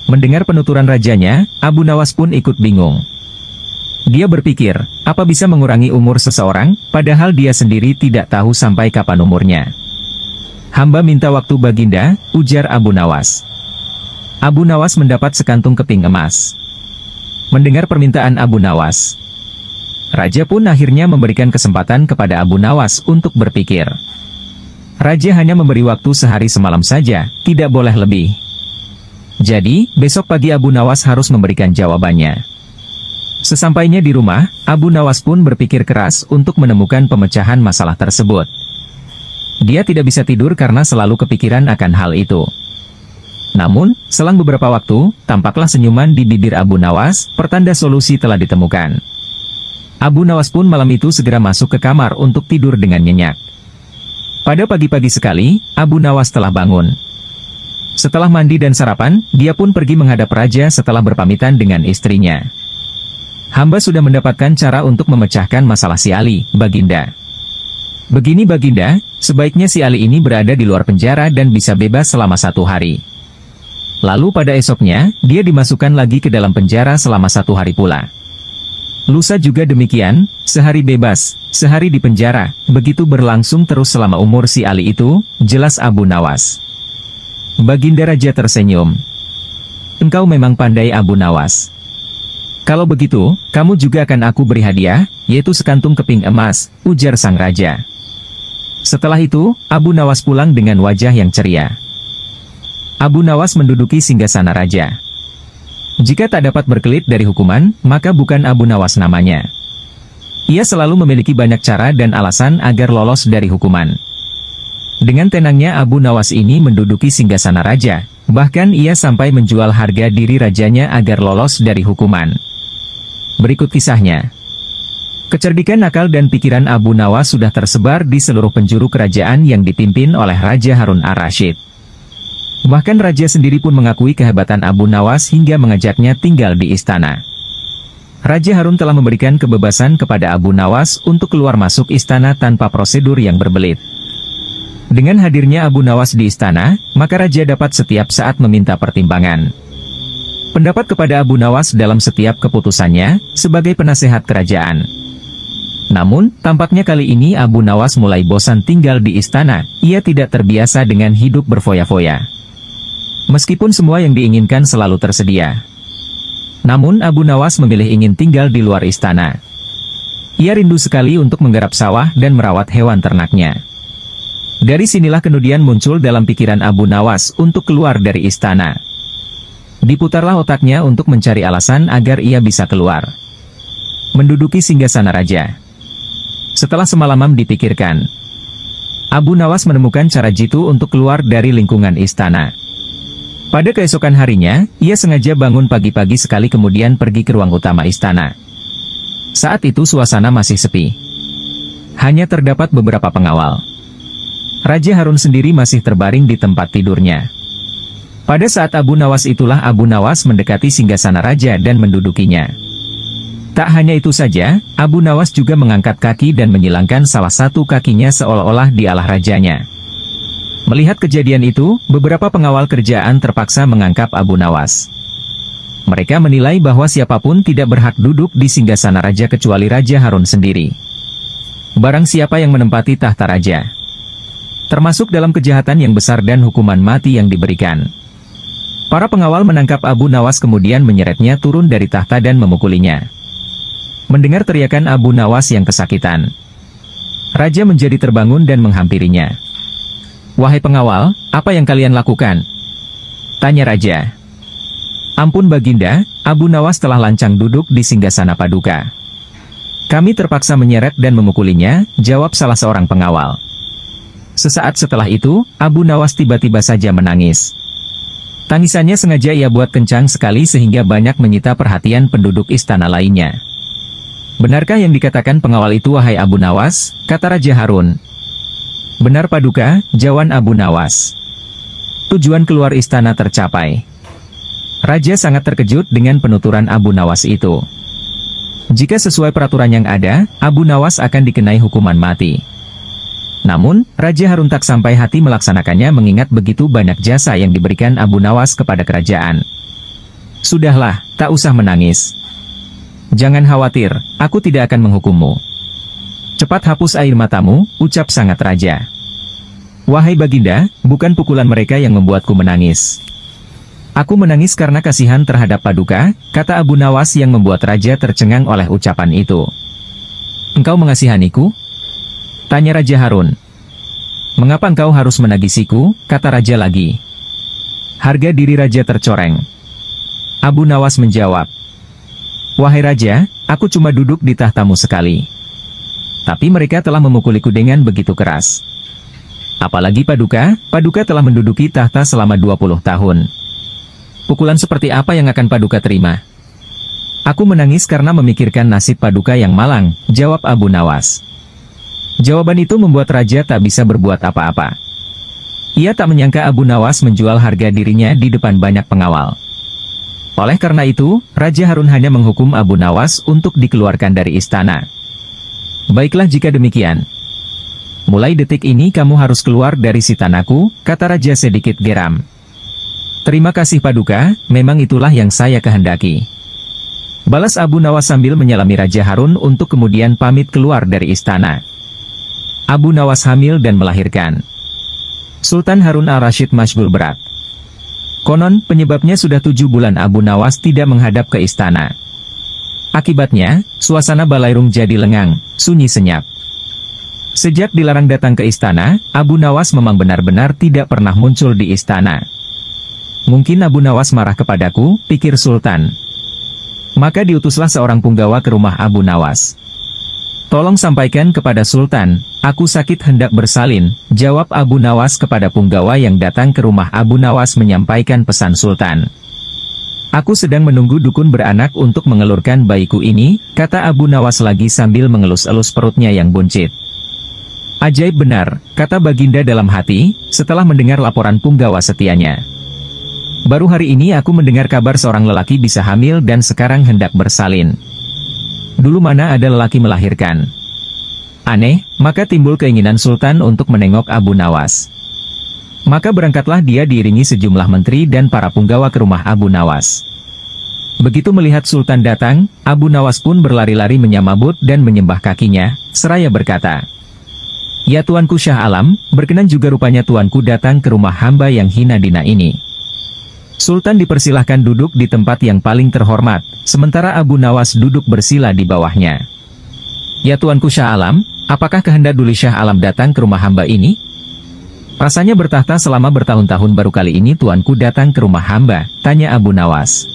Speaker 1: Mendengar penuturan rajanya, Abu Nawas pun ikut bingung. Dia berpikir, apa bisa mengurangi umur seseorang, padahal dia sendiri tidak tahu sampai kapan umurnya. Hamba minta waktu Baginda, ujar Abu Nawas. Abu Nawas mendapat sekantung keping emas. Mendengar permintaan Abu Nawas, raja pun akhirnya memberikan kesempatan kepada Abu Nawas untuk berpikir. Raja hanya memberi waktu sehari semalam saja, tidak boleh lebih. Jadi, besok pagi Abu Nawas harus memberikan jawabannya. Sesampainya di rumah, Abu Nawas pun berpikir keras untuk menemukan pemecahan masalah tersebut. Dia tidak bisa tidur karena selalu kepikiran akan hal itu. Namun, selang beberapa waktu, tampaklah senyuman di bibir Abu Nawas, pertanda solusi telah ditemukan. Abu Nawas pun malam itu segera masuk ke kamar untuk tidur dengan nyenyak. Pada pagi-pagi sekali, Abu Nawas telah bangun. Setelah mandi dan sarapan, dia pun pergi menghadap raja setelah berpamitan dengan istrinya. Hamba sudah mendapatkan cara untuk memecahkan masalah si Ali, Baginda. Begini Baginda, sebaiknya si Ali ini berada di luar penjara dan bisa bebas selama 1 hari. Lalu pada esoknya, dia dimasukkan lagi ke dalam penjara selama 1 hari pula. Lusa juga demikian, sehari bebas, sehari di penjara, begitu berlangsung terus selama umur si Ali itu, jelas Abu Nawas. Baginda Raja tersenyum. Engkau memang pandai Abu Nawas. Kalau begitu, kamu juga akan aku beri hadiah, yaitu sekantung keping emas, ujar sang raja. Setelah itu, Abu Nawas pulang dengan wajah yang ceria. Abu Nawas menduduki singgasana raja. Jika tak dapat berkelit dari hukuman, maka bukan Abu Nawas namanya. Ia selalu memiliki banyak cara dan alasan agar lolos dari hukuman. Dengan tenangnya Abu Nawas ini menduduki singgasana raja, bahkan ia sampai menjual harga diri rajanya agar lolos dari hukuman. Berikut kisahnya. Kecerdikan akal dan pikiran Abu Nawas sudah tersebar di seluruh penjuru kerajaan yang dipimpin oleh Raja Harun ar-Rasyid. Bahkan raja sendiri pun mengakui kehebatan Abu Nawas hingga mengajaknya tinggal di istana. Raja Harun telah memberikan kebebasan kepada Abu Nawas untuk keluar masuk istana tanpa prosedur yang berbelit. Dengan hadirnya Abu Nawas di istana, maka raja dapat setiap saat meminta pertimbangan. Pendapat kepada Abu Nawas dalam setiap keputusannya, sebagai penasehat kerajaan. Namun, tampaknya kali ini Abu Nawas mulai bosan tinggal di istana, ia tidak terbiasa dengan hidup berfoya-foya. Meskipun semua yang diinginkan selalu tersedia. Namun Abu Nawas memilih ingin tinggal di luar istana. Ia rindu sekali untuk menggarap sawah dan merawat hewan ternaknya. Dari sinilah kemudian muncul dalam pikiran Abu Nawas untuk keluar dari istana. Diputarlah otaknya untuk mencari alasan agar ia bisa keluar. Menduduki singgasana raja. Setelah semalaman dipikirkan, Abu Nawas menemukan cara jitu untuk keluar dari lingkungan istana. Pada keesokan harinya, ia sengaja bangun pagi-pagi sekali kemudian pergi ke ruang utama istana. Saat itu suasana masih sepi. Hanya terdapat beberapa pengawal. Raja Harun sendiri masih terbaring di tempat tidurnya. Pada saat Abu Nawas itulah Abu Nawas mendekati singgasana raja dan mendudukinya. Tak hanya itu saja, Abu Nawas juga mengangkat kaki dan menyilangkan salah satu kakinya seolah-olah dialah rajanya. Melihat kejadian itu, beberapa pengawal kerajaan terpaksa menangkap Abu Nawas. Mereka menilai bahwa siapapun tidak berhak duduk di singgasana raja kecuali Raja Harun sendiri. Barang siapa yang menempati tahta raja, termasuk dalam kejahatan yang besar dan hukuman mati yang diberikan. Para pengawal menangkap Abu Nawas kemudian menyeretnya turun dari tahta dan memukulinya. Mendengar teriakan Abu Nawas yang kesakitan, raja menjadi terbangun dan menghampirinya. "Wahai pengawal, apa yang kalian lakukan?" tanya raja. "Ampun Baginda, Abu Nawas telah lancang duduk di singgasana paduka. Kami terpaksa menyeret dan memukulinya," jawab salah seorang pengawal. Sesaat setelah itu, Abu Nawas tiba-tiba saja menangis. Tangisannya sengaja ia buat kencang sekali sehingga banyak menyita perhatian penduduk istana lainnya. "Benarkah yang dikatakan pengawal itu wahai Abu Nawas?" kata Raja Harun. "Benar Paduka," jawab Abu Nawas. Tujuan keluar istana tercapai. Raja sangat terkejut dengan penuturan Abu Nawas itu. Jika sesuai peraturan yang ada, Abu Nawas akan dikenai hukuman mati. Namun, Raja Harun tak sampai hati melaksanakannya mengingat begitu banyak jasa yang diberikan Abu Nawas kepada kerajaan. Sudahlah, tak usah menangis. Jangan khawatir, aku tidak akan menghukummu. Cepat hapus air matamu, ucap sangat raja. Wahai Baginda, bukan pukulan mereka yang membuatku menangis. Aku menangis karena kasihan terhadap Paduka, kata Abu Nawas yang membuat raja tercengang oleh ucapan itu. Engkau mengasihaniku? Tanya Raja Harun. Mengapa engkau harus menagisiku, kata raja lagi. Harga diri raja tercoreng. Abu Nawas menjawab. Wahai raja, aku cuma duduk di tahtamu sekali. Tapi mereka telah memukuliku dengan begitu keras. Apalagi Paduka telah menduduki tahta selama 20 tahun. Pukulan seperti apa yang akan Paduka terima? Aku menangis karena memikirkan nasib Paduka yang malang, jawab Abu Nawas. Jawaban itu membuat raja tak bisa berbuat apa-apa. Ia tak menyangka Abu Nawas menjual harga dirinya di depan banyak pengawal. Oleh karena itu, Raja Harun hanya menghukum Abu Nawas untuk dikeluarkan dari istana. Baiklah jika demikian. Mulai detik ini kamu harus keluar dari sitanaku, kata raja sedikit geram. Terima kasih Paduka, memang itulah yang saya kehendaki. Balas Abu Nawas sambil menyalami Raja Harun untuk kemudian pamit keluar dari istana. Abu Nawas hamil dan melahirkan. Sultan Harun al-Rashid masyghul berat. Konon, penyebabnya sudah 7 bulan Abu Nawas tidak menghadap ke istana. Akibatnya, suasana Balairung jadi lengang, sunyi senyap. Sejak dilarang datang ke istana, Abu Nawas memang benar-benar tidak pernah muncul di istana. Mungkin Abu Nawas marah kepadaku, pikir Sultan. Maka diutuslah seorang punggawa ke rumah Abu Nawas. Tolong sampaikan kepada Sultan, aku sakit hendak bersalin, jawab Abu Nawas kepada punggawa yang datang ke rumah Abu Nawas menyampaikan pesan Sultan. Aku sedang menunggu dukun beranak untuk mengelurkan bayiku ini, kata Abu Nawas lagi sambil mengelus-elus perutnya yang buncit. Ajaib benar, kata Baginda dalam hati, setelah mendengar laporan punggawa setianya. Baru hari ini aku mendengar kabar seorang lelaki bisa hamil dan sekarang hendak bersalin. Dulu mana ada lelaki melahirkan? Aneh, maka timbul keinginan Sultan untuk menengok Abu Nawas. Maka berangkatlah dia diiringi sejumlah menteri dan para punggawa ke rumah Abu Nawas. Begitu melihat Sultan datang, Abu Nawas pun berlari-lari menyambut dan menyembah kakinya, seraya berkata, Ya Tuanku Syah Alam, berkenan juga rupanya Tuanku datang ke rumah hamba yang hina dina ini. Sultan dipersilahkan duduk di tempat yang paling terhormat, sementara Abu Nawas duduk bersila di bawahnya. Ya Tuanku Syah Alam, apakah kehendak Duli Syah Alam datang ke rumah hamba ini? Rasanya bertahta selama bertahun-tahun baru kali ini Tuanku datang ke rumah hamba, tanya Abu Nawas.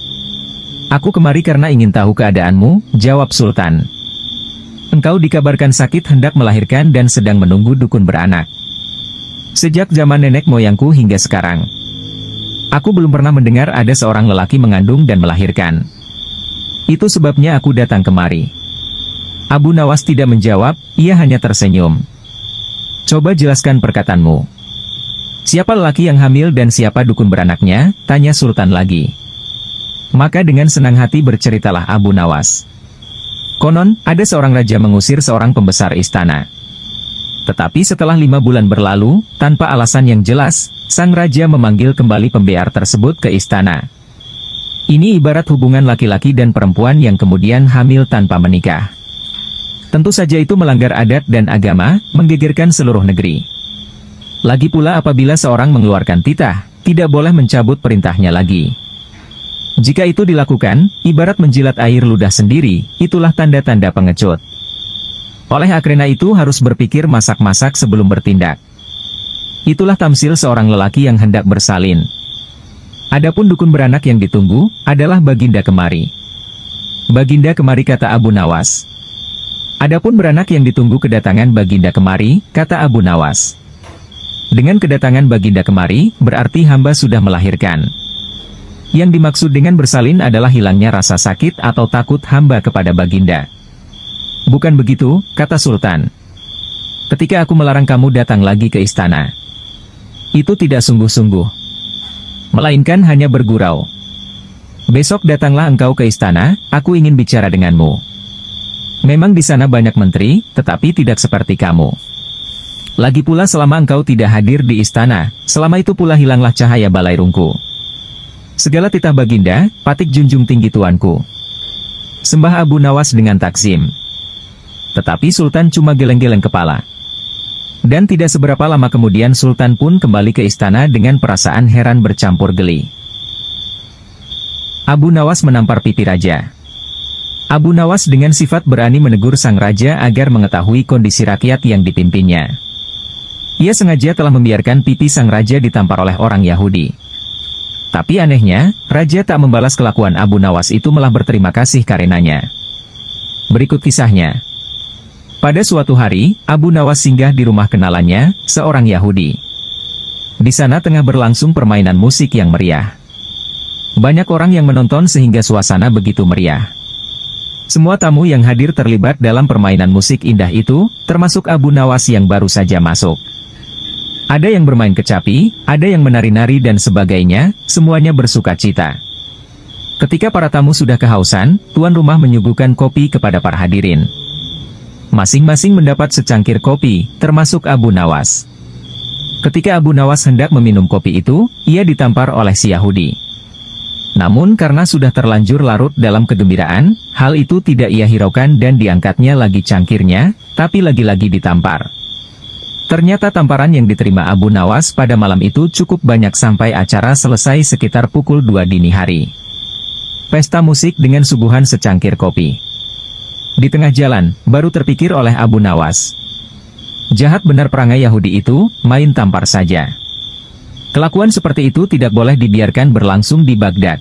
Speaker 1: Aku kemari karena ingin tahu keadaanmu, jawab Sultan. Engkau dikabarkan sakit hendak melahirkan dan sedang menunggu dukun beranak. Sejak zaman nenek moyangku hingga sekarang. Aku belum pernah mendengar ada seorang lelaki mengandung dan melahirkan. Itu sebabnya aku datang kemari. Abu Nawas tidak menjawab, ia hanya tersenyum. Coba jelaskan perkataanmu. Siapa lelaki yang hamil dan siapa dukun beranaknya, tanya Sultan lagi. Maka dengan senang hati berceritalah Abu Nawas. Konon, ada seorang raja mengusir seorang pembesar istana. Tetapi setelah 5 bulan berlalu, tanpa alasan yang jelas, sang raja memanggil kembali pembear tersebut ke istana. Ini ibarat hubungan laki-laki dan perempuan yang kemudian hamil tanpa menikah. Tentu saja itu melanggar adat dan agama, menggegerkan seluruh negeri. Lagi pula apabila seorang mengeluarkan titah, tidak boleh mencabut perintahnya lagi. Jika itu dilakukan, ibarat menjilat air ludah sendiri, itulah tanda-tanda pengecut. Oleh karena itu harus berpikir masak-masak sebelum bertindak. Itulah tamsil seorang lelaki yang hendak bersalin. Adapun dukun beranak yang ditunggu, adalah Baginda kemari. Baginda kemari kata Abu Nawas. Adapun beranak yang ditunggu kedatangan Baginda kemari, kata Abu Nawas. Dengan kedatangan Baginda kemari, berarti hamba sudah melahirkan. Yang dimaksud dengan bersalin adalah hilangnya rasa sakit atau takut hamba kepada Baginda. Bukan begitu, kata Sultan. Ketika aku melarang kamu datang lagi ke istana. Itu tidak sungguh-sungguh. melainkan hanya bergurau. Besok datanglah engkau ke istana, aku ingin bicara denganmu. Memang di sana banyak menteri, tetapi tidak seperti kamu. Lagi pula selama engkau tidak hadir di istana, selama itu pula hilanglah cahaya balairungku. Segala titah baginda, patik junjung tinggi tuanku. Sembah Abu Nawas dengan takzim. Tetapi Sultan cuma geleng-geleng kepala. Dan tidak seberapa lama kemudian Sultan pun kembali ke istana dengan perasaan heran bercampur geli. Abu Nawas menampar pipi raja. Abu Nawas dengan sifat berani menegur sang raja agar mengetahui kondisi rakyat yang dipimpinnya. Ia sengaja telah membiarkan pipi sang raja ditampar oleh orang Yahudi. Tapi anehnya, raja tak membalas kelakuan Abu Nawas itu, malah berterima kasih karenanya. Berikut kisahnya. Pada suatu hari, Abu Nawas singgah di rumah kenalannya, seorang Yahudi. Di sana tengah berlangsung permainan musik yang meriah. Banyak orang yang menonton sehingga suasana begitu meriah. Semua tamu yang hadir terlibat dalam permainan musik indah itu, termasuk Abu Nawas yang baru saja masuk. Ada yang bermain kecapi, ada yang menari-nari dan sebagainya, semuanya bersuka cita. Ketika para tamu sudah kehausan, tuan rumah menyuguhkan kopi kepada para hadirin. Masing-masing mendapat secangkir kopi, termasuk Abu Nawas. Ketika Abu Nawas hendak meminum kopi itu, ia ditampar oleh si Yahudi. Namun karena sudah terlanjur larut dalam kegembiraan, hal itu tidak ia hiraukan dan diangkatnya lagi cangkirnya, tapi lagi-lagi ditampar. Ternyata tamparan yang diterima Abu Nawas pada malam itu cukup banyak sampai acara selesai sekitar pukul 2 dini hari. Pesta musik dengan suguhan secangkir kopi. Di tengah jalan, baru terpikir oleh Abu Nawas. Jahat benar perangai Yahudi itu, main tampar saja. Kelakuan seperti itu tidak boleh dibiarkan berlangsung di Baghdad.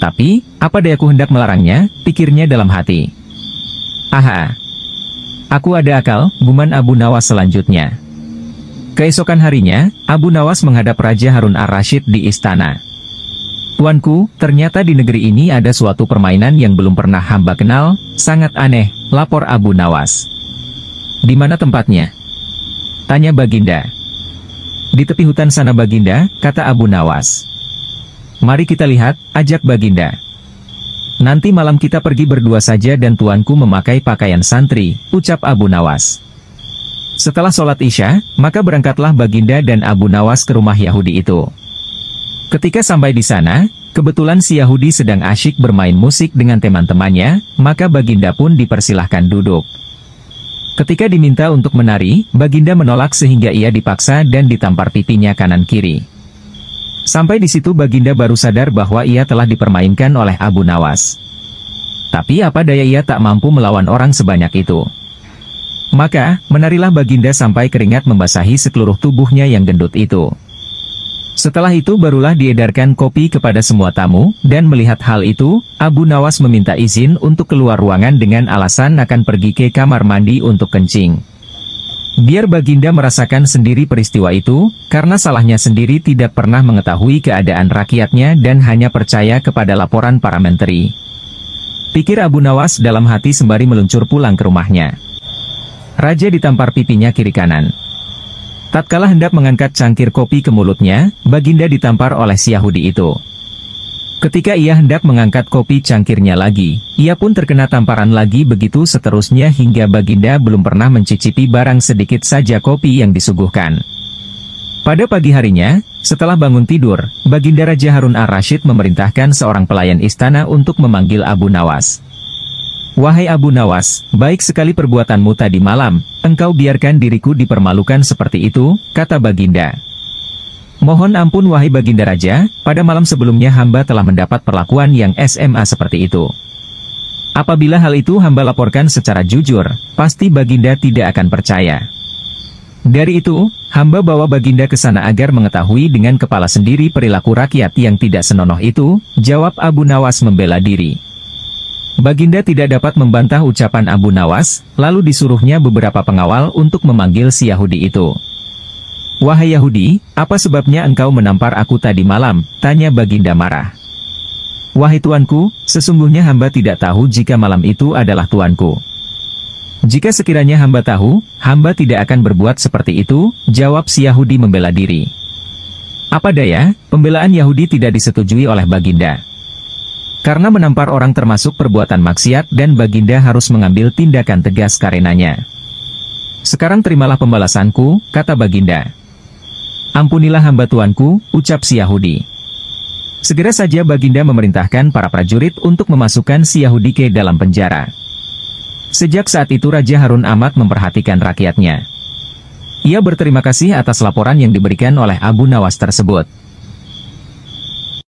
Speaker 1: Tapi, apa dayaku hendak melarangnya, pikirnya dalam hati. Aha! Aku ada akal, guman Abu Nawas selanjutnya. Keesokan harinya, Abu Nawas menghadap Raja Harun ar-Rasyid di istana. Tuanku, ternyata di negeri ini ada suatu permainan yang belum pernah hamba kenal, sangat aneh, lapor Abu Nawas. Di mana tempatnya? Tanya Baginda. Di tepi hutan sana Baginda, kata Abu Nawas. Mari kita lihat, ajak Baginda. Nanti malam kita pergi berdua saja dan tuanku memakai pakaian santri, ucap Abu Nawas. Setelah sholat Isya, maka berangkatlah Baginda dan Abu Nawas ke rumah Yahudi itu. Ketika sampai di sana, kebetulan si Yahudi sedang asyik bermain musik dengan teman-temannya, maka Baginda pun dipersilahkan duduk. Ketika diminta untuk menari, Baginda menolak sehingga ia dipaksa dan ditampar pipinya kanan-kiri. Sampai di situ Baginda baru sadar bahwa ia telah dipermainkan oleh Abu Nawas. Tapi apa daya ia tak mampu melawan orang sebanyak itu. Maka, menarilah Baginda sampai keringat membasahi seluruh tubuhnya yang gendut itu. Setelah itu barulah diedarkan kopi kepada semua tamu, dan melihat hal itu, Abu Nawas meminta izin untuk keluar ruangan dengan alasan akan pergi ke kamar mandi untuk kencing. Biar Baginda merasakan sendiri peristiwa itu, karena salahnya sendiri tidak pernah mengetahui keadaan rakyatnya dan hanya percaya kepada laporan para menteri. Pikir Abu Nawas dalam hati sembari meluncur pulang ke rumahnya. Raja ditampar pipinya kiri kanan. Tatkala hendak mengangkat cangkir kopi ke mulutnya, Baginda ditampar oleh si Yahudi itu. Ketika ia hendak mengangkat kopi cangkirnya lagi, ia pun terkena tamparan lagi, begitu seterusnya hingga Baginda belum pernah mencicipi barang sedikit saja kopi yang disuguhkan. Pada pagi harinya, setelah bangun tidur, Baginda Raja Harun ar-Rasyid memerintahkan seorang pelayan istana untuk memanggil Abu Nawas. Wahai Abu Nawas, baik sekali perbuatanmu tadi malam, engkau biarkan diriku dipermalukan seperti itu, kata Baginda. Mohon ampun wahai Baginda Raja, pada malam sebelumnya hamba telah mendapat perlakuan yang SMA seperti itu. Apabila hal itu hamba laporkan secara jujur, pasti Baginda tidak akan percaya. Dari itu, hamba bawa Baginda ke sana agar mengetahui dengan kepala sendiri perilaku rakyat yang tidak senonoh itu, jawab Abu Nawas membela diri. Baginda tidak dapat membantah ucapan Abu Nawas, lalu disuruhnya beberapa pengawal untuk memanggil si Yahudi itu. Wahai Yahudi, apa sebabnya engkau menampar aku tadi malam? Tanya Baginda marah. Wahai tuanku, sesungguhnya hamba tidak tahu jika malam itu adalah tuanku. Jika sekiranya hamba tahu, hamba tidak akan berbuat seperti itu, jawab si Yahudi membela diri. Apa daya, pembelaan Yahudi tidak disetujui oleh Baginda. Karena menampar orang termasuk perbuatan maksiat dan Baginda harus mengambil tindakan tegas karenanya. Sekarang terimalah pembalasanku, kata Baginda. Ampunilah hamba tuanku, ucap si Yahudi. Segera saja Baginda memerintahkan para prajurit untuk memasukkan si Yahudi ke dalam penjara. Sejak saat itu Raja Harun amat memperhatikan rakyatnya. Ia berterima kasih atas laporan yang diberikan oleh Abu Nawas tersebut.